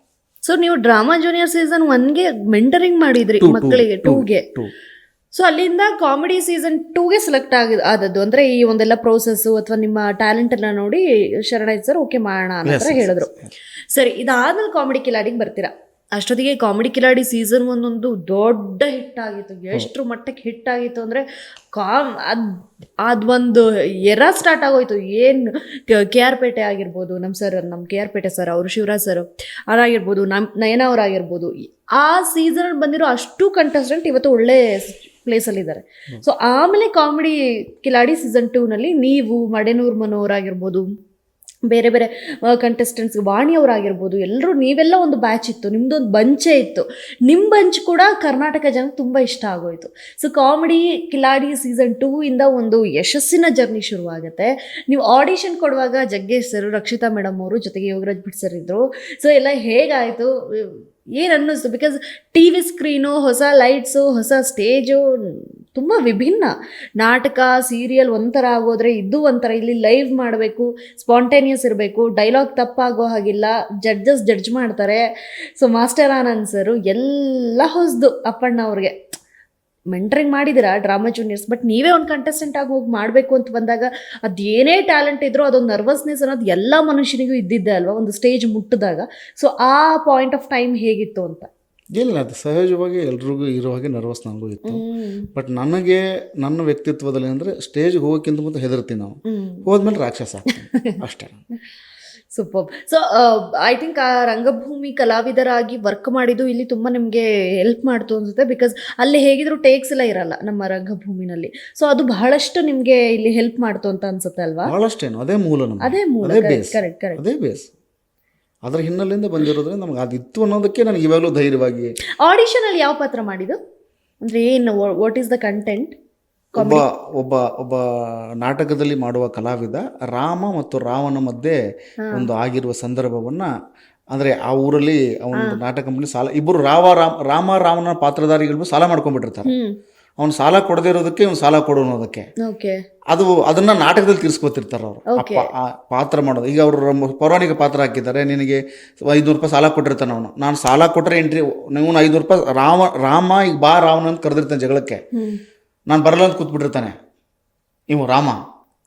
ಸೊ ನೀವು ಡ್ರಾಮಾ ಜೂನಿಯರ್ ಸೀಸನ್ 1ಗೆ ಮೆಂಟರಿಂಗ್ ಮಾಡಿದ್ರಿ ಮಕ್ಕಳಿಗೆ, 2ಗೆ. ಸೊ ಅಲ್ಲಿಂದ ಕಾಮಿಡಿ ಸೀಸನ್ 2ಗೆ ಸೆಲೆಕ್ಟ್ ಆದದ್ದು ಅಂದರೆ ಈ ಒಂದೆಲ್ಲ ಪ್ರೋಸೆಸ್ಸು ಅಥವಾ ನಿಮ್ಮ ಟ್ಯಾಲೆಂಟ್ ಎಲ್ಲ ನೋಡಿ ಶರಣಯ್ಯ ಸರ್ ಓಕೆ ಮಾಡೋಣ ಅಂತ ಹೇಳಿದ್ರು. ಸರಿ, ಇದಾದ್ಮೇಲೆ ಕಾಮಿಡಿ ಕಿಲಾಡಿಗೆ ಬರ್ತೀರಾ. ಅಷ್ಟೊತ್ತಿಗೆ ಕಾಮಿಡಿ ಕಿಲಾಡಿ ಸೀಸನ್ 1 ಒಂದು ದೊಡ್ಡ ಹಿಟ್ ಆಗಿತ್ತು. ಎಷ್ಟರ ಮಟ್ಟಕ್ಕೆ ಹಿಟ್ ಆಗಿತ್ತು ಅಂದರೆ ಅದೊಂದು ಎರ ಸ್ಟಾರ್ಟ್ ಆಗೋಯ್ತು. ಏನು KR ಪೇಟೆ ಆಗಿರ್ಬೋದು, ನಮ್ಮ KR ಪೇಟೆ ಸರ್, ಅವರು ಶಿವರಾಜ್ ಸರ್ ಅವರಾಗಿರ್ಬೋದು, ನಯನ ಅವರಾಗಿರ್ಬೋದು, ಆ ಸೀಸನ್ ಬಂದಿರೋ ಅಷ್ಟು ಕಂಟೆಸ್ಟೆಂಟ್ ಇವತ್ತು ಒಳ್ಳೆ ಪ್ಲೇಸಲ್ಲಿದ್ದಾರೆ. ಸೊ ಆಮೇಲೆ ಕಾಮಿಡಿ ಕಿಲಾಡಿ ಸೀಸನ್ 2ನಲ್ಲಿ ನೀವು ಮಡೆನೂರು ಮನೋರಾಗಿರ್ಬೋದು, ಬೇರೆ ಬೇರೆ ಕಂಟೆಸ್ಟೆಂಟ್ಸ್, ವಾಣಿಯವರಾಗಿರ್ಬೋದು, ಎಲ್ಲರೂ ನೀವೆಲ್ಲ ಒಂದು ಬ್ಯಾಚ್ ಇತ್ತು, ನಿಮ್ಮದೊಂದು ಬಂಚೇ ಇತ್ತು. ನಿಮ್ಮ ಬಂಚ್ ಕೂಡ ಕರ್ನಾಟಕ ಜನಕ್ಕೆ ತುಂಬ ಇಷ್ಟ ಆಗೋಯಿತು. ಸೊ ಕಾಮಿಡಿ ಕಿಲಾಡಿ ಸೀಸನ್ 2ಇಂದ ಒಂದು ಯಶಸ್ಸಿನ ಜರ್ನಿ ಶುರುವಾಗುತ್ತೆ. ನೀವು ಆಡಿಷನ್ ಕೊಡುವಾಗ ಜಗ್ಗೇಶ್ ಸರ್, ರಕ್ಷಿತಾ ಮೇಡಮ್ ಅವರು, ಜೊತೆಗೆ ಯೋಗರಾಜ್ ಭಟ್ ಸರ್ ಇದ್ದರು. ಸೊ ಎಲ್ಲ ಹೇಗಾಯಿತು, ಏನು ಅನ್ನಿಸ್ತು? ಬಿಕಾಸ್ TV ಸ್ಕ್ರೀನು, ಹೊಸ ಲೈಟ್ಸು, ಹೊಸ ಸ್ಟೇಜು, ತುಂಬ ವಿಭಿನ್ನ. ನಾಟಕ ಸೀರಿಯಲ್ ಒಂಥರ ಆಗೋದ್ರೆ ಇದು ಒಂಥರ, ಇಲ್ಲಿ ಲೈವ್ ಮಾಡಬೇಕು, ಸ್ಪಾಂಟೇನಿಯಸ್ ಇರಬೇಕು, ಡೈಲಾಗ್ ತಪ್ಪಾಗೋ ಹಾಗಿಲ್ಲ, ಜಡ್ಜ್ ಮಾಡ್ತಾರೆ. ಸೊ ಮಾಸ್ಟರ್ ಆನಂದ್ ಸರು ಎಲ್ಲ ಹೊಸದು ಅಪ್ಪಣ್ಣ ಅವ್ರಿಗೆ. ಮೆಂಟರಿಂಗ್ ಮಾಡಿದ್ದೀರಾ ಡ್ರಾಮಾ ಜೂನಿಯರ್ಸ್, ಬಟ್ ನೀವೇ ಒಂದು ಕಂಟೆಸ್ಟೆಂಟ್ ಆಗಿ ಹೋಗಿ ಮಾಡಬೇಕು ಅಂತ ಬಂದಾಗ ಅದೇನೇ ಟ್ಯಾಲೆಂಟ್ ಇದ್ರೂ ಅದೊಂದು ನರ್ವಸ್ನೆಸ್ ಅನ್ನೋದು ಎಲ್ಲ ಮನುಷ್ಯನಿಗೂ ಇದ್ದಿದ್ದೆ ಅಲ್ವಾ ಒಂದು ಸ್ಟೇಜ್ ಮುಟ್ಟಿದಾಗ. ಸೊ ಆ ಪಾಯಿಂಟ್ ಆಫ್ ಟೈಮ್ ಹೇಗಿತ್ತು ಅಂತ? ಇಲ್ಲ, ಅದು ಸಹಜವಾಗಿ ಎಲ್ರಿಗೂ ಇರೋ ಹಾಗೆ ನರ್ವಸ್ ನನಗೂ ಇತ್ತು. ಬಟ್ ನನಗೆ ನನ್ನ ವ್ಯಕ್ತಿತ್ವದಲ್ಲಿ ಅಂದರೆ ಸ್ಟೇಜ್ಗೆ ಹೋಗೋಕ್ಕಿಂತ ಮುಂದೆ ಹೆದರ್ತೀವಿ ನಾವು, ಹೋದ್ಮೇಲೆ ರಾಕ್ಷಸ ಅಷ್ಟೇ. ಸೂಪರ್. ಸೊ ಐ ಥಿಂಕ್ ಆ ರಂಗಭೂಮಿ ಕಲಾವಿದರಾಗಿ ವರ್ಕ್ ಮಾಡಿದ್ದು ಇಲ್ಲಿ ತುಂಬ ನಿಮಗೆ ಹೆಲ್ಪ್ ಮಾಡ್ತು ಅನ್ಸುತ್ತೆ. ಬಿಕಾಸ್ ಅಲ್ಲಿ ಹೇಗಿದ್ರು ಟೇಕ್ಸ್ ಎಲ್ಲ ಇರಲ್ಲ ನಮ್ಮ ರಂಗಭೂಮಿನಲ್ಲಿ. ಸೊ ಅದು ಬಹಳಷ್ಟು ನಿಮಗೆ ಇಲ್ಲಿ ಹೆಲ್ಪ್ ಮಾಡ್ತು ಅಂತ ಅನ್ಸುತ್ತೆ ಅಲ್ವಾ? ಬಹಳಷ್ಟೇನು, ಅದೇ ಮೂಲ, ಕರೆಕ್ಟ್. ಅದೇ ಬೇಸ್. ಅದರ ಹಿನ್ನೆಲೆಯಿಂದ ಬಂದಿರೋದ್ರಿಂದ ನಮ್ಗೆ ಅದಿತ್ತು ಅನ್ನೋದಕ್ಕೆ ನನಗೆ ಇವಾಗಲೂ ಧೈರ್ಯವಾಗಿ. ಆಡಿಷನ್ ಅಲ್ಲಿ ಯಾವ ಪಾತ್ರ ಮಾಡಿದ್ದು ಅಂದರೆ ಏನು, ವಾಟ್ ಈಸ್ ದ ಕಂಟೆಂಟ್? ಒಬ್ಬ ನಾಟಕದಲ್ಲಿ ಮಾಡುವ ಕಲಾವಿದ ರಾಮ ಮತ್ತು ರಾವಣ ಮಧ್ಯೆ ಒಂದು ಆಗಿರುವ ಸಂದರ್ಭವನ್ನ, ಅಂದ್ರೆ ಆ ಊರಲ್ಲಿ ಒಂದು ನಾಟಕ ಕಂಪನಿ ಇಬ್ಬರು ರಾವಣ ಪಾತ್ರಧಾರಿಗಳು ಸಾಲ ಮಾಡ್ಕೊಂಡ್ಬಿಟ್ಟಿರ್ತಾರೆ. ಅವ್ನು ಸಾಲ ಕೊಡದೇ ಇರೋದಕ್ಕೆ ಇವ್ನು ಸಾಲ ಕೊಡೋದಕ್ಕೆ ಅದನ್ನ ನಾಟಕದಲ್ಲಿ ತೀರಿಸ್ಕೊತಿರ್ತಾರೆ ಅವರು ಪಾತ್ರ ಮಾಡೋದು. ಈಗ ಅವರು ಪೌರಾಣಿಕ ಪಾತ್ರ ಹಾಕಿದ್ದಾರೆ, ನಿನಗೆ 500 ರೂಪಾಯಿ ಸಾಲ ಕೊಟ್ಟಿರ್ತಾನೆ ಅವನು. ನಾನು ಸಾಲ ಕೊಟ್ಟರೆ ಎಂಟ್ರಿ, ನೀವು 500 ರೂಪಾಯಿ ರಾಮ ಈಗ ಬಾ ರಾವಣ ಅಂತ ಕರೆದಿರ್ತಾನೆ ಜಗಳಕ್ಕೆ, ನಾನು ಬರಲ್ಲ ಅಂತ ಕೂತ್ಬಿಟ್ಟಿರ್ತಾನೆ ಇವು ರಾಮ.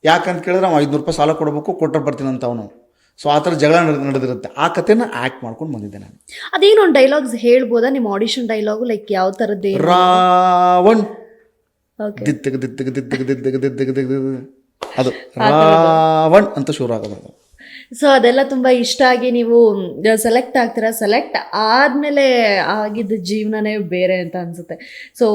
ಯಾಕಂತ ಕೇಳಿದ್ರೆ ಅವ್ನು 500 ರೂಪಾಯಿ ಸಾಲ ಕೊಡಬೇಕು, ಕೊಟ್ಟರೆ ಬರ್ತೀನಿ ಅಂತ ಅವನು. ಸೊ ಆ ಥರ ಜಗಳ ನಡೆದಿರುತ್ತೆ. ಆ ಕಥೆನ ಆ್ಯಕ್ಟ್ ಮಾಡ್ಕೊಂಡು ಬಂದಿದ್ದೆ ನಾನು. ಅದೇನು ಒಂದು ಡೈಲಾಗ್ಸ್ ಹೇಳ್ಬೋದಾ ನಿಮ್ಮ ಆಡಿಷನ್ ಡೈಲಾಗು? ಲೈಕ್ ಯಾವ ಥರದ್ದು? ರಾವಣ್ ದಿತ್ತಗ ದಿತ್ತಗ ದಿತ್ತಗ ದಿತ್ತಗ ದಿತ್ತಗ ದಿತ್ತಗ, ಅದು ರಾವಣ್ ಅಂತ ಶುರು ಆಗೋದು. ಸೊ ಅದೆಲ್ಲ ತುಂಬ ಇಷ್ಟ ಆಗಿ ನೀವು ಸೆಲೆಕ್ಟ್ ಆಗ್ತೀರಾ. ಸೆಲೆಕ್ಟ್ ಆದಮೇಲೆ ಆಗಿದ್ದ ಜೀವನನೇ ಬೇರೆ ಅಂತ ಅನಿಸುತ್ತೆ. ಸೊ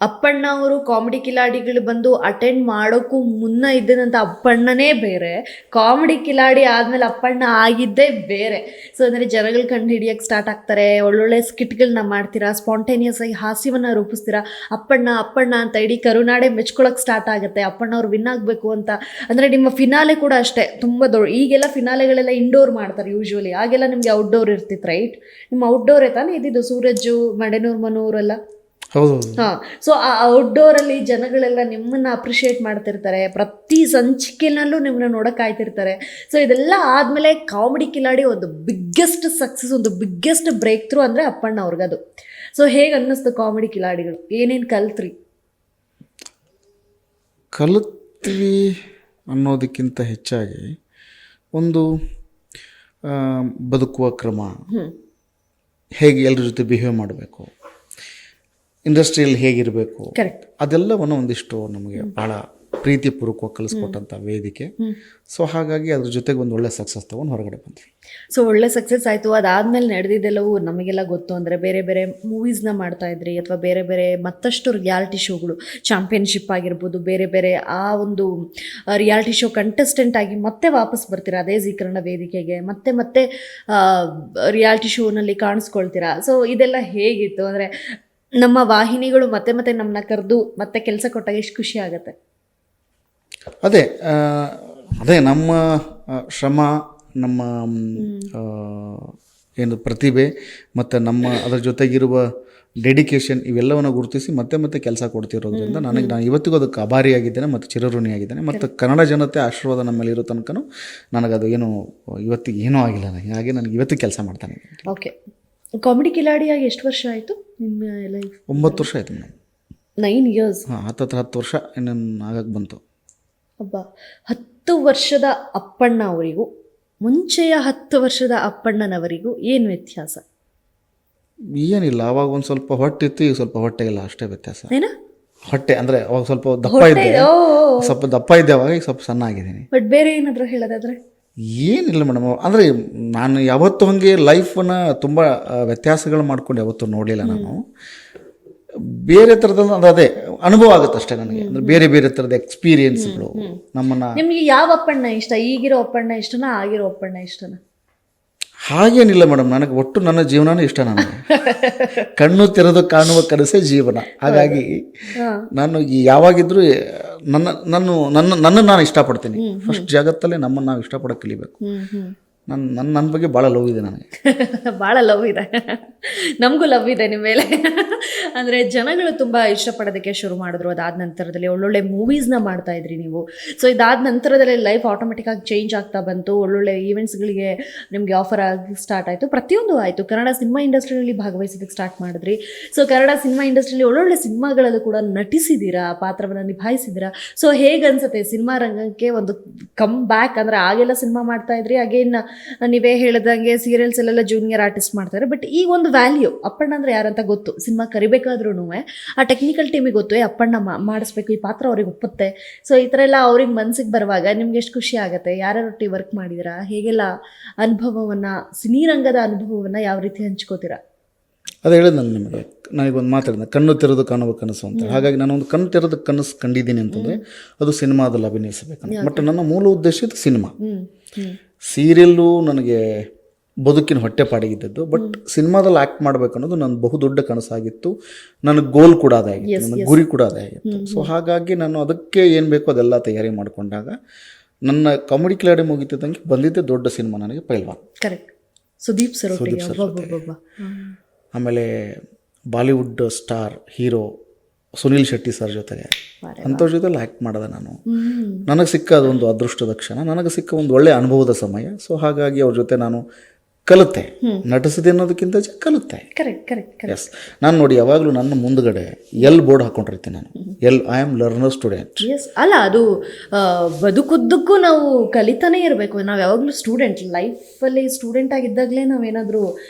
ಅಪ್ಪಣ್ಣ ಅವರು ಕಾಮಿಡಿ ಕಿಲಾಡಿಗಳು ಬಂದು ಅಟೆಂಡ್ ಮಾಡೋಕ್ಕೂ ಮುನ್ನ ಇದ್ದಂಥ ಅಪ್ಪಣ್ಣನೇ ಬೇರೆ, ಕಾಮಿಡಿ ಕಿಲಾಡಿ ಆದಮೇಲೆ ಅಪ್ಪಣ್ಣ ಆಗಿದ್ದೇ ಬೇರೆ. ಸೊ ಅಂದರೆ ಜನಗಳು ಕಂಡು ಹಿಡಿಯೋಕ್ಕೆ ಸ್ಟಾರ್ಟ್ ಆಗ್ತಾರೆ, ಒಳ್ಳೊಳ್ಳೆ ಸ್ಕಿಟ್ಗಳನ್ನ ಮಾಡ್ತೀರಾ, ಸ್ಪಾಂಟೇನಿಯಸ್ ಆಗಿ ಹಾಸ್ಯವನ್ನು ರೂಪಿಸ್ತೀರಾ. ಅಪ್ಪಣ್ಣ ಅಪ್ಪಣ್ಣ ಅಂತ ಇಡೀ ಕರುನಾಡೆ ಮೆಚ್ಕೊಳ್ಳೋಕೆ ಸ್ಟಾರ್ಟ್ ಆಗುತ್ತೆ, ಅಪ್ಪಣ್ಣ ಅವ್ರು ವಿನ್ ಆಗಬೇಕು ಅಂತ. ಅಂದರೆ ನಿಮ್ಮ ಫಿನಾಲೆ ಕೂಡ ಅಷ್ಟೇ ತುಂಬ ದೊಡ್ಡ, ಈಗೆಲ್ಲ ಫಿನಾಲೆಗಳೆಲ್ಲ ಇಂಡೋರ್ ಮಾಡ್ತಾರೆ ಯೂಶ್ವಲಿ, ಆಗೆಲ್ಲ ನಿಮಗೆ ಔಟ್ಡೋರ್ ಇರ್ತಿತ್ತು ರೈಟ್? ನಿಮ್ಮ ಔಟ್ಡೋರೇ ತಾನೇ ಇದ್ದಿದ್ದು, ಸೂರಜು, ಮಡೆನೂರು, ಮನೂರೆಲ್ಲ. ಹೌದು. ಹಾಂ, ಸೊ ಆ ಔಟ್ಡೋರಲ್ಲಿ ಜನಗಳೆಲ್ಲ ನಿಮ್ಮನ್ನು ಅಪ್ರಿಷಿಯೇಟ್ ಮಾಡ್ತಿರ್ತಾರೆ, ಪ್ರತಿ ಸಂಚಿಕೆನಲ್ಲೂ ನಿಮ್ಮನ್ನ ನೋಡೋಕೆ ಕಾಯ್ತಿರ್ತಾರೆ. ಸೊ ಇದೆಲ್ಲ ಆದಮೇಲೆ ಕಾಮಿಡಿ ಕಿಲಾಡಿ ಒಂದು ಬಿಗ್ಗೆಸ್ಟ್ ಸಕ್ಸಸ್, ಒಂದು ಬಿಗ್ಗೆಸ್ಟ್ ಬ್ರೇಕ್ ಥ್ರೂ ಅಂದರೆ ಅಪ್ಪಣ್ಣ ಅವ್ರಿಗದು. ಸೊ ಹೇಗೆ ಅನ್ನಿಸ್ತು ಕಾಮಿಡಿ ಕಿಲಾಡಿಗಳು, ಏನೇನು ಕಲ್ತ್ರಿ? ಕಲಿತ್ವಿ ಅನ್ನೋದಕ್ಕಿಂತ ಹೆಚ್ಚಾಗಿ ಒಂದು ಬದುಕುವ ಕ್ರಮ, ಹೇಗೆ ಎಲ್ಲರ ಜೊತೆ ಬಿಹೇವ್ ಮಾಡಬೇಕು, ಇಂಡಸ್ಟ್ರಿಯಲ್ಲಿ ಹೇಗಿರಬೇಕು, ಅದೆಲ್ಲವನ್ನು ಒಂದಿಷ್ಟು ನಮಗೆ ಭಾಳ ಪ್ರೀತಿಪೂರ್ವಕವಾಗಿ ಕಲಿಸ್ಕೊಟ್ಟಂಥ ವೇದಿಕೆ. ಸೊ ಹಾಗಾಗಿ ಅದ್ರ ಜೊತೆಗೆ ಒಂದು ಒಳ್ಳೆ ಸಕ್ಸಸ್ ತೊಗೊಂಡು ಹೊರಗಡೆ ಬಂದ್ವಿ. ಸೊ ಒಳ್ಳೆ ಸಕ್ಸಸ್ ಆಯಿತು. ಅದಾದಮೇಲೆ ನಡೆದಿದ್ದೆಲ್ಲವೂ ನಮಗೆಲ್ಲ ಗೊತ್ತು. ಅಂದರೆ ಬೇರೆ ಬೇರೆ ಮೂವೀಸ್ನ ಮಾಡ್ತಾಯಿದ್ರಿ, ಅಥವಾ ಬೇರೆ ಬೇರೆ ಮತ್ತಷ್ಟು ರಿಯಾಲಿಟಿ ಶೋಗಳು, ಚಾಂಪಿಯನ್ಶಿಪ್ ಆಗಿರ್ಬೋದು, ಬೇರೆ ಬೇರೆ ಆ ಒಂದು ರಿಯಾಲಿಟಿ ಶೋ ಕಂಟೆಸ್ಟೆಂಟ್ ಆಗಿ ಮತ್ತೆ ವಾಪಸ್ ಬರ್ತೀರಾ ಅದೇ ಜೀ ಕನ್ನಡ ವೇದಿಕೆಗೆ, ಮತ್ತೆ ಮತ್ತೆ ರಿಯಾಲಿಟಿ ಶೋನಲ್ಲಿ ಕಾಣಿಸ್ಕೊಳ್ತೀರಾ. ಸೊ ಇದೆಲ್ಲ ಹೇಗಿತ್ತು? ಅಂದರೆ ನಮ್ಮ ವಾಹಿನಿಗಳು ಮತ್ತೆ ಮತ್ತೆ ನಮ್ಮನ್ನ ಕರೆದು ಮತ್ತೆ ಕೆಲಸ ಕೊಟ್ಟಾಗ ಎಷ್ಟು ಖುಷಿ ಆಗುತ್ತೆ. ಅದೇ ನಮ್ಮ ಶ್ರಮ, ನಮ್ಮ ಏನು ಪ್ರತಿಭೆ ಮತ್ತು ನಮ್ಮ ಅದರ ಜೊತೆಗಿರುವ ಡೆಡಿಕೇಶನ್, ಇವೆಲ್ಲವನ್ನು ಗುರುತಿಸಿ ಮತ್ತೆ ಮತ್ತೆ ಕೆಲಸ ಕೊಡ್ತಿರೋದ್ರಿಂದ ನಾನು ಇವತ್ತಿಗೂ ಅದಕ್ಕೆ ಆಭಾರಿಯಾಗಿದ್ದೇನೆ ಮತ್ತು ಚಿರಋಣಿಯಾಗಿದ್ದೇನೆ. ಮತ್ತು ಕನ್ನಡ ಜನತೆ ಆಶೀರ್ವಾದ ನಮ್ಮಲ್ಲಿ ಇರೋ ತನಕ ನನಗದು ಏನು ಇವತ್ತಿಗೆ ಏನೂ ಆಗಿಲ್ಲ, ಹಾಗೆ ನನಗೆ ಇವತ್ತಿಗೆ ಕೆಲಸ ಮಾಡ್ತಾನೆ. ಓಕೆ, ಕಾಮಿಡಿ ಕಿಲಾಡಿಯಾಗಿ ಎಷ್ಟು ವರ್ಷ ಆಯಿತು ನಿಮ್ಮ ಲೈಫ್? 9 ವರ್ಷ ಆಯಿತು ಮೇಡಮ್. 9 years. ಹಾಂ, 10 ವರ್ಷ ಇನ್ನೇನು ಆಗಕ್ಕೆ ಬಂತು. ಅಬ್ಬಾ, 10 ವರ್ಷದ ಅಪ್ಪಣ್ಣ ಅವರಿಗೂ ಮುಂಚೆಯ 10 ವರ್ಷದ ಅಪ್ಪಣ್ಣನವರಿಗೂ ಏನು ವ್ಯತ್ಯಾಸ? ಏನಿಲ್ಲ, ಅವಾಗ ಒಂದು ಸ್ವಲ್ಪ ಹೊಟ್ಟೆ ಇತ್ತು, ಈಗ ಸ್ವಲ್ಪ ಹೊಟ್ಟೆ ಇಲ್ಲ, ಅಷ್ಟೇ ವ್ಯತ್ಯಾಸ. ಏನ ಹೊಟ್ಟೆ ಅಂದರೆ ಅವಾಗ ಸ್ವಲ್ಪ ದಪ್ಪ ಇದ್ದೆ, ಸ್ವಲ್ಪ ದಪ್ಪ ಇದ್ದೆ, ಅವಾಗ ಈಗ ಸ್ವಲ್ಪ ಸಣ್ಣ ಆಗಿದ್ದೀನಿ. ಬಟ್ ಬೇರೆ ಏನಾದರೂ ಹೇಳೋದಾದ್ರೆ? ಏನಿಲ್ಲ ಮೇಡಮ್, ಅಂದರೆ ನಾನು ಯಾವತ್ತೂ ಹಾಗೆ ಲೈಫನ್ನು ತುಂಬ ವ್ಯತ್ಯಾಸಗಳು ಮಾಡ್ಕೊಂಡು ಯಾವತ್ತೂ ನೋಡಲಿಲ್ಲ ನಾನು. ಬೇರೆ ಥರದ ಅದೇ ಅನುಭವ ಆಗುತ್ತೆ ಅಷ್ಟೇ ನನಗೆ, ಅಂದರೆ ಬೇರೆ ಬೇರೆ ಥರದ ಎಕ್ಸ್ಪೀರಿಯನ್ಸ್ಗಳು ನಮ್ಮನ್ನು. ನಿಮಗೆ ಯಾವ ಅಪ್ಪಣ್ಣ ಇಷ್ಟ? ಈಗಿರೋ ಅಪ್ಪಣ್ಣ ಇಷ್ಟನಾ, ಆಗಿರೋ ಅಪ್ಪಣ್ಣ ಇಷ್ಟನಾ? ಹಾಗೇನಿಲ್ಲ ಮೇಡಮ್, ನನಗೆ ಒಟ್ಟು ನನ್ನ ಜೀವನನೇ ಇಷ್ಟ. ನನಗೆ ಕಣ್ಣು ತೆರೆದು ಕಾಣುವ ಕನಸೇ ಜೀವನ. ಹಾಗಾಗಿ ನಾನು ಯಾವಾಗಿದ್ರೂ ನನ್ನನ್ನು ನಾನು ಇಷ್ಟಪಡ್ತೀನಿ. ಫಸ್ಟ್ ಜಗತ್ತಲ್ಲೇ ನಮ್ಮನ್ನು ನಾವು ಇಷ್ಟಪಡೋಕೆ ಕಲಿಬೇಕು. ನನ್ನ ಬಗ್ಗೆ ಭಾಳ ಲವ್ ಇದೆ ನನಗೆ. ಭಾಳ ಲವ್ ಇದೆ, ನಮಗೂ ಲವ್ ಇದೆ ನಿಮ್ಮ ಮೇಲೆ. ಅಂದರೆ ಜನಗಳು ತುಂಬ ಇಷ್ಟಪಡೋದಕ್ಕೆ ಶುರು ಮಾಡಿದ್ರು. ಅದಾದ ನಂತರದಲ್ಲಿ ಒಳ್ಳೊಳ್ಳೆ ಮೂವೀಸ್ನ ಮಾಡ್ತಾಯಿದ್ರಿ ನೀವು. ಸೊ ಇದಾದ ನಂತರದಲ್ಲಿ ಲೈಫ್ ಆಟೋಮೆಟಿಕ್ಕಾಗಿ ಚೇಂಜ್ ಆಗ್ತಾ ಬಂತು. ಒಳ್ಳೊಳ್ಳೆ ಈವೆಂಟ್ಸ್ಗಳಿಗೆ ನಿಮಗೆ ಆಫರ್ ಆಗಿ ಸ್ಟಾರ್ಟ್ ಆಯಿತು, ಪ್ರತಿಯೊಂದು ಆಯಿತು. ಕನ್ನಡ ಸಿನಿಮಾ ಇಂಡಸ್ಟ್ರಿಯಲ್ಲಿ ಭಾಗವಹಿಸೋದಕ್ಕೆ ಸ್ಟಾರ್ಟ್ ಮಾಡಿದ್ರಿ. ಸೊ ಕನ್ನಡ ಸಿನಿಮಾ ಇಂಡಸ್ಟ್ರಿಯಲ್ಲಿ ಒಳ್ಳೊಳ್ಳೆ ಸಿನಿಮಾಗಳಲ್ಲೂ ಕೂಡ ನಟಿಸಿದ್ದೀರಾ, ಪಾತ್ರವನ್ನು ನಿಭಾಯಿಸಿದ್ದೀರಾ. ಸೊ ಹೇಗೆ ಅನ್ಸುತ್ತೆ ಸಿನಿಮಾ ರಂಗಕ್ಕೆ ಒಂದು ಕಮ್ ಬ್ಯಾಕ್? ಅಂದರೆ ಆಗೆಲ್ಲ ಸಿನಿಮಾ ಮಾಡ್ತಾಯಿದ್ರಿ, ಅಗೇನ್ ನೀವೇ ಹೇಳಿದಂಗೆ ಸೀರಿಯಲ್ಸ್ ಅಲ್ಲೆಲ್ಲ ಜೂನಿಯರ್ ಆರ್ಟಿಸ್ಟ್ ಮಾಡ್ತಾರೆ. ಬಟ್ ಈಗ ಒಂದು ವ್ಯಾಲ್ಯೂ, ಅಪ್ಪಣ್ಣ ಅಂದರೆ ಯಾರಂತ ಗೊತ್ತು, ಸಿನಿಮಾ ಕರಿಬೇಕಾದ್ರೂ ಆ ಟೆಕ್ನಿಕಲ್ ಟೀಮಿಗೆ ಗೊತ್ತು, ಅಪ್ಪಣ್ಣ ಮಾಡಿಸ್ಬೇಕು, ಈ ಪಾತ್ರ ಅವ್ರಿಗೆ ಒಪ್ಪುತ್ತೆ. ಸೊ ಈ ಥರ ಎಲ್ಲ ಅವ್ರಿಗೆ ಮನಸ್ಸಿಗೆ ಬರುವಾಗ ನಿಮ್ಗೆ ಎಷ್ಟು ಖುಷಿ ಆಗುತ್ತೆ? ಯಾರ್ಯಾರೊಟ್ಟಿಗೆ ವರ್ಕ್ ಮಾಡಿದ್ದೀರಾ? ಹೇಗೆಲ್ಲ ಅನುಭವವನ್ನು, ಸಿನಿರಂಗದ ಅನುಭವವನ್ನು ಯಾವ ರೀತಿ ಹಂಚ್ಕೋತೀರಾ? ಅದು ಹೇಳಿದ ನಾನು ನಿಮಗೆ, ನನಗೊಂದು ಮಾತಾಡಿದೆ, ಕಣ್ಣು ತೆರೆದು ಕಾಣುವ ಕನಸು ಅಂತ. ಹಾಗಾಗಿ ನಾನು ಒಂದು ಕಣ್ಣು ತೆರೆದು ಕನಸು ಕಂಡಿದ್ದೀನಿ ಅಂತಂದರೆ ಅದು ಸಿನಿಮಾದಲ್ಲಿ ಅಭಿನಯಿಸಬೇಕಂತ. ಬಟ್ ನನ್ನ ಮೂಲ ಉದ್ದೇಶ ಇದು ಸಿನಿಮಾ. ಸೀರಿಯಲ್ಲು ನನಗೆ ಬದುಕಿನ ಹೊಟ್ಟೆಪಾಡಿಗಿದ್ದದ್ದು, ಬಟ್ ಸಿನಿಮಾದಲ್ಲಿ ಆ್ಯಕ್ಟ್ ಮಾಡಬೇಕು ಅನ್ನೋದು ನನ್ನ ಬಹುದೊಡ್ಡ ಕನಸಾಗಿತ್ತು. ನನಗೆ ಗೋಲ್ ಕೂಡ ಅದೇ ಆಗಿತ್ತು, ನನ್ನ ಗುರಿ ಕೂಡ ಅದೇ ಆಗಿತ್ತು. ಸೊ ಹಾಗಾಗಿ ನಾನು ಅದಕ್ಕೆ ಏನು ಬೇಕೋ ಅದೆಲ್ಲ ತಯಾರಿ ಮಾಡಿಕೊಂಡಾಗ ನನ್ನ ಕಾಮಿಡಿ ಕಿಲಾಡಿ ಮುಗಿತಿದ್ದಂಗೆ ಬಂದಿದ್ದೆ ದೊಡ್ಡ ಸಿನಿಮಾ ನನಗೆ ಪೈಲ್ವಾನ್. Correct, Sudeep sir. ಆಮೇಲೆ Bollywood star hero Sunil Shetty sir ಜೊತೆಗೆ ಅಂಥವ್ರ ಜೊತೆಲಿ ಆ್ಯಕ್ಟ್ ಮಾಡಿದೆ ನಾನು. ನನಗೆ ಸಿಕ್ಕ ಅದೊಂದು ಅದೃಷ್ಟದ ಕ್ಷಣ, ನನಗೆ ಸಿಕ್ಕ ಒಂದು ಒಳ್ಳೆಯ ಅನುಭವದ ಸಮಯ. ಸೊ ಹಾಗಾಗಿ ಅವ್ರ ಜೊತೆ ನಾನು ಕಲಿತೆ, ನಟಿಸಿದೆ ಅನ್ನೋದಕ್ಕಿಂತ ಕಲಿತೆ. ಎಸ್, ನಾನು ನೋಡಿ ಯಾವಾಗಲೂ ನನ್ನ ಮುಂದ್ಗಡೆ ಬೋರ್ಡ್ ಹಾಕೊಂಡಿರ್ತೀನಿ ನಾನು, I am learner student. Yes, ಅಲ್ಲ ಅದು ಬದುಕುದ್ದಕ್ಕೂ ನಾವು ಕಲಿತಾನೇ ಇರಬೇಕು. ನಾವು ಯಾವಾಗಲೂ ಸ್ಟೂಡೆಂಟ್, ಲೈಫಲ್ಲಿ ಸ್ಟೂಡೆಂಟ್ ಆಗಿದ್ದಾಗಲೇ ನಾವೇನಾದರೂ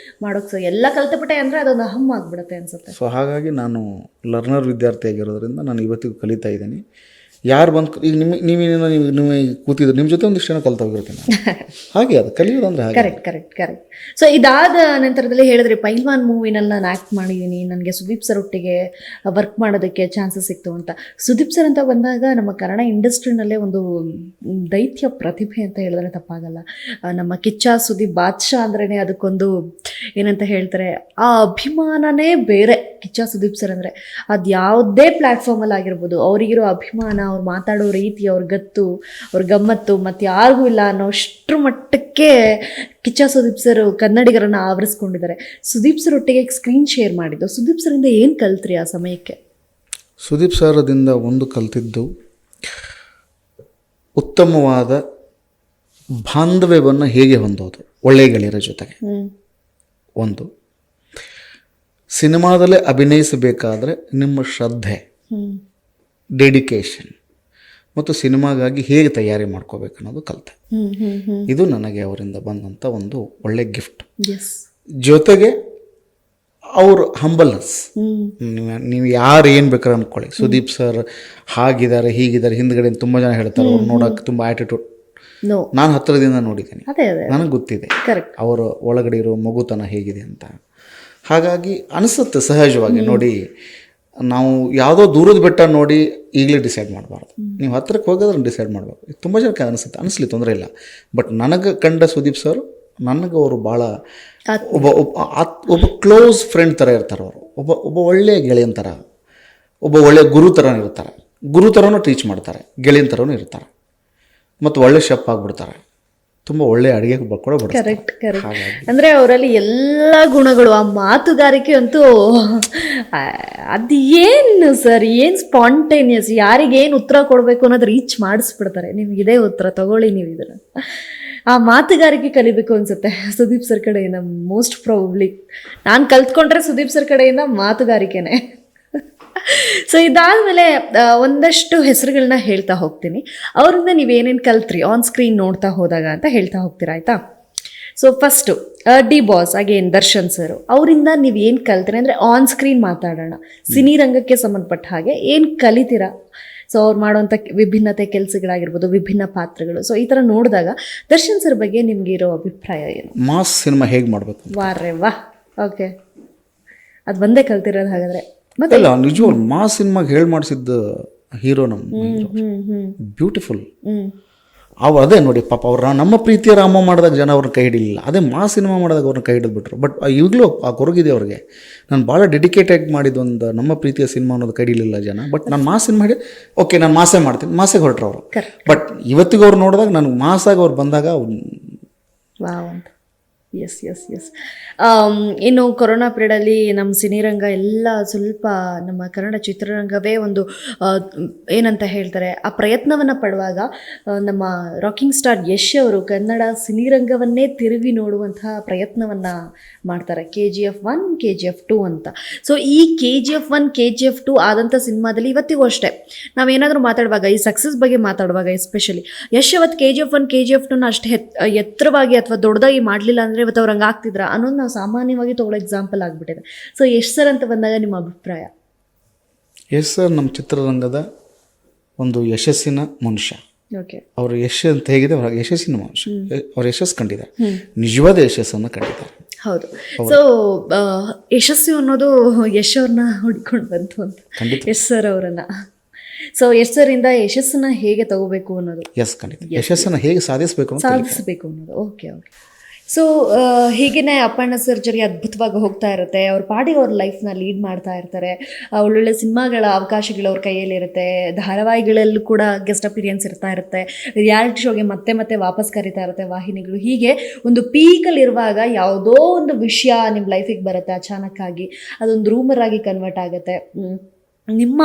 ಮಾಡೋಕ್ಕೆ ಎಲ್ಲ ಕಲಿತಬಿಟ್ಟೆ ಅಂದರೆ ಅದೊಂದು ಅಹಂ ಆಗಿಬಿಡುತ್ತೆ ಅನ್ಸುತ್ತೆ. ಸೊ ಹಾಗಾಗಿ ನಾನು ಲರ್ನರ್ ವಿದ್ಯಾರ್ಥಿ ಆಗಿರೋದ್ರಿಂದ ನಾನು ಇವತ್ತಿಗೂ ಕಲಿತಾ ಇದ್ದೀನಿ. ಯಾರು ಬಂದು ಈಗ ನೀವು ಕೂತಿದ್ರು ನಿಮ್ಮ ಜೊತೆ ಒಂದಿಷ್ಟು ಜನ ಕಲ್ತೋಗಿರ್ತೀನಿ ಹಾಗೆ ಅದು ಕಲಿಯೋದಂದ್ರೆ ಹಾಗೆ. ಕರೆಕ್ಟ್. ಸೊ ಇದಾದ ನಂತರದಲ್ಲಿ ಹೇಳಿದ್ರಿ ಪೈಲ್ವಾನ್ ಮೂವಿನಲ್ಲಿ ನಾನು ಆ್ಯಕ್ಟ್ ಮಾಡಿದ್ದೀನಿ, ನನಗೆ ಸುದೀಪ್ ಸರ್ ಒಟ್ಟಿಗೆ ವರ್ಕ್ ಮಾಡೋದಕ್ಕೆ ಚಾನ್ಸಸ್ ಸಿಕ್ತು ಅಂತ. ಸುದೀಪ್ ಸರ್ ಅಂತ ಬಂದಾಗ ನಮ್ಮ ಕನ್ನಡ ಇಂಡಸ್ಟ್ರಿನಲ್ಲೇ ಒಂದು ದೈತ್ಯ ಪ್ರತಿಭೆ ಅಂತ ಹೇಳಿದ್ರೆ ತಪ್ಪಾಗಲ್ಲ. ನಮ್ಮ ಕಿಚ್ಚ ಸುದೀಪ್ ಬಾದ್ಶಾ ಅಂದ್ರೇ ಅದಕ್ಕೊಂದು ಏನಂತ ಹೇಳ್ತಾರೆ, ಆ ಅಭಿಮಾನನೇ ಬೇರೆ. ಕಿಚ್ಚ ಸುದೀಪ್ ಸರ್ ಅಂದರೆ ಅದು ಯಾವುದೇ ಪ್ಲ್ಯಾಟ್ಫಾರ್ಮಲ್ಲಿ ಆಗಿರ್ಬೋದು, ಅವರಿಗಿರೋ ಅಭಿಮಾನ, ಅವ್ರು ಮಾತಾಡೋ ರೀತಿ, ಅವ್ರ ಗತ್ತು, ಅವ್ರ ಗಮ್ಮತ್ತು ಮತ್ತು ಯಾರಿಗೂ ಇಲ್ಲ ಅನ್ನೋಷ್ಟರ ಮಟ್ಟಕ್ಕೆ ಕಿಚ್ಚ ಸುದೀಪ್ ಸರ್ ಕನ್ನಡಿಗರನ್ನು ಆವರಿಸ್ಕೊಂಡಿದ್ದಾರೆ. ಸುದೀಪ್ ಸರ್ ಒಟ್ಟಿಗೆ ಸ್ಕ್ರೀನ್ ಶೇರ್ ಮಾಡಿದ್ದು, ಸುದೀಪ್ ಸರಿಂದ ಏನು ಕಲ್ತ್ರಿ ಆ ಸಮಯಕ್ಕೆ? ಸುದೀಪ್ ಸರದಿಂದ ಒಂದು ಕಲ್ತಿದ್ದು ಉತ್ತಮವಾದ ಬಾಂಧವ್ಯವನ್ನು ಹೇಗೆ ಹೊಂದೋದು ಒಳ್ಳೆಯ ಗೆಳೆಯರ ಜೊತೆಗೆ. ಒಂದು, ಸಿನಿಮಾದಲ್ಲೇ ಅಭಿನಯಿಸಬೇಕಾದ್ರೆ ನಿಮ್ಮ ಶ್ರದ್ಧೆ, ಡೆಡಿಕೇಶನ್ ಮತ್ತು ಸಿನಿಮಾಗಾಗಿ ಹೇಗೆ ತಯಾರಿ ಮಾಡ್ಕೋಬೇಕು ಅನ್ನೋದು ಕಲಿತೆ. ಇದು ನನಗೆ ಅವರಿಂದ ಬಂದಂಥ ಒಂದು ಒಳ್ಳೆ ಗಿಫ್ಟ್. ಜೊತೆಗೆ ಅವರು ಹಂಬಲ್ನೆಸ್. ನೀವು ಯಾರು ಏನು ಬೇಕಾದ್ರೆ ಅಂದ್ಕೊಳ್ಳಿ, ಸುದೀಪ್ ಸರ್ ಹಾಗಿದ್ದಾರೆ ಹೀಗಿದ್ದಾರೆ, ಹಿಂದ್ಗಡೆ ತುಂಬ ಜನ ಹೇಳ್ತಾರೆ ಅವ್ರು ನೋಡೋಕೆ ತುಂಬ ಆ್ಯಟಿಟ್ಯೂಡ್. ನಾನು ಹತ್ತಿರದಿಂದ ನೋಡಿದ್ದೇನೆ, ನನಗೆ ಗೊತ್ತಿದೆ ಅವರ ಒಳಗಡೆ ಇರೋ ಮಗುತನ ಹೇಗಿದೆ ಅಂತ. ಹಾಗಾಗಿ ಅನಿಸುತ್ತೆ ಸಹಜವಾಗಿ. ನೋಡಿ, ನಾವು ಯಾವುದೋ ದೂರದ ಬೆಟ್ಟ ನೋಡಿ ಈಗಲೇ ಡಿಸೈಡ್ ಮಾಡಬಾರ್ದು, ನೀವು ಹತ್ತಿರಕ್ಕೆ ಹೋಗೋದ್ರೆ ಡಿಸೈಡ್ ಮಾಡಬೇಕು. ತುಂಬ ಜನಕ್ಕೆ ಅನಿಸ್ಲಿ, ತೊಂದರೆ ಇಲ್ಲ. ಬಟ್ ನನಗೆ ಕಂಡ ಸುದೀಪ್ ಸರ್ ನನಗೆ ಅವರು ಭಾಳ ಒಬ್ಬ ಕ್ಲೋಸ್ ಫ್ರೆಂಡ್ ಥರ ಇರ್ತಾರೆ. ಅವರು ಒಬ್ಬ ಒಳ್ಳೆಯ ಗೆಳೆಯನ ಥರ, ಒಬ್ಬ ಒಳ್ಳೆಯ ಗುರು ಥರನೂ ಇರ್ತಾರೆ. ಗುರು ಥರನೂ ಟೀಚ್ ಮಾಡ್ತಾರೆ, ಗೆಳೆಯನ ಥರನೂ ಇರ್ತಾರೆ, ಮತ್ತು ಒಳ್ಳೆ ಶೆಫ್ ಆಗಿಬಿಡ್ತಾರೆ. ತುಂಬ ಒಳ್ಳೆ ಅಡುಗೆ ಕೂಡ ಬಿಡ್ತಾರೆ. ಕರೆಕ್ಟ್. ಅಂದರೆ ಅವರಲ್ಲಿ ಎಲ್ಲ ಗುಣಗಳು, ಆ ಮಾತುಗಾರಿಕೆ ಅಂತೂ ಅದು ಏನು ಸರ್, ಏನು ಸ್ಪಾಂಟೇನಿಯಸ್, ಯಾರಿಗೇನು ಉತ್ತರ ಕೊಡಬೇಕು ಅನ್ನೋದು ರೀಚ್ ಮಾಡಿಸ್ಬಿಡ್ತಾರೆ. ನಿಮ್ಗೆ ಇದೇ ಉತ್ತರ ತಗೊಳ್ಳಿ, ನೀವು ಇದನ್ನು. ಆ ಮಾತುಗಾರಿಕೆ ಕಲಿಬೇಕು ಅನಿಸುತ್ತೆ ಸುದೀಪ್ ಸರ್ ಕಡೆಯಿಂದ. ಮೋಸ್ಟ್ ಪ್ರಾಬಬ್ಲಿ ನಾನು ಕಲ್ತ್ಕೊಂಡ್ರೆ ಸುದೀಪ್ ಸರ್ ಕಡೆಯಿಂದ ಮಾತುಗಾರಿಕೆನೇ. ಸೊ ಇದಾದಮೇಲೆ ಒಂದಷ್ಟು ಹೆಸರುಗಳನ್ನ ಹೇಳ್ತಾ ಹೋಗ್ತೀನಿ, ಅವರಿಂದ ನೀವೇನೇನು ಕಲ್ತ್ರಿ ಆನ್ ಸ್ಕ್ರೀನ್ ನೋಡ್ತಾ ಹೋದಾಗ ಅಂತ ಹೇಳ್ತಾ ಹೋಗ್ತೀರಾ, ಆಯಿತಾ? So first D boss, again Darshan sir, ಅವರಿಂದ ನೀವು ಏನು ಕಲ್ತ್ರಿ ಅಂದರೆ ಆನ್ ಸ್ಕ್ರೀನ್ ಮಾತಾಡೋಣ. ಸಿನಿ ರಂಗಕ್ಕೆ ಸಂಬಂಧಪಟ್ಟ ಹಾಗೆ ಏನು ಕಲಿತೀರಾ? ಸೊ ಅವ್ರು ಮಾಡೋವಂಥ ವಿಭಿನ್ನತೆ ಕೆಲಸಗಳಾಗಿರ್ಬೋದು, ವಿಭಿನ್ನ ಪಾತ್ರಗಳು. ಸೊ ಈ ಥರ ನೋಡಿದಾಗ ದರ್ಶನ್ ಸರ್ ಬಗ್ಗೆ ನಿಮ್ಗೆ ಇರೋ ಅಭಿಪ್ರಾಯ ಏನು? ಮಾಸ್ ಸಿನಿಮಾ ಹೇಗೆ ಮಾಡಬೇಕು? ವಾಹ್, ಓಕೆ, ಅದು ಒಂದೇ ಕಲ್ತಿರೋದು ಹಾಗಾದರೆ. ಮತ್ತೆ ನಿಜವಾಗ್ಲೂ ಮಾಸ್ ಸಿನಿಮಾಗೆ ಹೇಳಿ ಮಾಡಿಸಿದ್ದ ಹೀರೋ ನಮ್ಮ ಬ್ಯೂಟಿಫುಲ್. ಅದೇ ನೋಡಿ, ಪಾಪ ಅವ್ರು ನಮ್ಮ ಪ್ರೀತಿಯ ರಾಮ ಮಾಡಿದಾಗ ಜನ ಅವ್ರನ್ನ ಕೈ ಹಿಡಿಲಿಲ್ಲ. ಅದೇ ಮಾಸ್ ಸಿನಿಮಾ ಮಾಡಿದಾಗ ಅವ್ರನ್ನ ಕೈ ಹಿಡಿದ್ಬಿಟ್ರು. ಬಟ್ ಈಗಲೂ ಆ ಕೊರಗಿದೆ ಅವ್ರಿಗೆ. ನಾನು ಭಾಳ ಡೆಡಿಕೇಟಾಗಿ ಮಾಡಿದ ಒಂದು ನಮ್ಮ ಪ್ರೀತಿಯ ಸಿನಿಮಾ ಅನ್ನೋದು ಕೈ ಹಿಡಿಲಿಲ್ಲ ಜನ. ಬಟ್ ನಾನು ಮಾಸ್ ಸಿನಿಮಾ ಮಾಡಿ ಓಕೆ ನಾನು ಮಾಸೇ ಮಾಡ್ತೀನಿ, ಮಾಸೇ ಹೊರಟ್ರು ಅವರು. ಬಟ್ ಇವತ್ತಿಗೆ ಅವ್ರು ನೋಡಿದಾಗ ನನಗೆ ಮಾಸಾಗಿ ಅವ್ರು ಬಂದಾಗ ಎಸ್. ಇನ್ನು ಕೊರೋನಾ ಪೀರಿಯಡಲ್ಲಿ ನಮ್ಮ ಸಿನಿರಂಗ ಎಲ್ಲ ಸ್ವಲ್ಪ ನಮ್ಮ ಕನ್ನಡ ಚಿತ್ರರಂಗವೇ ಒಂದು ಏನಂತ ಹೇಳ್ತಾರೆ, ಆ ಪ್ರಯತ್ನವನ್ನು ಪಡುವಾಗ ನಮ್ಮ ರಾಕಿಂಗ್ ಸ್ಟಾರ್ ಯಶ್ ಅವರು ಕನ್ನಡ ಸಿನಿರಂಗವನ್ನೇ ತಿರುಗಿ ನೋಡುವಂತಹ ಪ್ರಯತ್ನವನ್ನು ಮಾಡ್ತಾರೆ. KGF 1, KGF 2 ಅಂತ. ಸೊ ಈ KGF 1, KGF 2 ಆದಂಥ ಸಿನಿಮಾದಲ್ಲಿ ಇವತ್ತಿಗೂ ಅಷ್ಟೇ ನಾವೇನಾದರೂ ಮಾತಾಡುವಾಗ, ಈ ಸಕ್ಸಸ್ ಬಗ್ಗೆ ಮಾತಾಡುವಾಗ ಎಸ್ಪೆಷಲಿ, ಯಶ್ ಅವತ್ತು KGF 1, KGF 2ನ ಅಷ್ಟು ಎತ್ತರವಾಗಿ ಅಥವಾ ದೊಡ್ಡದಾಗಿ ಮಾಡಲಿಲ್ಲ ಅಂದರೆ ಇವತ್ತು ಅವ್ರು ಹಂಗೆ ಆಗ್ತಿದ್ರ ಅನ್ನೋದು ನಾವು ಸಾಮಾನ್ಯವಾಗಿ ತಗೊಳ್ಳೋ ಎಕ್ಸಾಂಪಲ್ ಆಗಿಬಿಟ್ಟಿದೆ. ಸೊ ಯಶ್ ಸರ್ ಅಂತ ಬಂದಾಗ ನಿಮ್ಮ ಅಭಿಪ್ರಾಯ? ಯಶ್ ಸರ್ ನಮ್ಮ ಚಿತ್ರರಂಗದ ಒಂದು ಯಶಸ್ಸಿನ ಮನುಷ್ಯ. ಓಕೆ, ಅವ್ರ ಯಶ್ ಅಂತ ಹೇಗಿದೆ, ಅವ್ರ ಯಶಸ್ಸಿನ ಮನುಷ್ಯ. ಅವ್ರ ಯಶಸ್ಸು ಕಂಡಿದ್ದಾರೆ, ನಿಜವಾದ ಯಶಸ್ಸನ್ನು ಕಂಡಿದ್ದಾರೆ. ಹೌದು. ಸೊ ಯಶಸ್ಸು ಅನ್ನೋದು ಯಶ್ ಅವ್ರನ್ನ ಹುಡ್ಕೊಂಡು ಬಂತು ಅಂತ, ಯಶ್ ಸರ್ ಅವರನ್ನ. ಸೊ ಯಶ್ ಸರಿಂದ ಯಶಸ್ಸನ್ನ ಹೇಗೆ ತಗೋಬೇಕು ಅನ್ನೋದು, ಖಂಡಿತ ಯಶಸ್ಸನ್ನು ಹೇಗೆ ಸಾಧಿಸಬೇಕು ಅನ್ನೋದು. ಓಕೆ. ಸೊ ಹೀಗೇ ಅಪ್ಪಣ್ಣ ಸರ್ಜರಿ ಅದ್ಭುತವಾಗಿ ಹೋಗ್ತಾ ಇರುತ್ತೆ. ಅವ್ರ ಪಾಡಿಗೆ ಅವ್ರ ಲೈಫ್ನ ಲೀಡ್ ಮಾಡ್ತಾ ಇರ್ತಾರೆ. ಒಳ್ಳೊಳ್ಳೆ ಸಿನಿಮಾಗಳ ಅವಕಾಶಗಳು ಅವ್ರ ಕೈಯಲ್ಲಿರುತ್ತೆ. ಧಾರಾವಾಹಿಗಳಲ್ಲೂ ಕೂಡ ಗೆಸ್ಟ್ ಅಪಿರಿಯನ್ಸ್ ಇರ್ತಾ ಇರುತ್ತೆ. ರಿಯಾಲಿಟಿ ಶೋಗೆ ಮತ್ತೆ ವಾಪಸ್ ಕರೀತಾ ಇರುತ್ತೆ ವಾಹಿನಿಗಳು. ಹೀಗೆ ಒಂದು ಪೀಕಲ್ಲಿರುವಾಗ ಯಾವುದೋ ಒಂದು ವಿಷಯ ನಿಮ್ಮ ಲೈಫಿಗೆ ಬರುತ್ತೆ ಅಚಾನಕ್ಕಾಗಿ, ಅದೊಂದು ರೂಮರ್ ಆಗಿ ಕನ್ವರ್ಟ್ ಆಗುತ್ತೆ. ನಿಮ್ಮ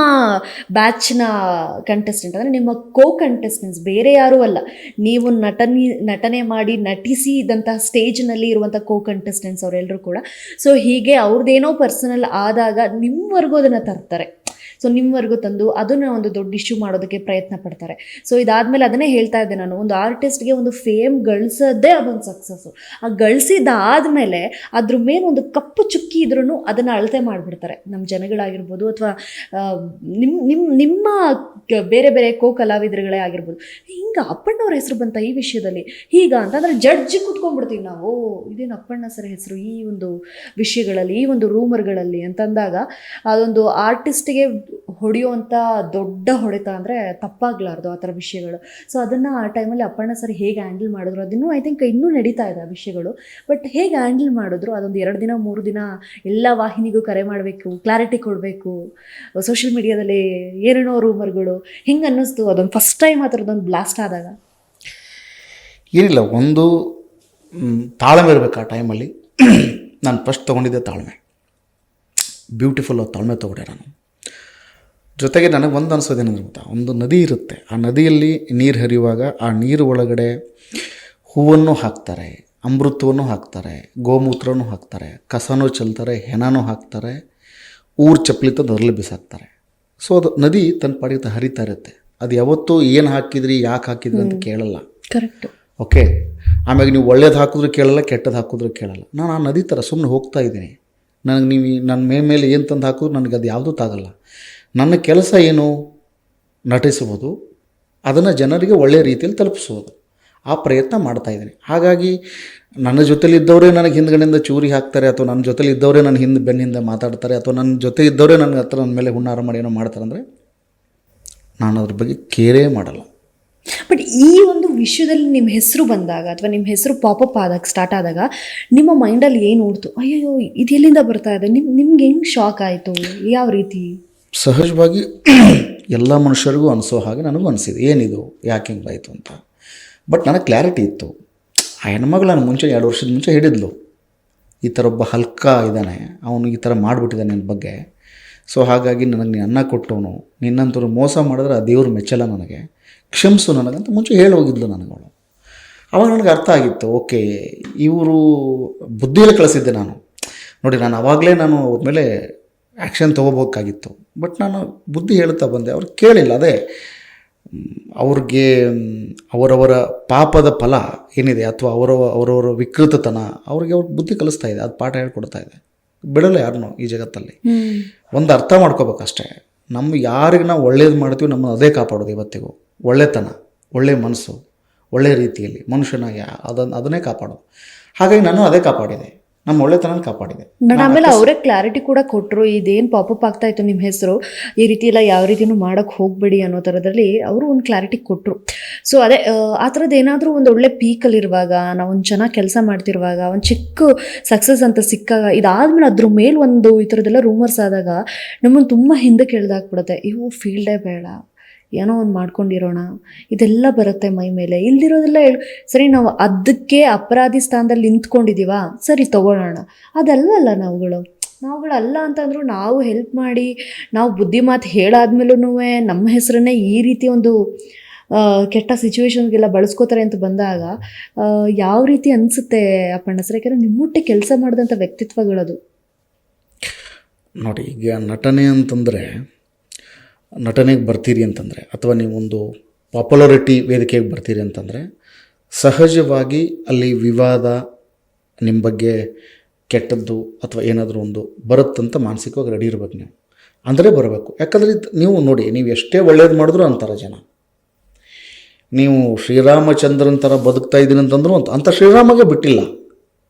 ಬ್ಯಾಚ್ನ ಕಂಟೆಸ್ಟೆಂಟ್ ಅಂದರೆ ನಿಮ್ಮ ಕಂಟೆಸ್ಟೆಂಟ್ಸ್ ಬೇರೆ ಯಾರೂ ಅಲ್ಲ, ನೀವು ನಟನೆ ಮಾಡಿ ನಟಿಸಿದಂತಹ ಸ್ಟೇಜ್ನಲ್ಲಿ ಇರುವಂಥ ಕಂಟೆಸ್ಟೆಂಟ್ಸ್ ಅವರೆಲ್ಲರೂ ಕೂಡ. ಸೊ ಹೀಗೆ ಅವ್ರದ್ದೇನೋ ಪರ್ಸನಲ್ ಆದಾಗ ನಿಮ್ಮವರೆಗೂ ಅದನ್ನು ತರ್ತಾರೆ. ಸೊ ನಿಮ್ಮವರೆಗೂ ತಂದು ಅದನ್ನು ಒಂದು ದೊಡ್ಡ ಇಶ್ಯೂ ಮಾಡೋದಕ್ಕೆ ಪ್ರಯತ್ನ ಪಡ್ತಾರೆ. ಸೊ ಇದಾದಮೇಲೆ ಅದನ್ನೇ ಹೇಳ್ತಾ ಇದ್ದೆ ನಾನು, ಒಂದು ಆರ್ಟಿಸ್ಟ್ಗೆ ಒಂದು ಫೇಮ್ ಗಳಿಸೋದೇ ಅದೊಂದು ಸಕ್ಸಸ್ಸು. ಆ ಗಳಿಸಿದಾದ್ಮೇಲೆ ಅದ್ರ ಮೇಲೆ ಒಂದು ಕಪ್ಪು ಚುಕ್ಕಿ ಇದ್ರೂ ಅದನ್ನು ಅಳತೆ ಮಾಡಿಬಿಡ್ತಾರೆ ನಮ್ಮ ಜನಗಳಾಗಿರ್ಬೋದು, ಅಥವಾ ನಿಮ್ಮ ಬೇರೆ ಬೇರೆ ಕಲಾವಿದರುಗಳೇ ಆಗಿರ್ಬೋದು. ಹಿಂಗೆ ಅಪ್ಪಣ್ಣವ್ರ ಹೆಸರು ಬಂತ ಈ ವಿಷಯದಲ್ಲಿ ಹೀಗ ಅಂತಂದರೆ ಜಡ್ಜ್ ಕುತ್ಕೊಂಡ್ಬಿಡ್ತೀವಿ ನಾವು, ಇದೇನು ಅಪ್ಪಣ್ಣ ಸರ್ ಹೆಸರು ಈ ಒಂದು ವಿಷಯಗಳಲ್ಲಿ, ಈ ಒಂದು ರೂಮರ್ಗಳಲ್ಲಿ ಅಂತಂದಾಗ ಅದೊಂದು ಆರ್ಟಿಸ್ಟಿಗೆ ಹೊಡೆಯುವಂಥ ದೊಡ್ಡ ಹೊಡೆತ ಅಂದರೆ ತಪ್ಪಾಗಲಾರ್ದು ಆ ಥರ ವಿಷಯಗಳು. ಸೊ ಅದನ್ನು ಆ ಟೈಮಲ್ಲಿ ಅಪ್ಪಣ್ಣ ಸರ್ ಹೇಗೆ ಹ್ಯಾಂಡಲ್ ಮಾಡಿದ್ರು ಅದನ್ನು ಐ ಥಿಂಕ್ ಇನ್ನೂ ನಡೀತಾ ಇದೆ ಆ ವಿಷಯಗಳು. ಬಟ್ ಹೇಗೆ ಹ್ಯಾಂಡಲ್ ಮಾಡಿದ್ರು ಅದೊಂದು 2 ದಿನ 3 ದಿನ ಎಲ್ಲ ವಾಹಿನಿಗೂ ಕರೆ ಮಾಡಬೇಕು, ಕ್ಲಾರಿಟಿ ಕೊಡಬೇಕು, ಸೋಷಿಯಲ್ ಮೀಡಿಯಾದಲ್ಲಿ ಏನೇನೋ ರೂಮರ್ಗಳು ಹಿಂಗೆ ಅನ್ನಿಸ್ತು ಅದೊಂದು ಫಸ್ಟ್ ಟೈಮ್ ಆ ಥರದ್ದೊಂದು ಬ್ಲಾಸ್ಟ್ ಆದಾಗ? ಏನಿಲ್ಲ, ಒಂದು ತಾಳ್ಮೆ ಇರಬೇಕು ಆ ಟೈಮಲ್ಲಿ. ನಾನು ಫಸ್ಟ್ ತೊಗೊಂಡಿದ್ದೆ ತಾಳ್ಮೆ, ಬ್ಯೂಟಿಫುಲ್ ತಾಳ್ಮೆ ತೊಗೊಂಡೆ ನಾನು. ಜೊತೆಗೆ ನನಗೆ ಒಂದು ಅನಿಸೋದೇನಂದ್ರೆ ಗೊತ್ತಾ, ಒಂದು ನದಿ ಇರುತ್ತೆ, ಆ ನದಿಯಲ್ಲಿ ನೀರು ಹರಿಯುವಾಗ ಆ ನೀರು ಒಳಗಡೆ ಹೂವನ್ನು ಹಾಕ್ತಾರೆ, ಅಮೃತವನ್ನು ಹಾಕ್ತಾರೆ, ಗೋಮೂತ್ರನೂ ಹಾಕ್ತಾರೆ, ಕಸನೂ ಚೆಲ್ತಾರೆ, ಹೆಣನೂ ಹಾಕ್ತಾರೆ, ಊರು ಚಪ್ಪಲಿ ತಂದು ಅದರಲ್ಲಿ ಬಿಸಾಕ್ತಾರೆ. ಸೊ ಅದು ನದಿ ತನ್ನ ಪಾಡಿಗೆ ಹರಿತಾ ಇರುತ್ತೆ. ಅದು ಯಾವತ್ತೂ ಏನು ಹಾಕಿದ್ರಿ ಯಾಕೆ ಹಾಕಿದ್ರಿ ಅಂತ ಕೇಳಲ್ಲ. ಕರೆಕ್ಟ್. ಓಕೆ, ಆಮ್ಯಾಗ ನೀವು ಒಳ್ಳೇದು ಹಾಕಿದ್ರು ಕೇಳಲ್ಲ, ಕೆಟ್ಟದ್ದು ಹಾಕಿದ್ರು ಕೇಳಲ್ಲ. ನಾನು ಆ ನದಿ ಥರ ಸುಮ್ಮನೆ ಹೋಗ್ತಾ ಇದ್ದೀನಿ. ನನಗೆ ನೀವು ನನ್ನ ಮೇಲೆ ಏನು ತಂದು ಹಾಕಿದ್ರು ನನಗೆ ಅದು ಯಾವುದೂ ತಾಗಲ್ಲ. ನನ್ನ ಕೆಲಸ ಏನು, ನಟಿಸುವುದು, ಅದನ್ನು ಜನರಿಗೆ ಒಳ್ಳೆಯ ರೀತಿಯಲ್ಲಿ ತಲುಪಿಸುವುದು, ಆ ಪ್ರಯತ್ನ ಮಾಡ್ತಾಯಿದ್ದೀನಿ. ಹಾಗಾಗಿ ನನ್ನ ಜೊತೆಲಿದ್ದವರೇ ನನಗೆ ಹಿಂದ್ಗಡೆಯಿಂದ ಚೂರಿ ಹಾಕ್ತಾರೆ, ಅಥವಾ ನನ್ನ ಜೊತೆಲಿದ್ದವರೇ ನನ್ನ ಬೆನ್ನಿಂದ ಮಾತಾಡ್ತಾರೆ, ಅಥವಾ ನನ್ನ ಜೊತೆ ಇದ್ದವರೇ ನನ್ನ ಹತ್ರ ನನ್ನ ಮೇಲೆ ಹುನ್ನಾರ ಮಾಡಿ ಏನೋ ಮಾಡ್ತಾರೆ ಅಂದರೆ ನಾನು ಅದ್ರ ಬಗ್ಗೆ ಕೇರೇ ಮಾಡಲ್ಲ. ಬಟ್ ಈ ಒಂದು ವಿಷಯದಲ್ಲಿ ನಿಮ್ಮ ಹೆಸರು ಬಂದಾಗ ಅಥವಾ ನಿಮ್ಮ ಹೆಸರು ಪಾಪಪ್ ಆದಾಗ ಸ್ಟಾರ್ಟ್ ಆದಾಗ ನಿಮ್ಮ ಮೈಂಡಲ್ಲಿ ಏನು ಓಡ್ತು? ಅಯ್ಯೋ ಇದು ಎಲ್ಲಿಂದ ಬರ್ತಾ ಇದೆ? ನಿಮ್ಗೆ ಹೆಂಗೆ ಶಾಕ್ ಆಯಿತು? ಯಾವ ರೀತಿ? ಸಹಜವಾಗಿ ಎಲ್ಲ ಮನುಷ್ಯರಿಗೂ ಅನಿಸೋ ಹಾಗೆ ನನಗೂ ಅನಿಸಿದೆ, ಏನಿದು ಯಾಕೆ ಹಿಂಗೆ ಬಾಯಿತು ಅಂತ. ಬಟ್ ನನಗೆ ಕ್ಲಾರಿಟಿ ಇತ್ತು. ಆ ಹೆಣ್ಮಗಳು ನಾನು ಮುಂಚೆ 2 ವರ್ಷದ ಮುಂಚೆ ಹೇಳಿದ್ಲು, ಈ ಥರ ಒಬ್ಬ ಹಲ್ಕ ಇದ್ದಾನೆ, ಅವನು ಈ ಥರ ಮಾಡಿಬಿಟ್ಟಿದ್ದಾನೆ ನನ್ನ ಬಗ್ಗೆ. ಸೊ ಹಾಗಾಗಿ ನನಗೆ ನೀನು ಅನ್ನ ಕೊಟ್ಟವನು, ನಿನ್ನಂತರೂ ಮೋಸ ಮಾಡಿದ್ರೆ ಆ ದೇವ್ರು ಮೆಚ್ಚಲ್ಲ, ನನಗೆ ಕ್ಷಮಿಸು ನನಗಂತ ಮುಂಚೆ ಹೇಳಿ ಹೋಗಿದ್ಲು ನನಗಳು. ಅವಾಗ ನನಗೆ ಅರ್ಥ ಆಗಿತ್ತು, ಓಕೆ ಇವರು ಬುದ್ಧಿಯಲ್ಲಿ ಕಳಿಸಿದ್ದೆ ನಾನು. ನೋಡಿ, ನಾನು ಆವಾಗಲೇ ಅವ್ರ ಮೇಲೆ ಆ್ಯಕ್ಷನ್ ತೊಗೋಬೇಕಾಗಿತ್ತು. ಬಟ್ ನಾನು ಬುದ್ಧಿ ಹೇಳ್ತಾ ಬಂದೆ, ಅವ್ರು ಕೇಳಿಲ್ಲ. ಅದೇ ಅವ್ರಿಗೆ ಅವರವರ ಪಾಪದ ಫಲ ಏನಿದೆ, ಅಥವಾ ಅವರವರ ವಿಕೃತತನ ಅವ್ರಿಗೆ ಬುದ್ಧಿ ಕಲಿಸ್ತಾ ಇದೆ, ಅದು ಪಾಠ ಹೇಳ್ಕೊಡ್ತಾ ಇದೆ. ಬಿಡಲ್ಲ ಯಾರನ್ನೂ ಈ ಜಗತ್ತಲ್ಲಿ. ಒಂದು ಅರ್ಥ ಮಾಡ್ಕೋಬೇಕಷ್ಟೇ, ನಮ್ಮ ಯಾರಿಗೆ ನಾವು ಒಳ್ಳೇದು ಮಾಡ್ತೀವಿ ನಮ್ಮನ್ನು ಅದೇ ಕಾಪಾಡೋದು ಇವತ್ತಿಗೂ. ಒಳ್ಳೆತನ, ಒಳ್ಳೆಯ ಮನಸ್ಸು, ಒಳ್ಳೆಯ ರೀತಿಯಲ್ಲಿ ಮನುಷ್ಯನಾಗಿ ಅದನ್ನೇ ಕಾಪಾಡೋದು. ಹಾಗಾಗಿ ನಾನು ಅದೇ ಕಾಪಾಡಿದೆ, ನಮ್ಮ ಒಳ್ಳೆತನ ಕಾಪಾಡಿದೆ. ಬಟ್ ಆಮೇಲೆ ಅವರೇ ಕ್ಲಾರಿಟಿ ಕೂಡ ಕೊಟ್ಟರು, ಇದೇನು ಪಾಪಪ್ ಆಗ್ತಾ ಇತ್ತು ನಿಮ್ಮ ಹೆಸರು, ಈ ರೀತಿ ಎಲ್ಲ ಯಾವ ರೀತಿಯೂ ಮಾಡೋಕ್ಕೆ ಹೋಗಬೇಡಿ ಅನ್ನೋ ಥರದಲ್ಲಿ ಅವರು ಒಂದು ಕ್ಲಾರಿಟಿ ಕೊಟ್ಟರು. ಸೊ ಅದೇ ಆ ಥರದ್ದು ಏನಾದರೂ ಒಂದು ಒಳ್ಳೆ ಪೀಕಲ್ಲಿರುವಾಗ, ನಾವು ಒಂದು ಚೆನ್ನಾಗಿ ಕೆಲಸ ಮಾಡ್ತಿರುವಾಗ, ಒಂದು ಚಿಕ್ಕ ಸಕ್ಸಸ್ ಅಂತ ಸಿಕ್ಕಾಗ, ಇದಾದ್ಮೇಲೆ ಅದ್ರ ಮೇಲೆ ಒಂದು ಈ ಥರದ್ದೆಲ್ಲ ರೂಮರ್ಸ್ ಆದಾಗ ನಮ್ಮನ್ನು ತುಂಬ ಹಿಂದಕ್ಕೆ ಎಳ್ದಾಕ್ಬಿಡುತ್ತೆ. ಇವು ಫೀಲ್ಡೇ ಬೇಡ, ಏನೋ ಒಂದು ಮಾಡ್ಕೊಂಡಿರೋಣ, ಇದೆಲ್ಲ ಬರುತ್ತೆ ಮೈ ಮೇಲೆ. ಇಲ್ದಿರೋದೆಲ್ಲ ಸರಿ, ನಾವು ಅದಕ್ಕೆ ಅಪರಾಧಿ ಸ್ಥಾನದಲ್ಲಿ ನಿಂತ್ಕೊಂಡಿದ್ದೀವ, ಸರಿ ತಗೊಳ್ಳೋಣ. ಅದಲ್ವಲ್ಲ ನಾವುಗಳಲ್ಲ ಅಂತಂದ್ರು, ನಾವು ಹೆಲ್ಪ್ ಮಾಡಿ ನಾವು ಬುದ್ಧಿ ಮಾತು ಹೇಳಾದ್ಮೇಲೂ ನಮ್ಮ ಹೆಸರನ್ನೇ ಈ ರೀತಿ ಒಂದು ಕೆಟ್ಟ ಸಿಚುವೇಶನ್ಗೆಲ್ಲ ಬಳಸ್ಕೋತಾರೆ ಅಂತ ಬಂದಾಗ ಯಾವ ರೀತಿ ಅನಿಸುತ್ತೆ ಅಪ್ಪಣ್ಣ ಸರ್? ಯಾಕೆಂದರೆ ನಿಮ್ಮೊಟ್ಟಿಗೆ ಕೆಲಸ ಮಾಡಿದಂಥ ವ್ಯಕ್ತಿತ್ವಗಳದು. ನೋಡಿ, ಈಗ ನಟನೆ ಅಂತಂದರೆ, ನಟನೆಗೆ ಬರ್ತೀರಿ ಅಂತಂದರೆ, ಅಥವಾ ನೀವೊಂದು ಪಾಪ್ಯುಲಾರಿಟಿ ವೇದಿಕೆಗೆ ಬರ್ತೀರಿ ಅಂತಂದರೆ, ಸಹಜವಾಗಿ ಅಲ್ಲಿ ವಿವಾದ, ನಿಮ್ಮ ಬಗ್ಗೆ ಕೆಟ್ಟದ್ದು ಅಥವಾ ಏನಾದರೂ ಒಂದು ಬರುತ್ತಂತ ಮಾನಸಿಕವಾಗಿ ರೆಡಿ ಇರಬೇಕು ನೀವು. ಅಂದರೆ ಬರಬೇಕು. ಯಾಕಂದರೆ ನೀವು ನೋಡಿ, ನೀವು ಎಷ್ಟೇ ಒಳ್ಳೇದು ಮಾಡಿದ್ರು ಅಂತಾರೆ ಜನ. ನೀವು ಶ್ರೀರಾಮಚಂದ್ರನ ಥರ ಬದುಕ್ತಾ ಇದ್ದೀನಿ ಅಂತಂದ್ರು ಅಂಥ ಶ್ರೀರಾಮಗೆ ಬಿಟ್ಟಿಲ್ಲ,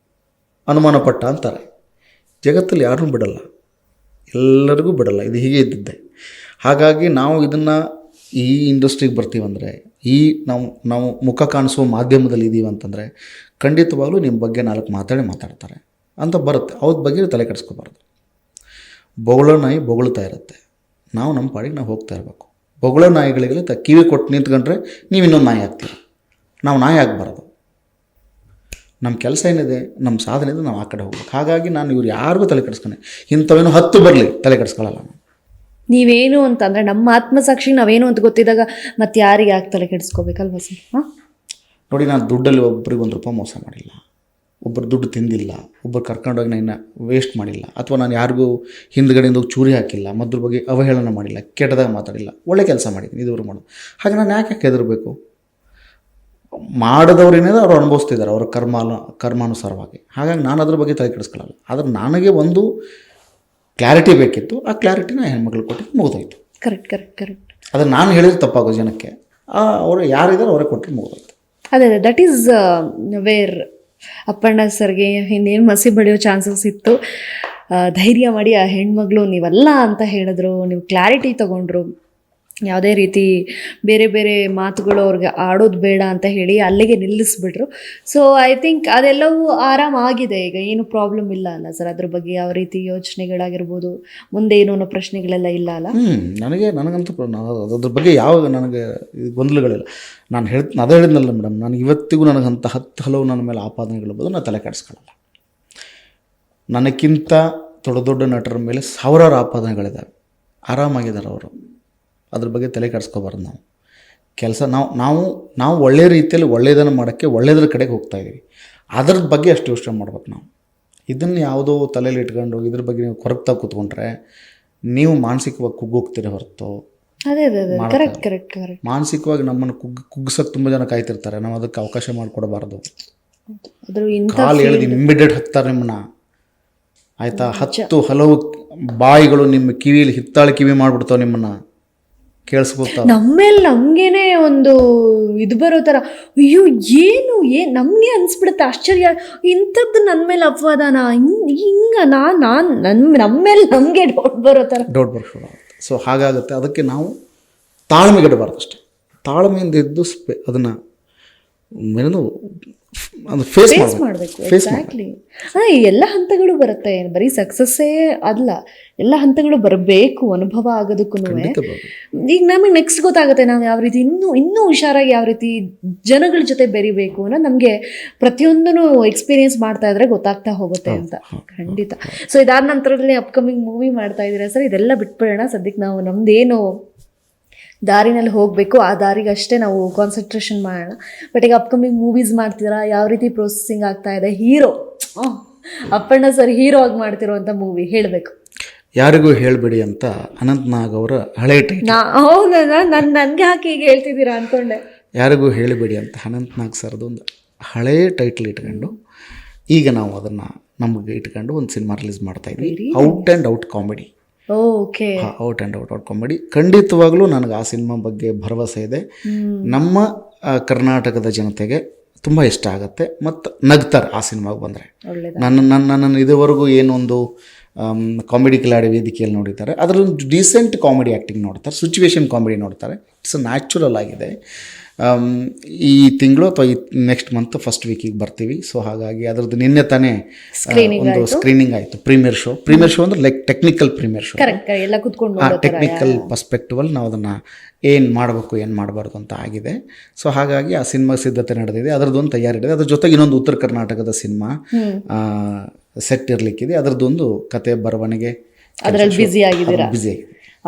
ಅನುಮಾನ ಪಟ್ಟ ಅಂತಾರೆ. ಜಗತ್ತಲ್ಲಿ ಯಾರನ್ನೂ ಬಿಡಲ್ಲ, ಎಲ್ಲರಿಗೂ ಬಿಡಲ್ಲ. ಇದು ಹೀಗೆ ಇದ್ದಿದ್ದೆ. ಹಾಗಾಗಿ ನಾವು ಇದನ್ನು ಈ ಇಂಡಸ್ಟ್ರಿಗೆ ಬರ್ತೀವಂದರೆ, ನಾವು ಮುಖ ಕಾಣಿಸುವ ಮಾಧ್ಯಮದಲ್ಲಿ ಇದ್ದೀವಿ ಅಂತಂದರೆ ಖಂಡಿತವಾಗ್ಲೂ ನಿಮ್ಮ ಬಗ್ಗೆ 4 ಮಾತಾಡ್ತಾರೆ ಅಂತ ಬರುತ್ತೆ. ಅವ್ರ ಬಗ್ಗೆ ತಲೆ ಕೆಡಿಸ್ಕೋಬಾರ್ದು. ಬೊಗಳೋ ನಾಯಿ ಬೊಗಳ್ತಾ ಇರುತ್ತೆ, ನಾವು ನಮ್ಮ ಪಾಡಿಗೆ ನಾವು ಹೋಗ್ತಾ ಇರಬೇಕು. ಬೊಗಳೋ ನಾಯಿಗಳಿಗೆ ಕಿವಿ ಕೊಟ್ಟು ನಿಂತ್ಕೊಂಡ್ರೆ ನೀವು ಇನ್ನೊಂದು ನಾಯಿ ಆಗ್ತೀರಿ. ನಾವು ನಾಯಿ ಆಗಬಾರ್ದು. ನಮ್ಮ ಕೆಲಸ ಏನಿದೆ, ನಮ್ಮ ಸಾಧನೆ ಇದೆ, ನಾವು ಆ ಕಡೆ ಹೋಗ್ಬೇಕು. ಹಾಗಾಗಿ ನಾನು ಇವ್ರು ಯಾರಿಗೂ ತಲೆ ಕೆಡಿಸ್ಕೊಂಡೆ, ಇಂಥವೇನೋ 10 ಬರಲಿ ತಲೆ ಕೆಡಿಸ್ಕೊಳ್ಳಲ್ಲ ನಾನು. ನೀವೇನು ಅಂತಂದರೆ ನಮ್ಮ ಆತ್ಮಸಾಕ್ಷಿಗೆ ನಾವೇನು ಅಂತ ಗೊತ್ತಿದ್ದಾಗ ಮತ್ತೆ ಯಾರಿಗೆ ಯಾಕೆ ತಲೆ ಕೆಡಿಸ್ಕೋಬೇಕಲ್ವ ಸರ್? ನೋಡಿ, ನಾನು ದುಡ್ಡಲ್ಲಿ ಒಬ್ರಿಗೆ 1 ರೂಪಾಯಿ ಮೋಸ ಮಾಡಿಲ್ಲ, ಒಬ್ಬರು ದುಡ್ಡು ತಿಂದಿಲ್ಲ, ಒಬ್ಬರು ಕರ್ಕೊಂಡೋಗಿ ನಾನು ವೇಸ್ಟ್ ಮಾಡಿಲ್ಲ, ಅಥವಾ ನಾನು ಯಾರಿಗೂ ಹಿಂದ್ಗಡೆಯಿಂದ ಹೋಗಿ ಚೂರಿ ಹಾಕಿಲ್ಲ, ಮದ್ರ ಬಗ್ಗೆ ಅವಹೇಳನ ಮಾಡಿಲ್ಲ, ಕೆಟ್ಟದಾಗ ಮಾತಾಡಿಲ್ಲ, ಒಳ್ಳೆ ಕೆಲಸ ಮಾಡಿದ್ದೀನಿ ಇದುವರೆಗೂ ಮಾಡೋದು. ಹಾಗೆ ನಾನು ಯಾಕೆ ಹೆದರಬೇಕು? ಮಾಡಿದವ್ರೇನೇದು ಅವ್ರು ಅನುಭವಿಸ್ತಿದ್ದಾರೆ ಅವರ ಕರ್ಮಾನುಸಾರವಾಗಿ. ಹಾಗಾಗಿ ನಾನು ಅದ್ರ ಬಗ್ಗೆ ತಲೆ ಕೆಡಿಸ್ಕೊಳ್ಳಲ್ಲ. ಆದರೆ ನನಗೆ ಒಂದು ಕ್ಲಾರಿಟಿ ಬೇಕಿತ್ತು, ಆ ಕ್ಲಾರಿಟಿನ ಹೆಣ್ಮಕ್ಳು ಕೊಟ್ಟಿದ್ದು ಮುಗಿದೋಯ್ತು. ಕರೆಕ್ಟ್. ಅದನ್ನು ನಾನು ಹೇಳಿದ್ರೆ ತಪ್ಪಾಗೋ ಜನಕ್ಕೆ, ಅವರು ಯಾರಿದ್ದಾರೆ ಅವರೇ ಕೊಟ್ಟರೆ ಮುಗಿದೋಯ್ತು. ಅದೇ ದಟ್ ಈಸ್ ವೇರ್ ಅಪ್ಪಣ್ಣ ಸರ್ಗೆ ಇನ್ನೇನು ಮಸಿ ಬಳಿಯೋ ಚಾನ್ಸಸ್ ಇತ್ತು. ಧೈರ್ಯ ಮಾಡಿ ಆ ಹೆಣ್ಮಗಳು ನೀವಲ್ಲ ಅಂತ ಹೇಳಿದ್ರು, ನೀವು ಕ್ಲಾರಿಟಿ ತೊಗೊಂಡ್ರು, ಯಾವುದೇ ರೀತಿ ಬೇರೆ ಬೇರೆ ಮಾತುಗಳು ಅವ್ರಿಗೆ ಆಡೋದು ಬೇಡ ಅಂತ ಹೇಳಿ ಅಲ್ಲಿಗೆ ನಿಲ್ಲಿಸ್ಬಿಟ್ರು. ಸೊ ಐ ಥಿಂಕ್ ಅದೆಲ್ಲವೂ ಆರಾಮಾಗಿದೆ ಈಗ, ಏನು ಪ್ರಾಬ್ಲಮ್ ಇಲ್ಲ ಅಲ್ಲ ಸರ್? ಅದ್ರ ಬಗ್ಗೆ ಯಾವ ರೀತಿ ಯೋಚನೆಗಳಾಗಿರ್ಬೋದು, ಮುಂದೆ ಏನೋ ಅನ್ನೋ ಪ್ರಶ್ನೆಗಳೆಲ್ಲ ಇಲ್ಲ ಅಲ್ಲ? ನನಗಂತೂ ಅದ್ರ ಬಗ್ಗೆ ಯಾವ ನನಗೆ ಗೊಂದಲಗಳಿಲ್ಲ. ನಾನು ಅದೇ ಹೇಳಿದ್ನಲ್ಲ ಮೇಡಮ್, ನನಗೆ ಇವತ್ತಿಗೂ ನನಗಂತ 10 ಹಲವು ನನ್ನ ಮೇಲೆ ಆಪಾದನೆಗಳು ಬಂದು ನಾನು ತಲೆ ಕೆಡಿಸ್ಕೊಳ್ಳಲ್ಲ. ನನಗಿಂತ ದೊಡ್ಡ ನಟರ ಮೇಲೆ ಸಾವಿರಾರು ಆಪಾದನೆಗಳಿದ್ದಾವೆ, ಆರಾಮಾಗಿದ್ದಾರೆ ಅವರು. ಅದ್ರ ಬಗ್ಗೆ ತಲೆ ಕೆಡಿಸ್ಕೋಬಾರ್ದು. ನಾವು ಕೆಲಸ ನಾವು ಒಳ್ಳೆಯ ರೀತಿಯಲ್ಲಿ ಒಳ್ಳೆಯದನ್ನು ಮಾಡೋಕ್ಕೆ ಒಳ್ಳೆಯದ್ರ ಕಡೆಗೆ ಹೋಗ್ತಾಯಿದ್ದೀವಿ. ಅದ್ರದ್ದು ಬಗ್ಗೆ ಅಷ್ಟು ಯೋಚನೆ ಮಾಡ್ಬೇಕು ನಾವು. ಇದನ್ನು ಯಾವುದೋ ತಲೆಯಲ್ಲಿ ಇಟ್ಕೊಂಡು ಇದ್ರ ಬಗ್ಗೆ ನೀವು ಕೊರಗ್ತಾ ಕೂತ್ಕೊಂಡ್ರೆ ನೀವು ಮಾನಸಿಕವಾಗಿ ಕುಗ್ಗೋಗ್ತೀರಿ ಹೊರತು. ಅದೇ ಕರೆಕ್ಟ್. ಮಾನಸಿಕವಾಗಿ ನಮ್ಮನ್ನು ಕುಗ್ಗಿಸೋಕೆ ತುಂಬ ಜನ ಕಾಯ್ತಿರ್ತಾರೆ, ನಾವು ಅದಕ್ಕೆ ಅವಕಾಶ ಮಾಡಿಕೊಡಬಾರ್ದು. ಕಾಲು ಹೇಳಿದ ಇಮ್ಮಿಡಿಯೇಟ್ ಹತ್ತಾರೆ ನಿಮ್ಮನ್ನ, ಆಯಿತಾ? 10 ಹಲವು ಬಾಯಿಗಳು ನಿಮ್ಮ ಕಿವಿಯಲ್ಲಿ ಹಿತ್ತಾಳೆ ಕಿವಿ ಮಾಡಿಬಿಡ್ತಾವೆ, ನಿಮ್ಮನ್ನು ಕೇಳಿಸ್ಕೊತಾವೆ. ನಮ್ಮೇಲೆ ನಮಗೇನೆ ಒಂದು ಇದು ಬರೋ ಥರ, ಅಯ್ಯೋ ಏನು ನಮಗೆ ಅನಿಸ್ಬಿಡುತ್ತೆ ಆಶ್ಚರ್ಯ, ಇಂಥದ್ದು ನನ್ನ ಮೇಲೆ ಅಪವಾದನ ಹಿಂಗೆ ನಮ್ಮ ಮೇಲೆ ನಮಗೆ ಡೌಟ್ ಬರೋ ಶುರು ಆಗುತ್ತೆ. ಸೊ ಹಾಗಾಗುತ್ತೆ. ಅದಕ್ಕೆ ನಾವು ತಾಳ್ಮೆಗೆಡಬಾರ್ದು ಅಷ್ಟೇ. ತಾಳ್ಮೆಯಿಂದ ಇದ್ದು ಅದನ್ನು ಫೇಸ್ ಮಾಡಬೇಕು. ಎಕ್ಸಾಕ್ಟ್ಲಿ. ಎಲ್ಲ ಹಂತಗಳು ಬರುತ್ತೆ, ಬರೀ ಸಕ್ಸಸ್ಸೇ ಅಲ್ಲ, ಎಲ್ಲ ಹಂತಗಳು ಬರಬೇಕು ಅನುಭವ ಆಗೋದಕ್ಕೂ. ಈಗ ನಮಗೆ ನೆಕ್ಸ್ಟ್ ಗೊತ್ತಾಗುತ್ತೆ ನಾವು ಯಾವ ರೀತಿ ಇನ್ನೂ ಹುಷಾರಾಗಿ ಯಾವ ರೀತಿ ಜನಗಳ ಜೊತೆ ಬೆರಿಬೇಕು ಅನ್ನೋದು ನಮಗೆ ಪ್ರತಿಯೊಂದೂ ಎಕ್ಸ್ಪೀರಿಯನ್ಸ್ ಮಾಡ್ತಾ ಇದ್ರೆ ಗೊತ್ತಾಗ್ತಾ ಹೋಗುತ್ತೆ ಅಂತ. ಖಂಡಿತ. ಸೊ ಇದಾದ ನಂತರದಲ್ಲಿ ಅಪ್ಕಮಿಂಗ್ ಮೂವಿ ಮಾಡ್ತಾ ಇದ್ದೀರಾ ಸರ್? ಇದೆಲ್ಲ ಬಿಟ್ಬಿಡೋಣ ಸದ್ಯಕ್ಕೆ. ನಾವು ನಮ್ದೇನು ದಾರಿನಲ್ಲಿ ಹೋಗಬೇಕು ಆ ದಾರಿಗೆ ಅಷ್ಟೇ ನಾವು ಕಾನ್ಸಂಟ್ರೇಷನ್ ಮಾಡೋಣ. ಬಟ್ ಈಗ ಅಪ್ಕಮಿಂಗ್ ಮೂವೀಸ್ ಮಾಡ್ತೀರಾ, ಯಾವ ರೀತಿ ಪ್ರೊಸೆಸಿಂಗ್ ಆಗ್ತಾ ಇದೆ? ಹೀರೋ ಅಪ್ಪಣ್ಣ ಸರ್ ಹೀರೋ ಆಗಿ ಮಾಡ್ತಿರೋಂಥ ಮೂವಿ ಹೇಳಬೇಕು. ಯಾರಿಗೂ ಹೇಳಬೇಡಿ ಅಂತ ಅನಂತ್ ನಾಗ್ ಅವರ ಹಳೆ ಟೈಟಲ್. ಹೌದಾ? ನನಗೆ ಹಾಕಿ ಈಗ ಹೇಳ್ತಿದ್ದೀರಾ ಅಂದ್ಕೊಂಡೆ. ಯಾರಿಗೂ ಹೇಳಬೇಡಿ ಅಂತ ಅನಂತ್ ನಾಗ್ ಸರ್ದೊಂದು ಹಳೆ ಟೈಟಲ್ ಇಟ್ಕೊಂಡು ಈಗ ನಾವು ಅದನ್ನು ನಮಗೆ ಇಟ್ಕೊಂಡು ಒಂದು ಸಿನಿಮಾ ರಿಲೀಸ್ ಮಾಡ್ತಾ ಇದ್ವಿ. Out and out comedy. Okay. Out and out comedy. ಖಂಡಿತವಾಗ್ಲೂ ನನಗೆ ಆ ಸಿನಿಮಾ ಬಗ್ಗೆ ಭರವಸೆ ಇದೆ. ನಮ್ಮ ಕರ್ನಾಟಕದ ಜನತೆಗೆ ತುಂಬ ಇಷ್ಟ ಆಗುತ್ತೆ ಮತ್ತು ನಗ್ತಾರೆ ಆ ಸಿನಿಮಾಗೆ ಬಂದರೆ. ನನ್ನನ್ನು ಇದುವರೆಗೂ ಏನೊಂದು ಕಾಮಿಡಿ ಕಿಲಾಡಿ ವೇದಿಕೆಯಲ್ಲಿ ನೋಡಿದ್ದಾರೆ, ಅದರೊಂದು ಡೀಸೆಂಟ್ ಕಾಮಿಡಿ ಆ್ಯಕ್ಟಿಂಗ್ ನೋಡ್ತಾರೆ, ಸಿಚುವೇಶನ್ ಕಾಮಿಡಿ ನೋಡ್ತಾರೆ. ಇಟ್ಸ್ ನ್ಯಾಚುರಲ್ ಆಗಿದೆ. ಈ ತಿಂಗಳು ಅಥವಾ ಈ ನೆಕ್ಸ್ಟ್ ಮಂತ್ ಫಸ್ಟ್ ವೀಕಿಗೆ ಬರ್ತೀವಿ. ಸೊ ಹಾಗಾಗಿ ಅದರದ್ದು ನಿನ್ನೆ ತಾನೇ ಒಂದು ಸ್ಕ್ರೀನಿಂಗ್ ಆಯಿತು. ಪ್ರೀಮಿಯರ್ ಶೋ ಅಂದರೆ like technical premiere show. Technical perspectively ನಾವು ಅದನ್ನು ಏನು ಮಾಡಬೇಕು ಏನು ಮಾಡಬಾರ್ದು ಅಂತ ಆಗಿದೆ. ಸೊ ಹಾಗಾಗಿ ಆ ಸಿನಿಮಾ ಸಿದ್ಧತೆ ನಡೆದಿದೆ, ಅದರದ್ದೊಂದು ತಯಾರಿ ಇದೆ. ಅದ್ರ ಜೊತೆಗೆ ಇನ್ನೊಂದು ಉತ್ತರ ಕರ್ನಾಟಕದ ಸಿನಿಮಾ ಸೆಟ್ ಇರಲಿಕ್ಕಿದೆ, ಅದರದ್ದೊಂದು ಕತೆ ಬರವಣಿಗೆ ಅದರಲ್ಲಿ ಬ್ಯುಸಿ ಆಗಿದ್ದೀರಾ? ಬ್ಯುಸಿ.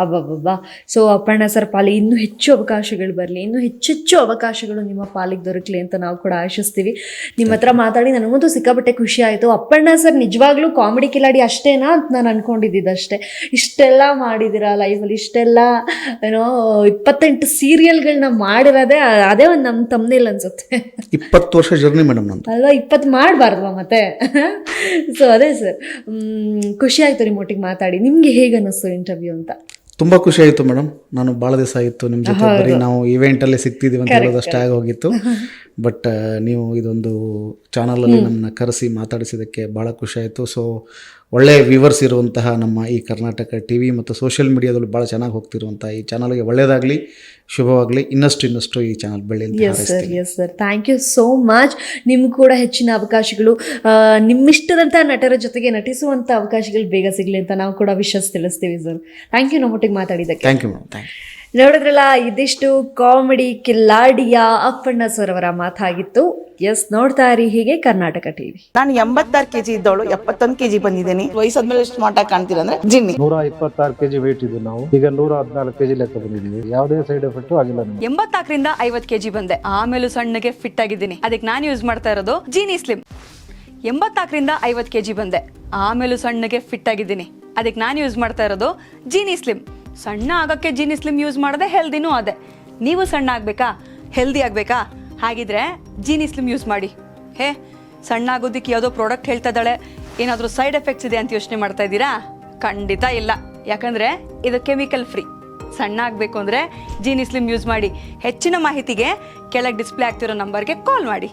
ಅಬ್ಬಬ್ಬಬ್ಬಾ. ಸೊ ಅಪ್ಪಣ್ಣ ಸರ್ ಪಾಲಿಗೆ ಇನ್ನೂ ಹೆಚ್ಚು ಅವಕಾಶಗಳು ಬರಲಿ, ಇನ್ನೂ ಹೆಚ್ಚೆಚ್ಚು ಅವಕಾಶಗಳು ನಿಮ್ಮ ಪಾಲಿಗೆ ದೊರಕಲಿ ಅಂತ ನಾವು ಕೂಡ ಆಶಿಸ್ತೀವಿ. ನಿಮ್ಮ ಹತ್ರ ಮಾತಾಡಿ ನನಗಂತೂ ಸಿಕ್ಕಾಪಟ್ಟೆ ಖುಷಿ ಆಯಿತು. ಅಪ್ಪಣ್ಣ ಸರ್ ನಿಜವಾಗ್ಲೂ ಕಾಮಿಡಿ ಕಿಲಾಡಿ ಅಷ್ಟೇನಾ ಅಂತ ನಾನು ಅಂದ್ಕೊಂಡಿದ್ದಿದ್ದಷ್ಟೇ. ಇಷ್ಟೆಲ್ಲ ಮಾಡಿದ್ದೀರಾ ಲೈಫಲ್ಲಿ, ಇಷ್ಟೆಲ್ಲ ಏನೋ 28 ಸೀರಿಯಲ್ಗಳನ್ನ ಮಾಡಿರೋದೇ ಅದೇ ಒಂದು ನಮ್ಮ ತಮ್ಮನೇಲಿ ಅನ್ಸುತ್ತೆ. 20 ವರ್ಷ ಜರ್ನಿ ಮೇಡಮ್ ನಂದು ಅಲ್ವಾ? 20 ಮಾಡಬಾರ್ದವಾ ಮತ್ತೆ? ಸೊ ಅದೇ ಸರ್, ಖುಷಿ ಆಯಿತು ನಿಮ್ಮೊಟ್ಟಿಗೆ ಮಾತಾಡಿ. ನಿಮಗೆ ಹೇಗೆ ಅನ್ನಿಸ್ತು ಇಂಟರ್ವ್ಯೂ ಅಂತ? ತುಂಬ ಖುಷಿ ಆಯಿತು ಮೇಡಮ್. ನಾನು ಭಾಳ ದಿವಸ ಆಯಿತು ನಿಮ್ಮ ಜೊತೆ ಬರೀ ನಾವು ಇವೆಂಟಲ್ಲೇ ಸಿಗ್ತಿದ್ದೀವಿ ಅಂತ ಹೇಳೋದಷ್ಟೇ ಆಗೋಗಿತ್ತು. ಬಟ್ ನೀವು ಇದೊಂದು ಚಾನಲಲ್ಲಿ ನಮ್ಮನ್ನ ಕರೆಸಿ ಮಾತಾಡಿಸಿದ್ದಕ್ಕೆ ಭಾಳ ಖುಷಿ ಆಯಿತು. ಸೊ ಒಳ್ಳೆಯ ವ್ಯೂವರ್ಸ್ ಇರುವಂತಹ ನಮ್ಮ ಈ ಕರ್ನಾಟಕ ಟಿ ವಿ ಮತ್ತು ಸೋಷಿಯಲ್ ಮೀಡಿಯಾದಲ್ಲಿ ಭಾಳ ಚೆನ್ನಾಗಿ ಹೋಗ್ತಿರುವಂಥ ಈ ಚಾನಲ್ಗೆ ಒಳ್ಳೆಯದಾಗಲಿ, ಶುಭವಾಗಲಿ. ಇನ್ನಷ್ಟು ಈ ಚಾನಲ್ ಬೆಳೆಯಲಿ. Yes sir, thank you so much. ನಿಮ್ಗೆ ಕೂಡ ಹೆಚ್ಚಿನ ಅವಕಾಶಗಳು, ನಿಮ್ಮಿಷ್ಟದಂಥ ನಟರ ಜೊತೆಗೆ ನಟಿಸುವಂಥ ಅವಕಾಶಗಳು ಬೇಗ ಸಿಗಲಿ ಅಂತ ನಾವು ಕೂಡ ವಿಶ್ವಾಸ ತಿಳಿಸ್ತೀವಿ ಸರ್. ಥ್ಯಾಂಕ್ ಯು ನಮ್ಮೊಟ್ಟಿಗೆ ಮಾತಾಡಿದ್ದಕ್ಕೆ. Thank you madam. Thank you. ನೋಡಿದ್ರಲ್ಲ, ಇದಿಷ್ಟು ಕಾಮಿಡಿ ಕಿಲಾಡಿಯ ಅಪ್ಪಣ್ಣ ಸರ್ ಅವರ ಮಾತಾಗಿತ್ತು. ಎಸ್, ನೋಡ್ತಾ ಇರಿ ಹೀಗೆ ಕರ್ನಾಟಕ ಟಿವಿ. ನಾನು 86 kg ಇದ್ದವಳು 71 kg ಬಂದಿದ್ದೀನಿ. ವಯಸ್ಸಾದ್ಮೇಲೆ ಸ್ಮಾರ್ಟ್ ಆಗಿ ಕಾಣ್ತೀರ ಅಂದ್ರೆ ಜಿನ್ನಿ. 126 kg ವೇಟ್ ಇದೆ. ನಾವು ಈಗ 114 kg ಲೆಕ್ಕ ಬಂದಿದ್ದೀವಿ. ಯಾವುದೇ ಸೈಡ್ ಎಫೆಕ್ಟ್ ಆಗಿಲ್ಲ. 84ರಿಂದ 50 kg ಬಂದೆ. ಆಮೇಲೂ ಸಣ್ಣಗೆ ಫಿಟ್ ಆಗಿದ್ದೀನಿ. ಅದಕ್ಕೆ ನಾನು ಯೂಸ್ ಮಾಡ್ತಾ ಇರೋದು ಜೀನಿ ಸ್ಲಿಮ್. 84ರಿಂದ 50 kg ಬಂದೆ. ಆಮೇಲೂ ಸಣ್ಣಗೆ ಫಿಟ್ ಆಗಿದ್ದೀನಿ. ಅದಕ್ಕೆ ನಾನು ಯೂಸ್ ಮಾಡ್ತಾ ಇರೋದು ಜೀನಿ ಸ್ಲಿಮ್. ಸಣ್ಣ ಆಗೋಕ್ಕೆ ಜೀನಿ ಸ್ಲಿಮ್ ಯೂಸ್ ಮಾಡಿದೆ, ಹೆಲ್ದಿನೂ ಅದೇ. ನೀವು ಸಣ್ಣ ಆಗಬೇಕಾ, ಹೆಲ್ದಿ ಆಗಬೇಕಾ? ಹಾಗಿದ್ರೆ ಜೀನಿ ಸ್ಲಿಮ್ ಯೂಸ್ ಮಾಡಿ. ಸಣ್ಣ ಆಗೋದಕ್ಕೆ ಯಾವುದೋ ಪ್ರಾಡಕ್ಟ್ ಹೇಳ್ತಾ ಇದ್ದಾಳೆ, ಏನಾದರೂ ಸೈಡ್ ಎಫೆಕ್ಟ್ಸ್ ಇದೆ ಅಂತ ಯೋಚನೆ ಮಾಡ್ತಾ ಇದ್ದೀರಾ? ಖಂಡಿತ ಇಲ್ಲ, ಯಾಕಂದರೆ ಇದು ಕೆಮಿಕಲ್ ಫ್ರೀ. ಸಣ್ಣ ಆಗಬೇಕು ಅಂದರೆ ಜೀನಿ ಸ್ಲಿಮ್ ಯೂಸ್ ಮಾಡಿ. ಹೆಚ್ಚಿನ ಮಾಹಿತಿಗೆ ಕೆಳಗೆ ಡಿಸ್ಪ್ಲೇ ಆಗ್ತಿರೋ ನಂಬರ್ಗೆ ಕಾಲ್ ಮಾಡಿ.